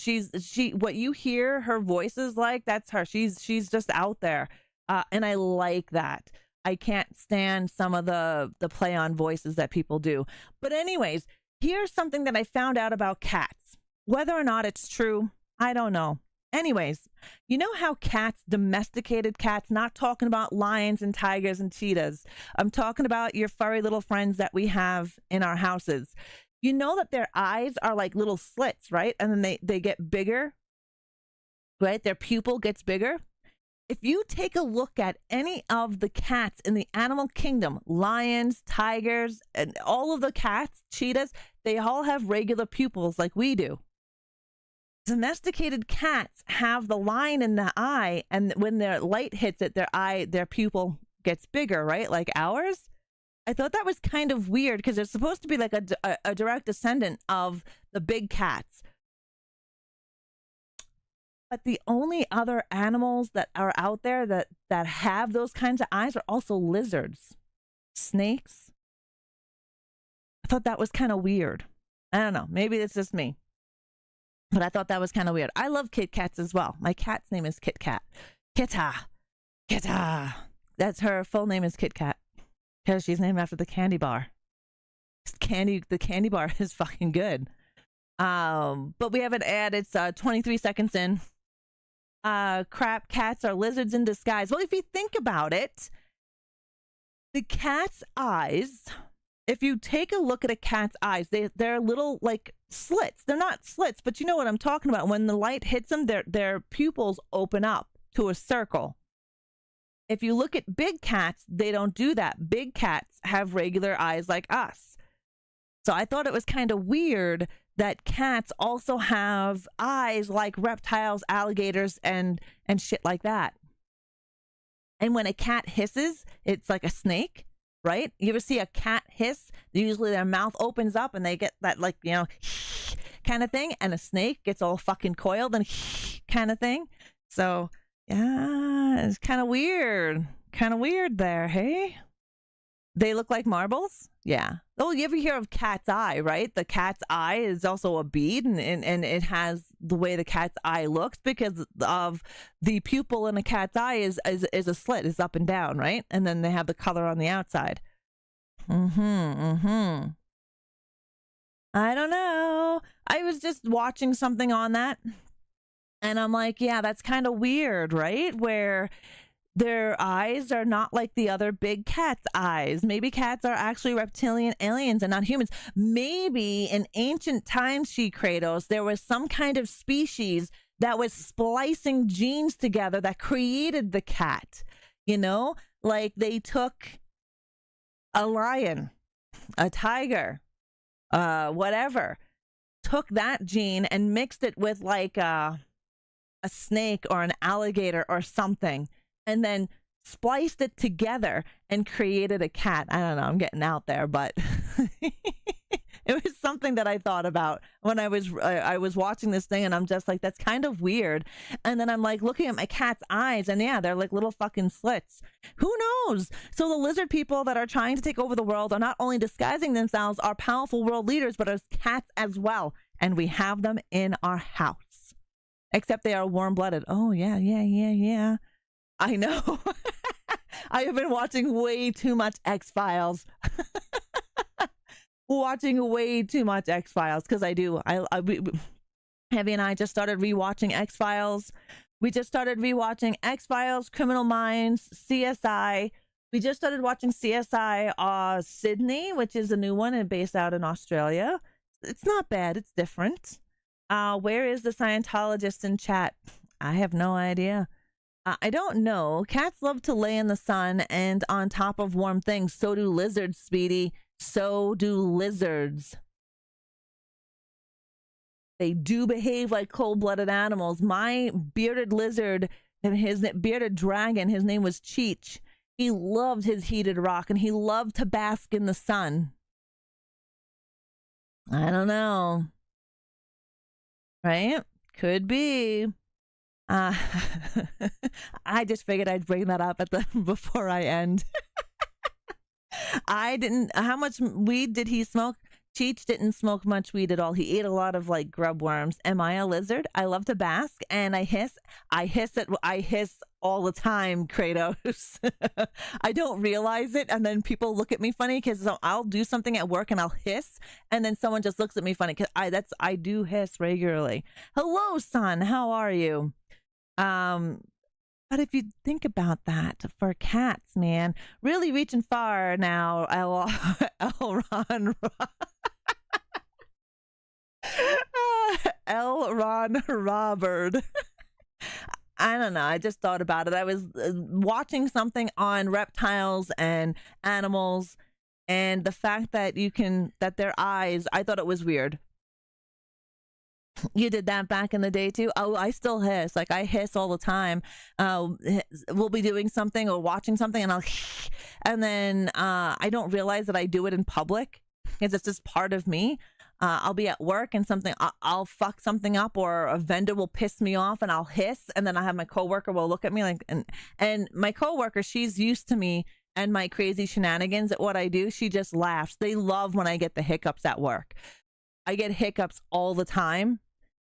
What you hear her voice is like, that's her. She's just out there. And I like that. I can't stand some of the play on voices that people do. But anyways, here's something that I found out about cats. Whether or not it's true, I don't know. Anyways, you know how cats, domesticated cats, not talking about lions and tigers and cheetahs. I'm talking about your furry little friends that we have in our houses. You know that their eyes are like little slits, right? And then they get bigger, right? Their pupil gets bigger. If you take a look at any of the cats in the animal kingdom, lions, tigers, and all of the cats, cheetahs, they all have regular pupils like we do. Domesticated cats have the line in the eye, and when their light hits it, their pupil gets bigger, right? Like ours. I thought that was kind of weird because they're supposed to be like a direct descendant of the big cats. But the only other animals that are out there that have those kinds of eyes are also lizards, snakes. I thought that was kind of weird. I don't know. Maybe it's just me. But I thought that was kind of weird. I love Kit Kats as well. My cat's name is Kit Kat. Kitta. That's her full name is Kit Kat. Because she's named after the candy bar. The candy bar is fucking good. But we have an ad. It's 23 seconds in. Crap, cats are lizards in disguise. Well, if you think about it, the cat's eyes, if you take a look at a cat's eyes, they're little like slits. They're not slits, but you know what I'm talking about. When the light hits them, their pupils open up to a circle. If you look at big cats, they don't do that. Big cats have regular eyes like us. So I thought it was kind of weird that cats also have eyes like reptiles, alligators, and shit like that. And when a cat hisses, it's like a snake, right? You ever see a cat hiss? Usually their mouth opens up and they get that like, kind of thing. And a snake gets all fucking coiled and kind of thing. So yeah, it's kind of weird. Kind of weird there, hey? They look like marbles? Yeah. Oh, you ever hear of cat's eye, right? The cat's eye is also a bead, and it has the way the cat's eye looks because of the pupil in a cat's eye is a slit, is up and down, right? And then they have the color on the outside. I don't know. I was just watching something on that, and I'm like, yeah, that's kind of weird, right? Where Their eyes are not like the other big cat's eyes. Maybe cats are actually reptilian aliens and not humans. Maybe in ancient times, Kratos, there was some kind of species that was splicing genes together that created the cat. You know, like they took a lion, a tiger, whatever, took that gene and mixed it with like a snake or an alligator or something, and then spliced it together and created a cat. I don't know, I'm getting out there, but it was something that I thought about when I was watching this thing, and I'm just like, that's kind of weird. And then I'm like looking at my cat's eyes, and yeah, they're like little fucking slits. Who knows? So the lizard people that are trying to take over the world are not only disguising themselves are powerful world leaders, but as cats as well. And we have them in our house. Except they are warm-blooded. Oh, yeah. I know. I have been watching way too much X-Files. Watching way too much X-Files, because I do. Heavy and I just started rewatching X-Files. We just started rewatching X-Files, Criminal Minds, CSI. We just started watching CSI Sydney, which is a new one and based out in Australia. It's not bad. It's different. Where is the Scientologist in chat? I have no idea. I don't know. Cats love to lay in the sun and on top of warm things. So do lizards, Speedy. So do lizards. They do behave like cold-blooded animals. My bearded lizard and his bearded dragon, his name was Cheech. He loved his heated rock and he loved to bask in the sun. I don't know. Right? Could be. I just figured I'd bring that up before I end. How much weed did he smoke? Cheech didn't smoke much weed at all. He ate a lot of like grub worms. Am I a lizard? I love to bask and I hiss all the time, Kratos. I don't realize it, and then people look at me funny because I'll do something at work and I'll hiss, and then someone just looks at me funny because I do hiss regularly. Hello, son. How are you? But if you think about that, for cats, man, really reaching far now. L. Ron Robert. I don't know. I just thought about it. I was watching something on reptiles and animals, and the fact that that their eyes, I thought it was weird. You did that back in the day too? Oh, I still hiss. Like I hiss all the time. We'll be doing something or watching something and and then I don't realize that I do it in public because it's just part of me. I'll be at work and I'll fuck something up, or a vendor will piss me off and I'll hiss, and then I have my coworker will look at me like, and my coworker, she's used to me and my crazy shenanigans at what I do. She just laughs. They love when I get the hiccups at work. I get hiccups all the time,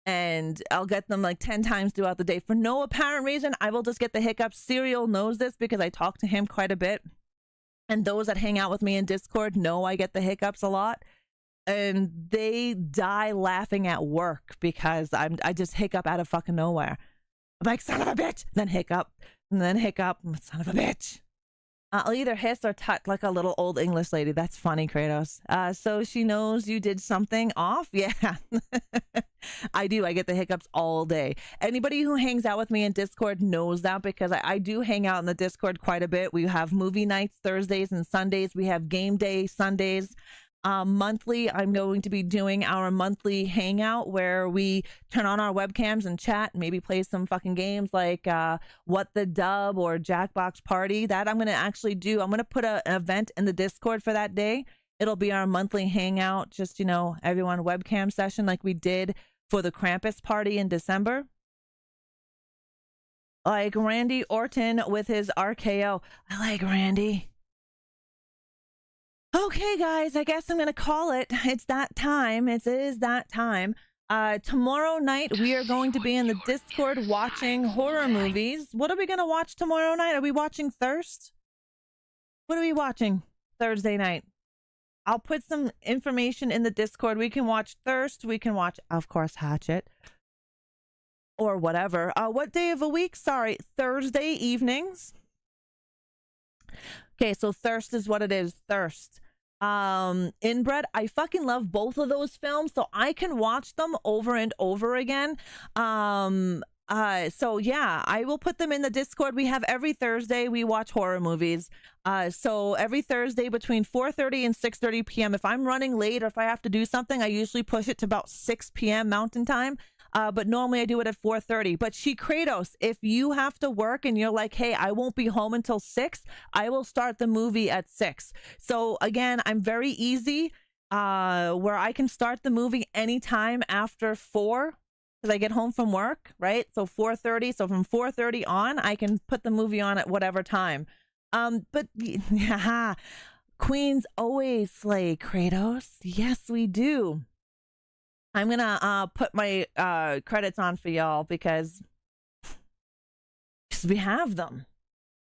and I'll get them like 10 times throughout the day for no apparent reason. I will just get the hiccups. Serial knows this because I talk to him quite a bit, and those that hang out with me in Discord know I get the hiccups a lot. And they die laughing at work because I just hiccup out of fucking nowhere. I'm like, son of a bitch, then hiccup, and then hiccup, son of a bitch. I'll either hiss or tut like a little old English lady. That's funny, Kratos. So she knows you did something off? Yeah. I do. I get the hiccups all day. Anybody who hangs out with me in Discord knows that, because I do hang out in the Discord quite a bit. We have movie nights Thursdays and Sundays. We have game day Sundays. Monthly, I'm going to be doing our monthly hangout where we turn on our webcams and chat, maybe play some fucking games like What the Dub or Jackbox Party. That I'm going to actually do. I'm going to put an event in the Discord for that day. It'll be our monthly hangout, just, everyone webcam session like we did for the Krampus party in December. Like Randy Orton with his RKO. I like Randy. Okay, guys, I guess I'm going to call it. It's that time. It is that time. Tomorrow night, we are going to be in the Discord watching horror movies. What are we going to watch tomorrow night? Are we watching Thirst? What are we watching Thursday night? I'll put some information in the Discord. We can watch Thirst. We can watch, of course, Hatchet. Or whatever. What day of the week? Sorry, Thursday evenings. Okay, so Thirst is what it is. Thirst. Inbred, I fucking love both of those films, so I can watch them over and over again. So yeah, I will put them in the Discord. We have every Thursday we watch horror movies. So every Thursday between 4:30 and 6:30 p.m. If I'm running late or if I have to do something, I usually push it to about 6 p.m. Mountain Time. But normally I do it at 4:30. But She Kratos, if you have to work and you're like, hey, I won't be home until 6, I will start the movie at 6. So again, I'm very easy, where I can start the movie anytime after 4 because I get home from work, right? So 4:30. So from 4:30 on, I can put the movie on at whatever time. But yeah, Queens always slay Kratos. Yes, we do. I'm gonna put my credits on for y'all because we have them,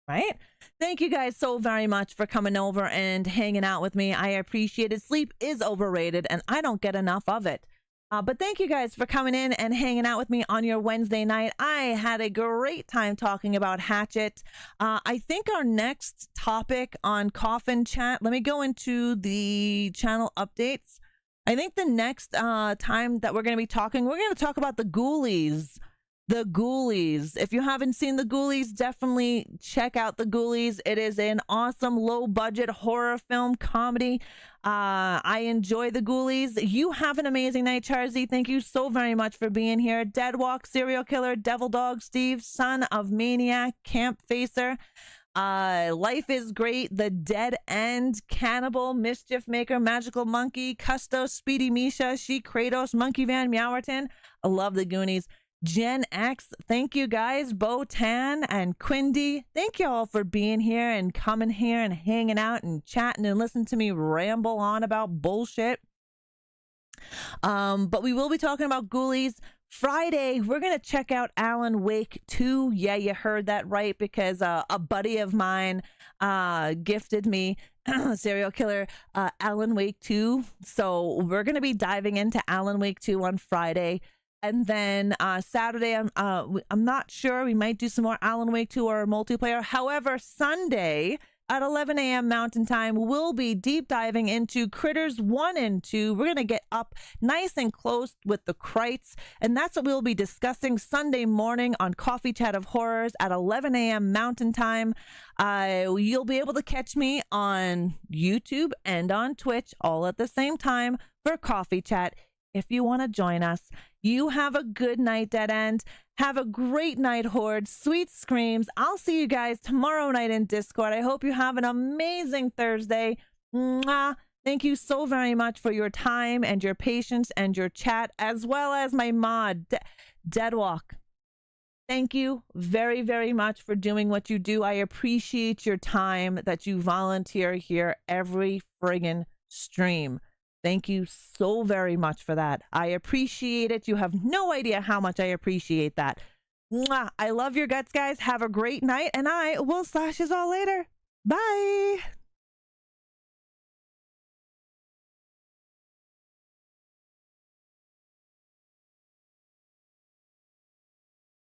right? Thank you guys so very much for coming over and hanging out with me. I appreciate it. Sleep is overrated and I don't get enough of it. But thank you guys for coming in and hanging out with me on your Wednesday night. I had a great time talking about Hatchet. I think our next topic on Coffin Chat, let me go into the channel updates. I think the next time that we're going to be talking, we're going to talk about the Ghoulies. The Ghoulies. If you haven't seen the Ghoulies, definitely check out the Ghoulies. It is an awesome low-budget horror film comedy. I enjoy the Ghoulies. You have an amazing night, Charzy. Thank you so very much for being here. Deadwalk, Serial Killer, Devil Dog, Steve, Son of Maniac, Camp Facer. Life is Great, The Dead End, Cannibal, Mischief Maker, Magical Monkey, Custo, Speedy Misha, She Kratos, Monkey Van Meowerton. I love the Goonies. Gen X, thank you guys. Bo Tan and Quindy, thank you all for being here and coming here and hanging out and chatting and listening to me ramble on about bullshit. But we will be talking about Ghoulies. Friday, we're going to check out Alan Wake 2. Yeah, you heard that right, because a buddy of mine gifted me Serial Killer Alan Wake 2. So we're going to be diving into Alan Wake 2 on Friday. And then Saturday, I'm not sure. We might do some more Alan Wake 2 or multiplayer. However, Sunday at 11 a.m. Mountain Time, we'll be deep diving into Critters 1 and 2. We're going to get up nice and close with the Krites, and that's what we'll be discussing Sunday morning on Coffee Chat of Horrors at 11 a.m. Mountain Time. You'll be able to catch me on YouTube and on Twitch all at the same time for Coffee Chat if you want to join us. You have a good night, Dead End. Have a great night, Horde. Sweet screams. I'll see you guys tomorrow night in Discord. I hope you have an amazing Thursday. Mwah. Thank you so very much for your time and your patience and your chat, as well as my mod, Deadwalk. Thank you very, very much for doing what you do. I appreciate your time that you volunteer here every friggin' stream. Thank you so very much for that. I appreciate it. You have no idea how much I appreciate that. Mwah. I love your guts, guys. Have a great night, and I will slash you all later. Bye.